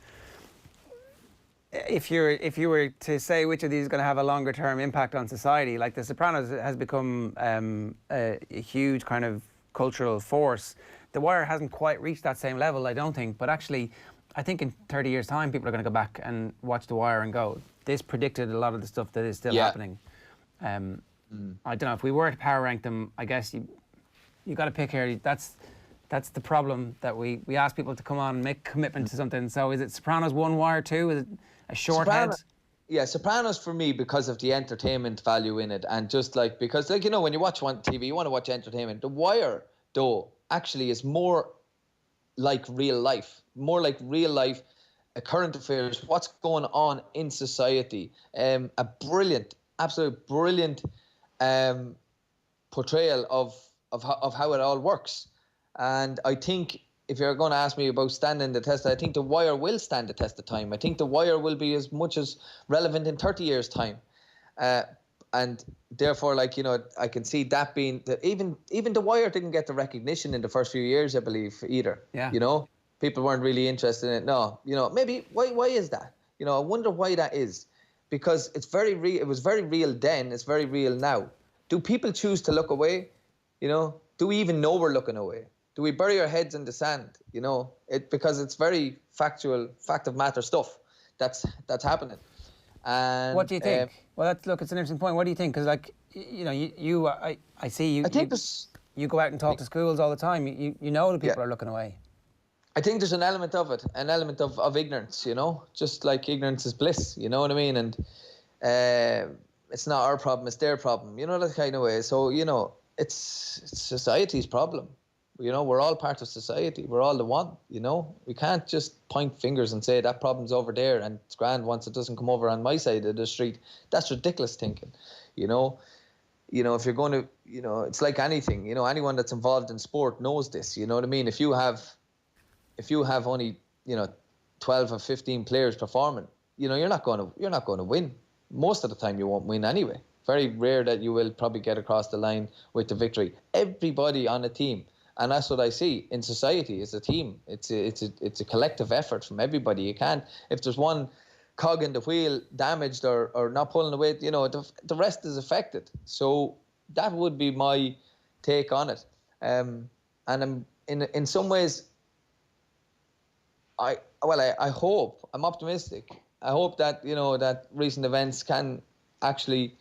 If you were to say which of these is going to have a longer term impact on society, The Sopranos has become a huge kind of cultural force. The Wire hasn't quite reached that same level, I don't think. But actually, I think in 30 years' time, people are going to go back and watch The Wire and go, this predicted a lot of the stuff that is still happening. I don't know, if we were to power rank them, I guess you got to pick here. That's the problem, that we ask people to come on and make commitment to something. So is it Sopranos 1, Wire 2? Is it a short head? Yeah, Sopranos for me because of the entertainment value in it, and just because when you watch one TV, you want to watch entertainment. The Wire, though, actually is more like real life, current affairs, what's going on in society. A absolute brilliant portrayal of how it all works. And I think if you're going to ask me about standing the test, I think the wire will stand the test of time. I think the wire will be as much as relevant in 30 years' time. And therefore, like, you know, I can see that being, even the wire didn't get the recognition in the first few years, I believe, either. Yeah. You know, people weren't really interested in it. No, you know, maybe, why is that? You know, I wonder why that is. Because it's very real. It was very real then. It's very real now. Do people choose to look away? You know, do we even know we're looking away? Do we bury our heads in the sand? You know, because it's very factual, fact of matter stuff that's happening. And what do you think? Well, look, it's an interesting point. What do you think? Because, like, you know, I see you. I think you go out and talk to schools all the time. You know the people are looking away. I think there's an element of it, an element of ignorance, you know, just like ignorance is bliss, you know what I mean? And it's not our problem, it's their problem, you know, that kind of way. So, you know, it's society's problem. You know, we're all part of society. We're all the one, you know. We can't just point fingers and say that problem's over there and it's grand once it doesn't come over on my side of the street. That's ridiculous thinking, you know. You know, if you're going to, you know, it's like anything, you know, anyone that's involved in sport knows this, you know what I mean? If you have only, you know, 12 or 15 players performing, you know, you're not going to win. Most of the time you won't win anyway. Very rare that you will probably get across the line with the victory. Everybody on a team. And that's what I see in society. It's a team. It's a collective effort from everybody. You can't, if there's one cog in the wheel damaged or not pulling the weight, you know, the rest is affected. So that would be my take on it. And I'm, in some ways, I hope, I'm optimistic. I hope that, you know, that recent events can actually,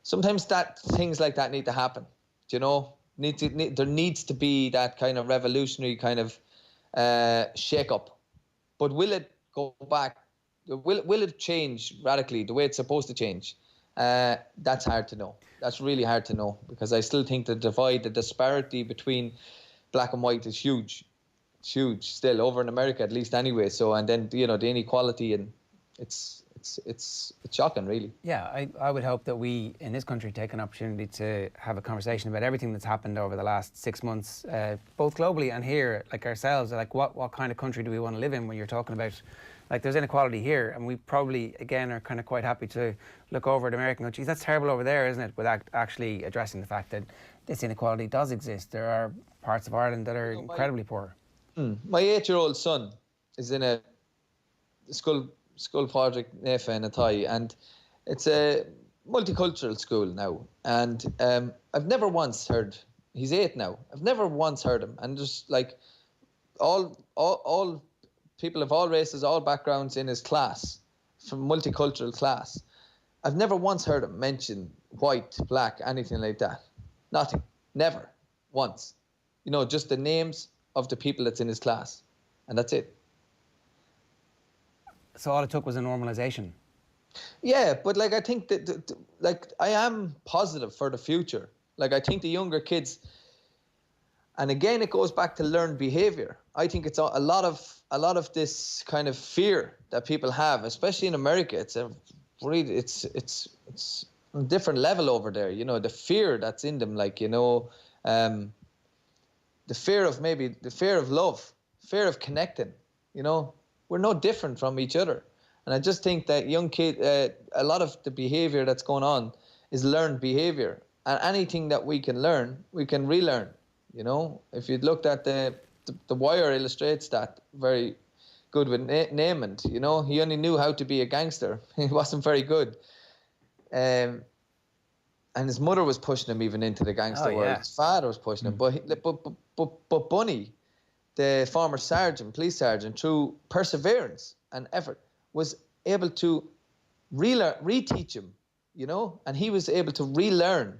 sometimes things like that need to happen, you know. There needs to be that kind of revolutionary kind of shake-up. But will it go back? Will it change radically the way it's supposed to change? That's hard to know. That's really hard to know, because I still think the divide, the disparity between black and white is huge. It's huge still, over in America at least anyway. So, and then, you know, the inequality, and it's shocking, really. Yeah, I would hope that we in this country take an opportunity to have a conversation about everything that's happened over the last 6 months, both globally and here, like ourselves. Like, what kind of country do we want to live in when you're talking about, like, there's inequality here, and we probably, again, are kind of quite happy to look over at America and go, geez, that's terrible over there, isn't it? Without actually addressing the fact that this inequality does exist. There are parts of Ireland that are incredibly poor. My 8-year-old son is in a school project Nefa in Athy, and it's a multicultural school now, and I've never once heard, he's 8 now, I've never once heard him, and just like all people of all races, all backgrounds in his class, from multicultural class, I've never once heard him mention white, black, anything like that. Nothing. Never. Once. You know, just the names of the people that's in his class, and that's it. So all it took was a normalisation. Yeah, but like, I think that like, I am positive for the future. Like, I think the younger kids, and again, it goes back to learned behavior. I think it's a lot of this kind of fear that people have, especially in America. It's a really, it's on a different level over there. You know, the fear that's in them, like, you know, the fear of love, fear of connecting, you know. We're no different from each other. And I just think that young kid, a lot of the behavior that's going on is learned behavior. And anything that we can learn, we can relearn. You know, if you'd looked at the Wire illustrates that very good with Naaman. You know, he only knew how to be a gangster. He wasn't very good. And his mother was pushing him even into the gangster world. His father was pushing him. But Bunny, the former police sergeant, through perseverance and effort, was able to reteach him, you know, and he was able to relearn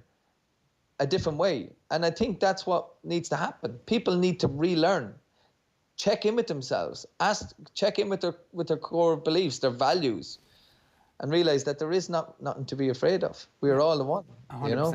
a different way. And I think that's what needs to happen. People need to relearn, check in with themselves, check in with their core beliefs, their values, and realize that there is nothing to be afraid of. We are all the one. 100%. You know?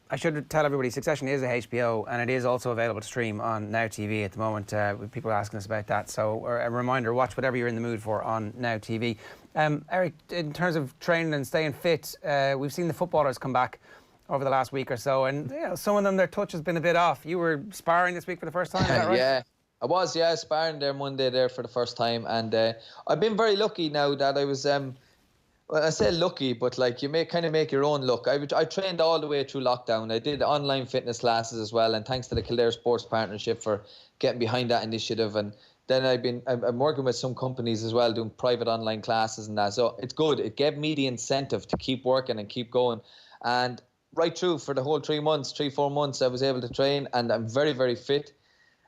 I should tell everybody, Succession is a HBO, and it is also available to stream on Now TV at the moment, with people asking us about that. So a reminder, watch whatever you're in the mood for on Now TV. Eric, in terms of training and staying fit, we've seen the footballers come back over the last week or so, and you know, some of them, their touch has been a bit off. You were sparring this week for the first time, is that right? I was, yeah, sparring there Monday there for the first time, and I've been very lucky now that I was. Well, I say lucky, but like you kind of make your own luck. I trained all the way through lockdown. I did online fitness classes as well, and thanks to the Kildare Sports Partnership for getting behind that initiative. And then I'm working with some companies as well, doing private online classes and that. So it's good. It gave me the incentive to keep working and keep going. And right through for the whole 4 months, I was able to train, and I'm very, very fit.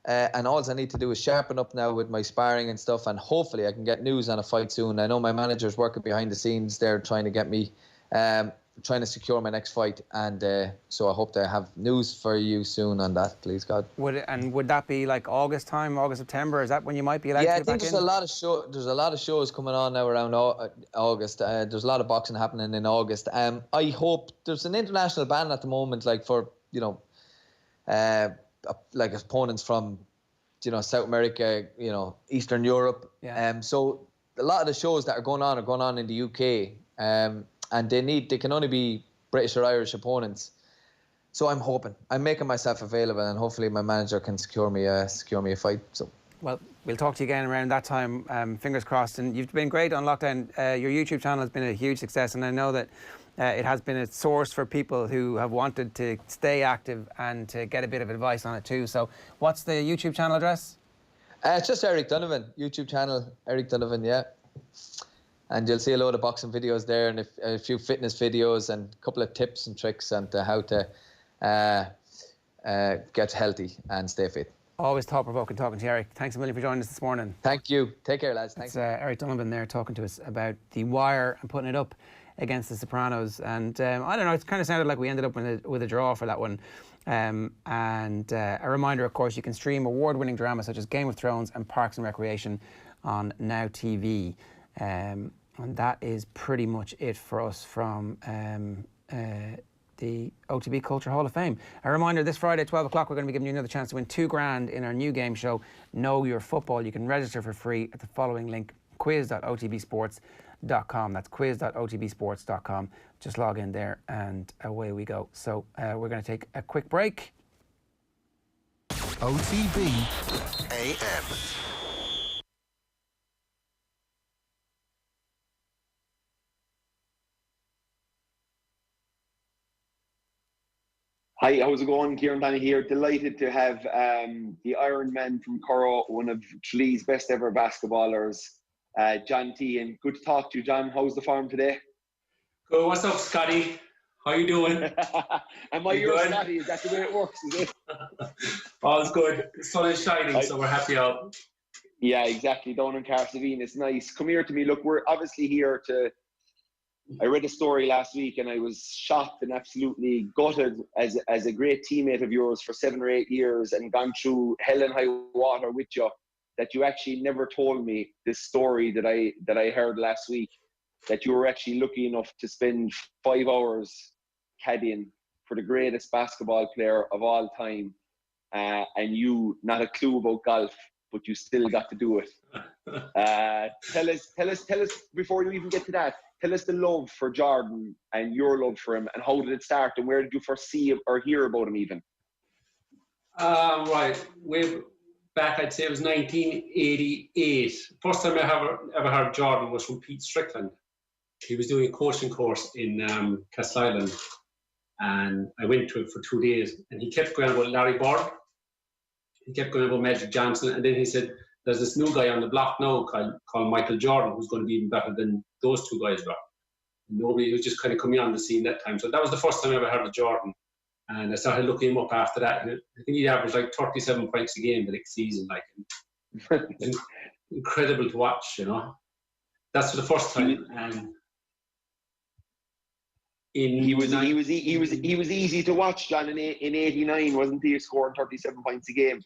And all I need to do is sharpen up now with my sparring and stuff, and hopefully I can get news on a fight soon. I know my manager's working behind the scenes there trying to get me, trying to secure my next fight, and so I hope to have news for you soon on that, please God. Would that be like August time, August, September? Is that when you might be allowed to get back in? Yeah, I think there's a lot of shows coming on now around August. There's a lot of boxing happening in August. I hope there's an international ban at the moment, like for, you know, like opponents from, you know, South America, you know, Eastern Europe. Yeah. So a lot of the shows that are going on in the UK, and they can only be British or Irish opponents. So I'm making myself available, and hopefully my manager can secure me a fight. So. Well, we'll talk to you again around that time, fingers crossed. And you've been great on lockdown. Your YouTube channel has been a huge success, and I know that it has been a source for people who have wanted to stay active and to get a bit of advice on it too. So what's the YouTube channel address? It's just Eric Donovan, YouTube channel, Eric Donovan, yeah. And you'll see a load of boxing videos there, and a few fitness videos, and a couple of tips and tricks on how to get healthy and stay fit. Always thought-provoking talking to you, Eric. Thanks a million for joining us this morning. Thank you. Take care, lads. Thanks. Eric Donovan there talking to us about The Wire and putting it up against The Sopranos. And I don't know, it kind of sounded like we ended up with a draw for that one. And a reminder, of course, you can stream award-winning dramas such as Game of Thrones and Parks and Recreation on Now TV. And that is pretty much it for us from the OTB Culture Hall of Fame. A reminder, this Friday at 12 o'clock, we're going to be giving you another chance to win $2,000 in our new game show, Know Your Football. You can register for free at the following link, quiz.otbsports.com. That's quiz.otbsports.com. Just log in there and away we go. So we're going to take a quick break. OTB AM. Hi, how's it going? Kieran Donaghy here. Delighted to have the Iron Man from Kerry, one of Tralee's best ever basketballers, John Teahan. Good to talk to you, John. How's the farm today? Good. What's up, Scotty? How you doing? Am I your Scotty? Is that the way it works, is it? All's good. The sun is shining, so we're happy out. Yeah, exactly. Down in Carsavine. It's nice. Come here to me. Look, we're obviously here to... I read a story last week and I was shocked and absolutely gutted as a great teammate of yours for 7 or 8 years and gone through hell and high water with you, that you actually never told me this story that I heard last week, that you were actually lucky enough to spend 5 hours caddying for the greatest basketball player of all time, and you not a clue about golf, but you still got to do it. Tell us before you even get to that. Tell us the love for Jordan and your love for him, and how did it start, and where did you first see or hear about him even? Right, way back, I'd say it was 1988. First time I ever heard Jordan was from Pete Strickland. He was doing a coaching course in Castleisland, and I went to it for 2 days, and he kept going about Larry Bird. He kept going about Magic Johnson, and then he said, there's this new guy on the block now called Michael Jordan, who's going to be even better than those two guys were. Nobody was just kind of coming on the scene that time. So that was the first time I ever heard of Jordan. And I started looking him up after that. And I think he averaged like 37 points a game the next season. Like, incredible to watch, you know. That's for the first time. And he was easy to watch, John, in '89, wasn't he? Scoring 37 points a game.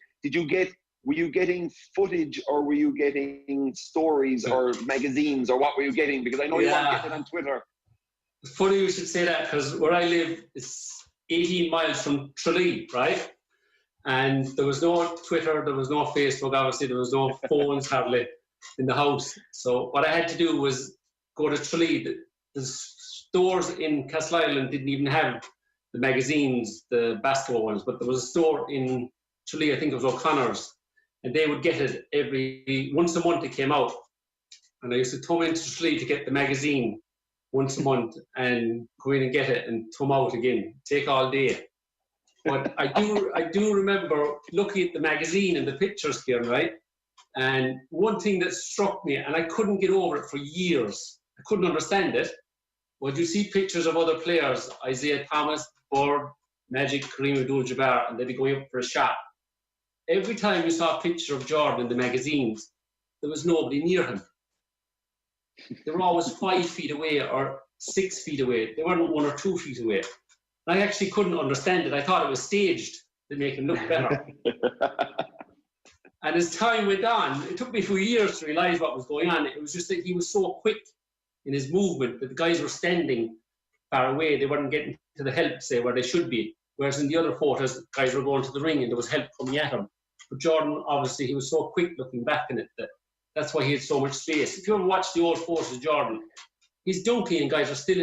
Were you getting footage, or were you getting stories or magazines, or what were you getting? Because I know you want to get it on Twitter. It's funny you should say that, because where I live is 18 miles from Tralee, right? And there was no Twitter, there was no Facebook, obviously, there was no phones hardly in the house. So what I had to do was go to Tralee. The stores in Castleisland didn't even have the magazines, the basketball ones, but there was a store in Tralee, I think it was O'Connor's, and they would get it once a month. It came out, and I used to come into the street to get the magazine once a month and go in and get it and come out again. Take all day. But I do remember looking at the magazine and the pictures, Kieran, right? And one thing that struck me, and I couldn't get over it for years, I couldn't understand it, was you see pictures of other players, Isaiah Thomas, Bird, Magic, Kareem Abdul-Jabbar, and they'd be going up for a shot. Every time you saw a picture of Jordan in the magazines, there was nobody near him. They were always 5 feet away or 6 feet away. They weren't 1 or 2 feet away. And I actually couldn't understand it. I thought it was staged to make him look better. And as time went on, it took me a few years to realise what was going on. It was just that he was so quick in his movement that the guys were standing far away. They weren't getting to the help, say, where they should be. Whereas in the other photos, guys were going to the ring and there was help coming at him. But Jordan, obviously, he was so quick looking back in it that's why he had so much space. If you ever watch the old photos of Jordan, he's dunking and guys are still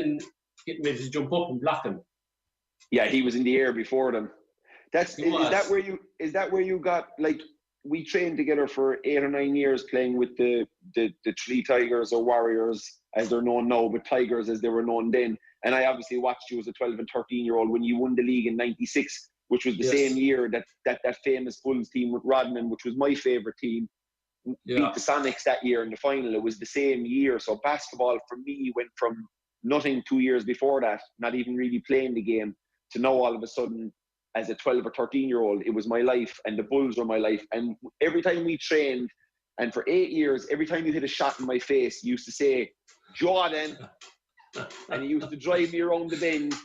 getting ready to jump up and block him. Yeah, he was in the air before them. Is that where you got, like, we trained together for 8 or 9 years playing with the Three Tigers or Warriors as they're known now, but Tigers as they were known then. And I obviously watched you as a 12 and 13-year-old when you won the league in '96, which was the same year that famous Bulls team with Rodman, which was my favourite team, beat the Sonics that year in the final. It was the same year. So basketball for me went from nothing 2 years before that, not even really playing the game, to now all of a sudden as a 12 or 13-year-old, it was my life and the Bulls were my life. And every time we trained, and for 8 years, every time you hit a shot in my face, you used to say, Jordan, and you used to drive me around the bend.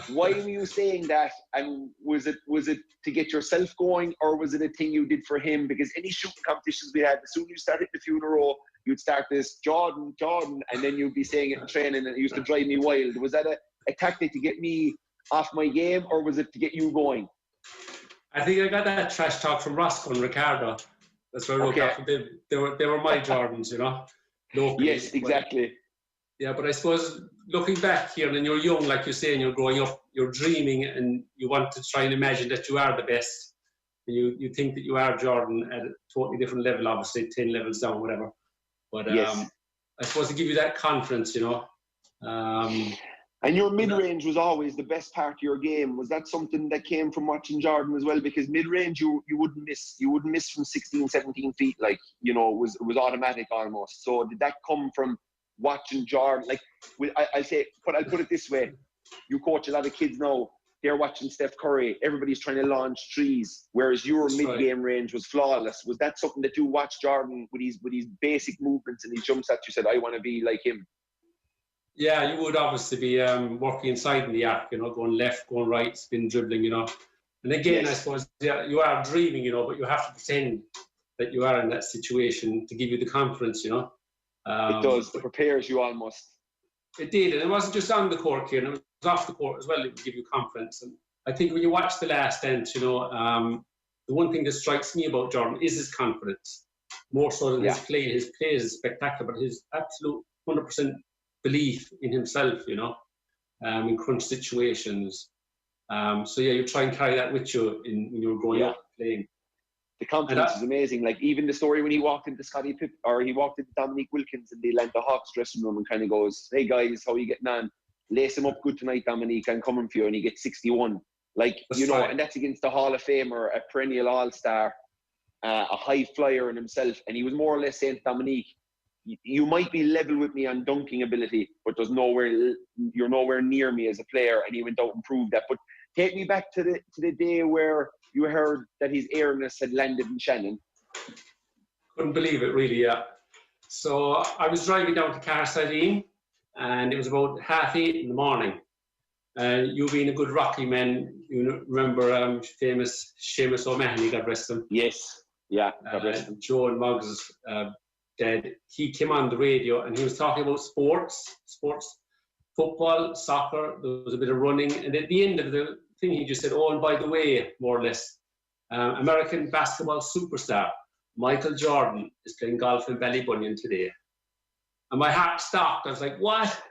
Why were you saying that? And was it to get yourself going, or was it a thing you did for him? Because any shooting competitions we had, as soon as you started a few in a row, you'd start this, Jordan, and then you'd be saying it in training, and it used to drive me wild. Was that a tactic to get me off my game, or was it to get you going? I think I got that trash talk from Roscoe and Ricardo. That's where I wrote that. They were my Jordans, you know. Locally. Yes, exactly. Yeah, but I suppose looking back here, and you're young, like you say, and you're growing up, you're dreaming, and you want to try and imagine that you are the best. And you think that you are Jordan at a totally different level, obviously 10 levels down, whatever. But I suppose to give you that confidence, you know. And your mid-range was always the best part of your game. Was that something that came from watching Jordan as well? Because mid-range, you wouldn't miss. You wouldn't miss from 16, 17 feet. Like, you know, it was automatic almost. So did that come from watching Jordan? Like, I'll put it this way. You coach a lot of kids now. They're watching Steph Curry. Everybody's trying to launch threes, whereas your mid-game range was flawless. Was that something that you watched Jordan with his basic movements and his jump sets? You said, I want to be like him. Yeah, you would obviously be working inside in the arc, you know, going left, going right, spin dribbling, you know. And again, I suppose, you are dreaming, you know, but you have to pretend that you are in that situation to give you the confidence, you know. It does. It prepares you almost. It did. And it wasn't just on the court, Kieran. It was off the court as well. It would give you confidence. And I think when you watch The Last Dance, you know, the one thing that strikes me about Jordan is his confidence, more so than his play. His play is spectacular, but his absolute 100% belief in himself, you know, in crunch situations. So you try and carry that with you when you're growing up playing. The confidence is amazing. Like even the story when he walked into he walked into Dominique Wilkins in the Atlanta Hawks dressing room and kind of goes, "Hey guys, how are you getting on? Lace him up good tonight, Dominique. I'm coming for you." And he gets 61. Like, you know, and that's against the Hall of Famer, a perennial All-Star, a high flyer in himself. And he was more or less saying to Dominique, you might be level with me on dunking ability, but you're nowhere near me as a player. And he went out and proved that. But take me back to the day where you heard that his airness had landed in Shannon. Couldn't believe it, really, yeah. So I was driving down to Caddying, and it was about 8:30 in the morning. You being a good Rocky man, you remember famous Seamus O'Mahony, God rest him. Yes, yeah, God rest him. Joe and Muggs dead. He came on the radio and he was talking about sports, football, soccer. There was a bit of running, and at the end of the thing, he just said, "Oh, and by the way, more or less, American basketball superstar Michael Jordan is playing golf in Ballybunion today." And my heart stopped. I was like, "What?"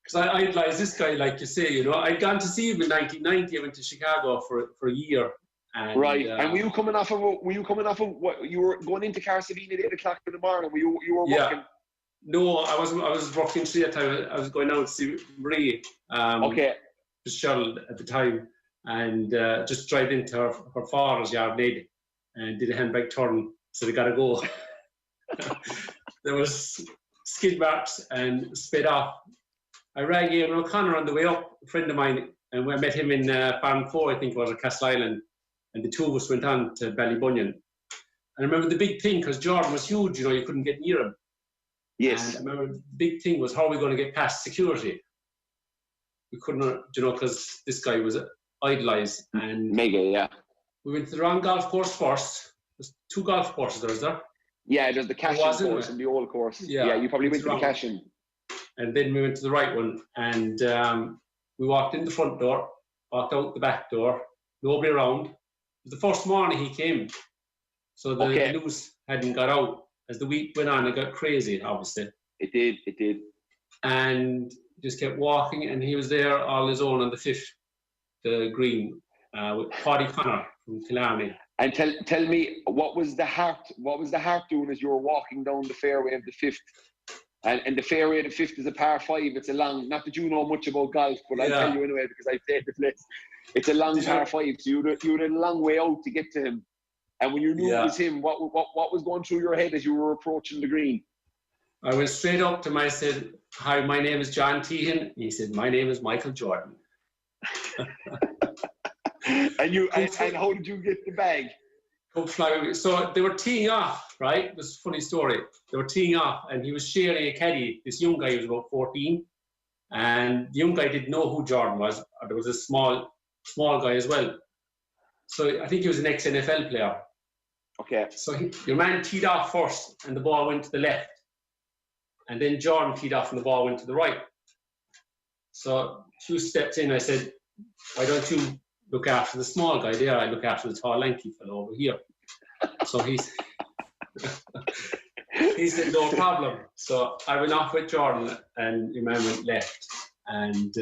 Because I idolized this guy, like you say, you know. I'd gone to see him in 1990. I went to Chicago for a year, And, right. And were you coming off of what you were going into Carsavine at 8 o'clock in the morning? You were working? No, I was working straight. I was going out to see Marie. Okay. Just shuttled at the time, and just drive into her father's yard lady, and did a handbrake turn. So they got to go. There was skid marks and sped off. I rang Ian O'Connor on the way up, a friend of mine, and we met him in Farm 4, I think it was, at Castleisland, and the two of us went on to Ballybunion. And I remember the big thing, because Jordan was huge, you couldn't get near him. Yes. And I remember the big thing was, how are we going to get past security? We couldn't, because this guy was idolised. And mega, yeah. We went to the wrong golf course first. There's 2 golf courses, was there? Yeah, there's the Cashin course and the old course. Yeah, you probably went to the Cashin. And then we went to the right one, and we walked in the front door, walked out the back door, nobody around. It was the first morning he came, so the news hadn't got out. As the week went on, it got crazy, obviously. It did. And just kept walking, and he was there all his own on the 5th, the green, with Paddy Connor from Killarney. And tell me, what was the heart doing as you were walking down the fairway of the 5th? And the fairway of the 5th is a par 5. It's a long, not that you know much about golf, but I'll tell you anyway because I played the place. It's a long par 5, so you had a long way out to get to him. And when you knew it was him, what was going through your head as you were approaching the green? I went straight up to him. I said, "Hi, my name is John Teahan." He said, "My name is Michael Jordan." And how did you get the bag? So they were teeing off, right? This is a funny story. They were teeing off, and he was sharing a caddy. This young guy was about 14, and the young guy didn't know who Jordan was. There was a small guy as well. So I think he was an ex-NFL player. Okay. So your man teed off first, and the ball went to the left, and then Jordan teed off, and the ball went to the right. So a few steps in, I said, "Why don't you look after the small guy there? I look after the tall, lanky fellow over here." So he said, "No problem." So I went off with Jordan, and your man went left. And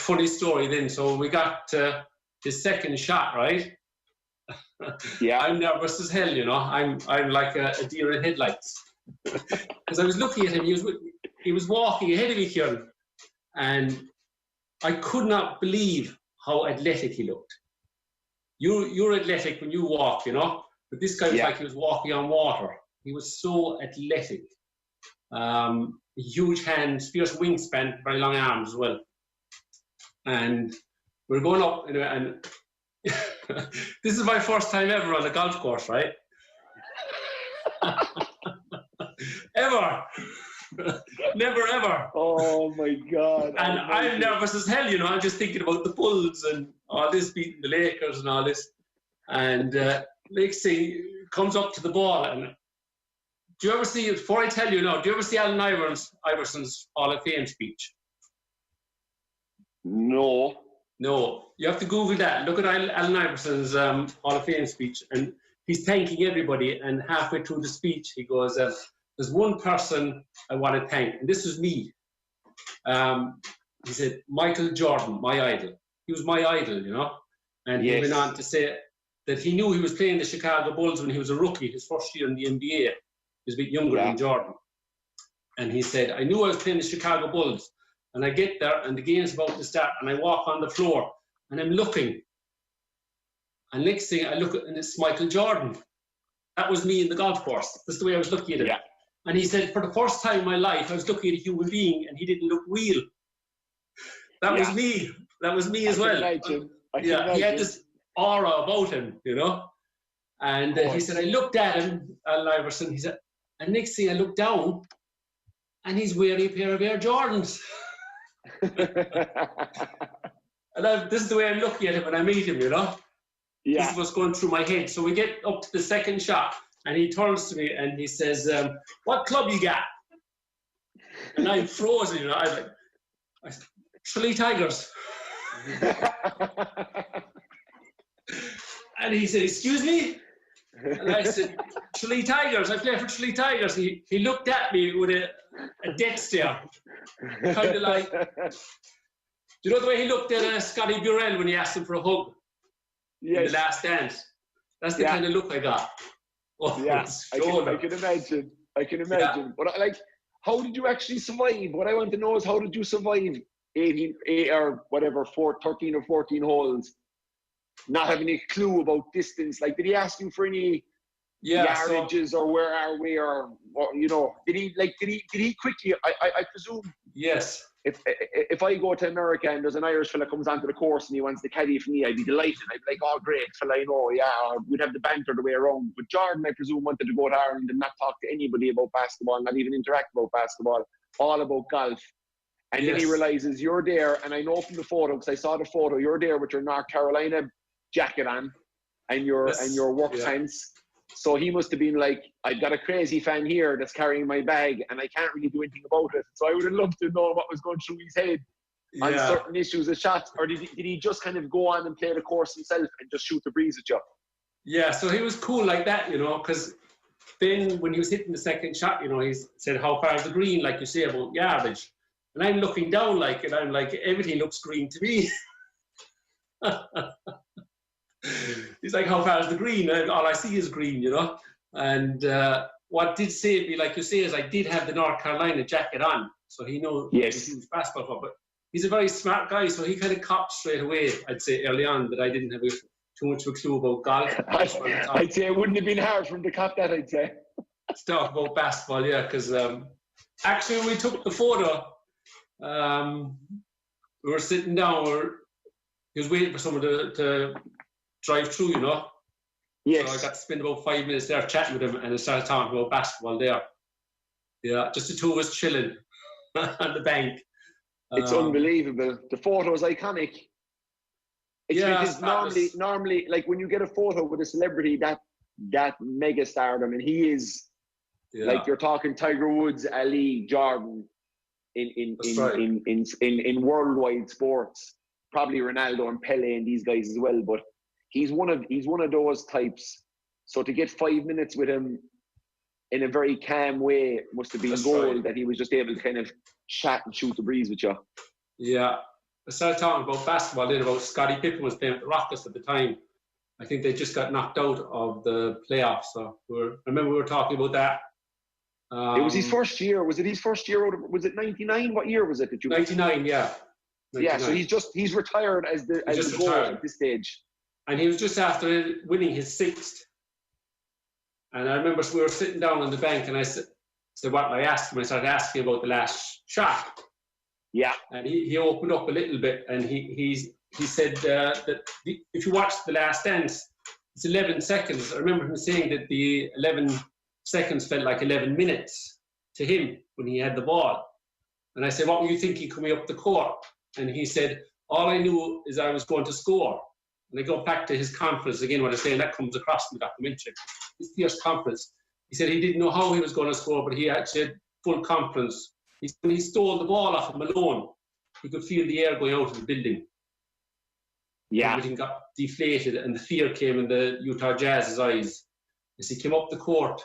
funny story then. So we got his second shot, right? Yeah. I'm nervous as hell, I'm like a deer in headlights. Because I was looking at him, he was walking ahead of me, Kieran, and I could not believe how athletic he looked. You're athletic when you walk, but this guy was like he was walking on water. He was so athletic. Huge hands, fierce wingspan, very long arms as well. And we're going up, and this is my first time ever on a golf course, right? Ever. Never ever. Oh my God. And I'm nervous as hell, I'm just thinking about the Bulls and all this, beating the Lakers and all this. And next thing, comes up to the ball. And do you ever see, before I tell you now, do you ever see Allen Iverson's Hall of Fame speech? No. You have to Google that. Look at Allen Iverson's Hall of Fame speech. And he's thanking everybody. And halfway through the speech, he goes, "There's one person I want to thank," and this was me. He said, "Michael Jordan, my idol." He was my idol, And he went on to say that he knew he was playing the Chicago Bulls when he was a rookie, his first year in the NBA. He was a bit younger than Jordan. And he said, "I knew I was playing the Chicago Bulls. And I get there, and the game's about to start, and I walk on the floor, and I'm looking. And next thing I look at, and it's Michael Jordan. That was me in the golf course. That's the way I was looking at him." Yeah. And he said, "For the first time in my life, I was looking at a human being, and he didn't look real." That was me. That was me as well. He had this aura about him, And he said, "I looked at him, Allen Iverson." He said, and next thing I looked down, and he's wearing a pair of Air Jordans. And this is the way I'm looking at him when I meet him, This is what's going through my head. So we get up to the second shot, and he turns to me and he says, "What club you got?" And I'm frozen, I was like, "Tralee Tigers." And he said, "Excuse me?" And I said, "Tralee Tigers, I play for Tralee Tigers." He looked at me with a death stare. Kind of like, do you know the way he looked at Scotty Burrell when he asked him for a hug? in The Last Dance. That's the kind of look I got. Oh, yeah, I can imagine. Yeah. But like, how did you actually survive? What I want to know is, how did you survive 13 or 14 holes, not having a clue about distance? Like, did he ask you for any yardages or where are we or you know? Did he quickly? I presume. Yes. If I go to America and there's an Irish fella comes onto the course and he wants to caddy for me, I'd be delighted. I'd be like, oh, great, fella, I know, yeah. Or we'd have the banter the way around. But Jordan, I presume, wanted to go to Ireland and not talk to anybody about basketball, not even interact about basketball, all about golf. And then he realizes you're there, and I know from the photo, because I saw the photo, you're there with your North Carolina jacket on and your work pants. So he must have been like, I've got a crazy fan here that's carrying my bag and I can't really do anything about it. So I would have loved to know what was going through his head on certain issues of shots. Or did he just kind of go on and play the course himself and just shoot the breeze at you? Yeah, so he was cool like that, you know, because then when he was hitting the second shot, you know, he said, how far is the green, like you say, about yardage. And I'm looking down like it, I'm like, everything looks green to me. He's like, how far is the green? And all I see is green, you know. And what did save me, like you say, is I did have the North Carolina jacket on. So he knows he's a huge basketball club. But he's a very smart guy, so he kind of copped straight away, I'd say, early on, that I didn't have too much of a clue about golf. I'd say it wouldn't have been hard for him to cop that, I'd say. Let's talk about basketball, yeah, because actually when we took the photo, we were sitting down, he was waiting for someone to drive through, you know. Yes. So I got to spend about 5 minutes there chatting with him, and I started talking about basketball there. Yeah, just the two of us chilling on the bank. It's unbelievable. The photo is iconic. It's normally like when you get a photo with a celebrity that mega stardom, and he is like, you're talking Tiger Woods, Ali, Jordan in worldwide sports, probably Ronaldo and Pele and these guys as well, but he's one of those types. So to get 5 minutes with him in a very calm way must have been gold, that he was just able to kind of chat and shoot the breeze with you. Yeah. I started talking about basketball then, about Scottie Pippen was playing with the Rockets at the time. I think they just got knocked out of the playoffs. So I remember we were talking about that. It was his first year. Was it his first year? Was it 99? What year was it that you? 99, yeah. 99. Yeah, so he's retired as the goal at this stage. And he was just after winning his sixth. And I remember we were sitting down on the bank, and I said what I asked him. I started asking about the last shot. Yeah. And he opened up a little bit, and he said that if you watch The Last Dance, it's 11 seconds. I remember him saying that the 11 seconds felt like 11 minutes to him when he had the ball. And I said, what were you thinking coming up the court? And he said, all I knew is I was going to score. And I go back to his confidence again, what I'm saying, that comes across in the documentary. His fierce confidence. He said he didn't know how he was going to score, but he actually had full confidence. When he stole the ball off him alone, he could feel the air going out of the building. Yeah. Everything got deflated, and the fear came in the Utah Jazz's eyes. As he came up the court,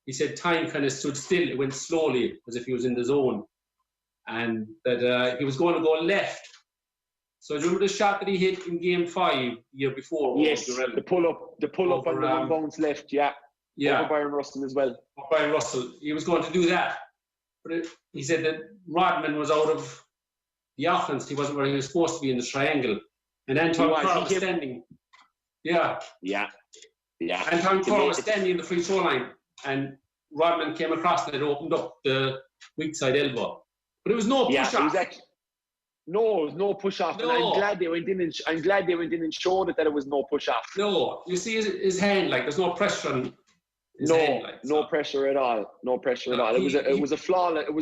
he said time kind of stood still. It went slowly, as if he was in the zone. And that he was going to go left. So do you remember the shot that he hit in Game 5 the year before? Yes, the pull-up on the one bounce left, yeah. Over Byron Russell as well. Byron Russell. He was going to do that. But he said that Rodman was out of the offense. He wasn't where he was supposed to be in the triangle. And Anton Carr was standing. Yeah. Anton Carr was standing in the free throw line. And Rodman came across and it opened up the weak side elbow. But it was no push-off. No, it was no push-off. No. And I'm glad they went in and showed it that it was no push-off. No. You see his hand, like, there's no pressure on his hand. Like, no pressure at all. No pressure at all. It was a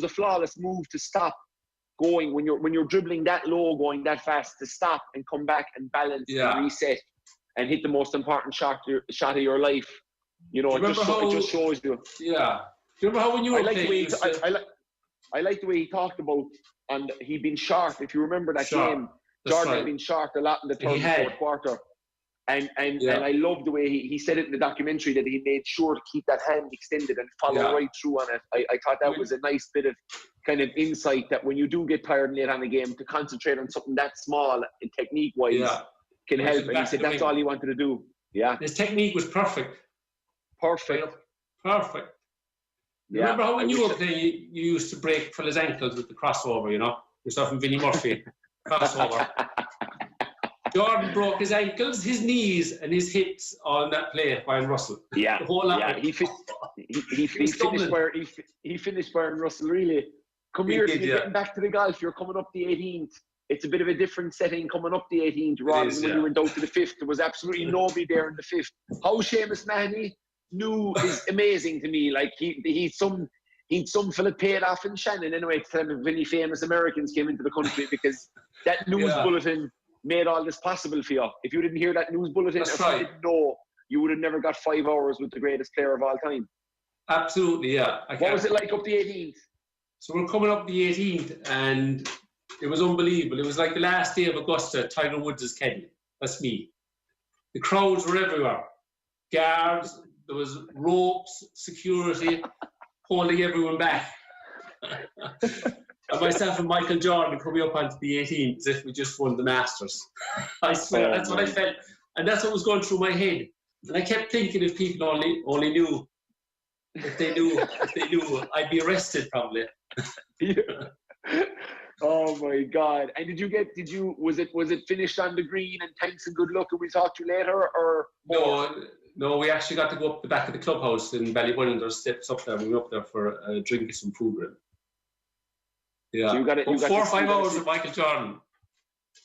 flawless move to stop going when you're dribbling that low, going that fast, to stop and come back and balance and reset and hit the most important shot of your life. You know, it just shows you. Yeah. Do you remember how when you were playing? I like the way he talked about, and he'd been sharp. If you remember that game, Jordan had been sharp a lot in the third and fourth quarter. And I love the way he said it in the documentary, that he made sure to keep that hand extended and follow right through on it. I thought that was a nice bit of kind of insight, that when you do get tired late on a game, to concentrate on something that small and technique-wise can help. And he said that's all he wanted to do. Yeah. His technique was perfect. Perfect. Yeah. Remember how when you were playing, you used to break fellas' ankles with the crossover, you know? Yourself and Vinnie Murphy. Crossover. Jordan broke his ankles, his knees, and his hips all in that play by Russell. Yeah. The whole lot. Yeah. He finished by Russell, really. Come here, you're getting back to the golf. You're coming up the 18th. It's a bit of a different setting coming up the 18th rather than when you went down to the 5th. There was absolutely nobody there in the 5th. How Seamus Mahoney knew is amazing to me. Like he'd some fella paid off in Shannon anyway to tell him if any famous Americans came into the country because that news bulletin made all this possible for you. If you didn't hear that news bulletin, if you didn't know, you would have never got 5 hours with the greatest player of all time. Absolutely, yeah. What was it like up the 18th? So we're coming up the 18th, and it was unbelievable. It was like the last day of Augusta, Tiger Woods' caddy. That's me. The crowds were everywhere. Guards, there was ropes, security, holding everyone back. And myself and Michael Jordan coming up onto the 18th as if we just won the Masters. I swear, that's what I felt. And that's what was going through my head. And I kept thinking if people only knew, if they knew, I'd be arrested probably. Oh my God! And was it finished on the green and thanks and good luck and we'll talk to you later or more? No, we actually got to go up the back of the clubhouse in Ballybunion. There's steps up there. We went up there for a drink and some food with him. Yeah, so you got 4 or 5 hours with Michael Jordan.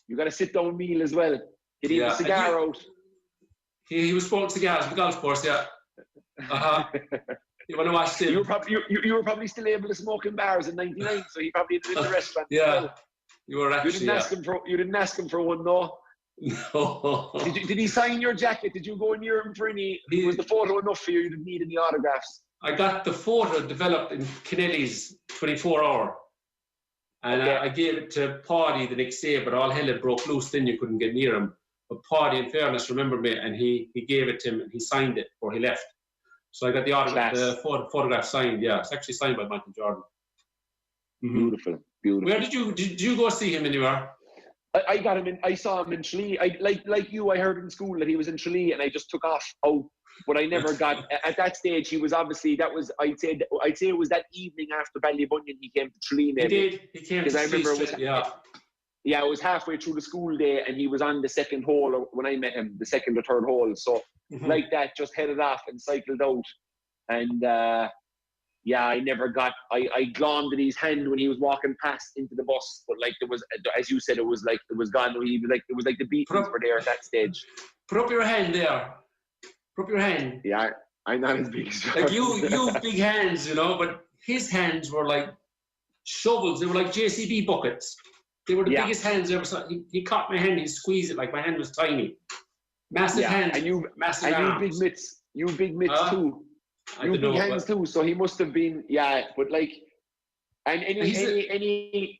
You got a sit-down meal as well. Did he have a cigar out? He was smoking cigars on the golf course. Yeah. You want to watch him? You were probably still able to smoke in bars in '99, so he probably did in the restaurant. Yeah, you were actually. You didn't ask him for one, no. No. Did he sign your jacket? Did you go near him for any? Was the photo enough for you? You didn't need any autographs. I got the photo developed in Kennelly's 24-hour, and I gave it to Paddy the next day. But all hell had broke loose. Then you couldn't get near him. But Paddy, in fairness, remembered me, and he gave it to him, and he signed it before he left. So I got the autograph, photograph signed. Yeah, it's actually signed by Michael Jordan. Beautiful. Where did you go see him anywhere? I got him in. I saw him in Tralee. Like you, I heard in school that he was in Tralee, and I just took off out. But I never got at that stage. He was obviously I'd say it was that evening after Ballybunion he came to Tralee. Maybe he came to Tralee. Yeah, it was halfway through the school day, and he was on the second hole when I met him, the second or third hole. So like that, just headed off and cycled out. And I never got. I glommed at his hand when he was walking past into the bus, but like there was, as you said, it was gone. It was like the Beatles were there at that stage. Put up your hand there. Put up your hand. Yeah, I'm not as big as like you big hands, you know, but his hands were like shovels. They were like JCB buckets. They were the biggest hands I ever saw. He caught my hand, he squeezed it like my hand was tiny. Massive hands. And massive arms. You big mitts too. You big hands too. So he must have been, but like, and any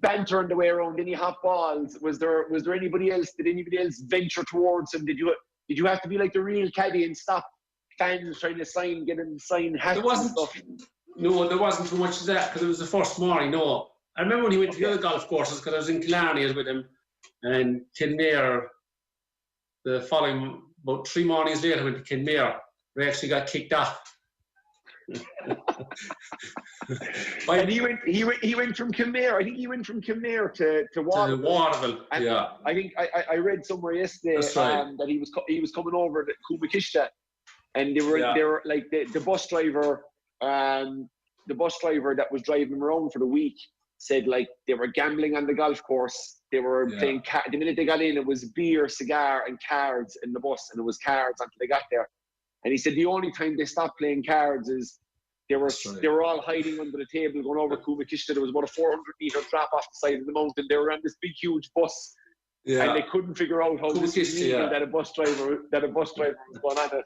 banter on the way around, any hot balls? Was there anybody else? Did anybody else venture towards him? Did you have to be like the real caddy and stop fans trying to get him sign hats and stuff? No, there wasn't too much of that because it was the first morning. No. I remember when he went to the other golf courses because I was in Killarney with him, and Kinmare, the following, about 3 mornings later, went to Kinmare. We actually got kicked off. And he went from Kinmare. I think he went from Kinmare to Waterville. To Waterville, yeah. I think I read somewhere yesterday that he was coming over to Coombe and they were like the bus driver. The bus driver that was driving him around for the week said like they were gambling on the golf course. They were playing. The minute they got in, it was beer, cigar, and cards in the bus, and it was cards until they got there. And he said the only time they stopped playing cards is they were all hiding under the table going over Coombe. There was about a 400-meter drop off the side of the mountain. They were on this big, huge bus, and they couldn't figure out how this was legal that a bus driver was going on it.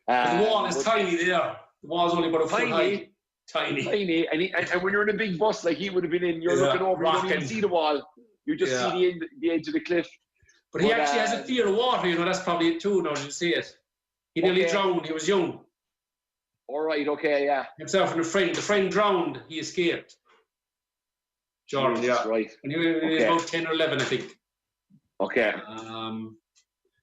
The wall is tiny there. The wall's only about a foot high. Tiny. And when you're in a big bus like he would have been in, you're looking over, you don't even see the wall. You just see the edge of the cliff. But he actually has a fear of water, you know, that's probably it too, now you see it. He nearly drowned, he was young. All right, okay, yeah. Himself and the friend drowned, he escaped. Jordan, right. And he was about 10 or 11, I think. Okay.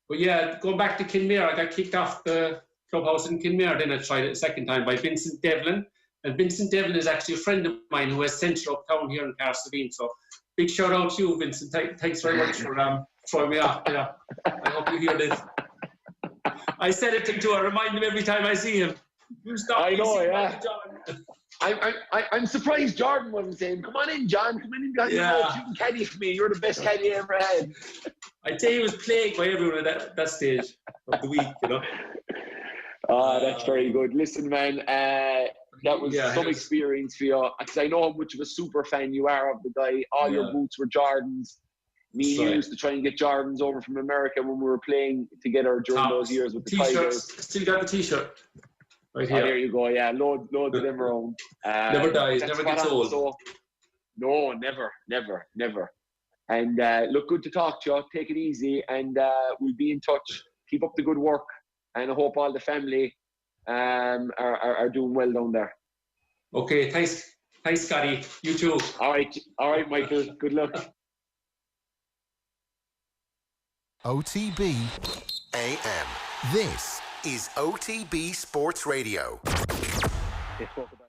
But yeah, going back to Kinmare, I got kicked off the clubhouse in Kinmare. Then I tried it a second time by Vincent Devlin. And Vincent Devlin is actually a friend of mine who has centre uptown here in Carstevine. So big shout out to you, Vincent. Thanks very much for throwing me off. Yeah. I hope you hear this. I said it to him too. I remind him every time I see him. You stop. I know, yeah. I'm surprised Jordan wasn't saying, "Come on in, John. Come in, John. Yeah. You can caddy for me. You're the best caddy I ever had." I'd say he was plagued by everyone at that stage of the week, you know. That's very good. Listen, man, that was some experience for you. Because I know how much of a super fan you are of the guy. All your boots were Jordans. Me and you used to try and get Jordans over from America when we were playing together during those years with the Tigers. Still got the T-shirt. Right here. There you go. Yeah, loads of them around. Never dies, never gets old. So, no, never. And look, good to talk to you. Take it easy, and we'll be in touch. Keep up the good work, and I hope all the family are doing well down there. Okay, thanks, Scotty. You too. All right, Michael. Good luck. OTB AM. This is OTB Sports Radio.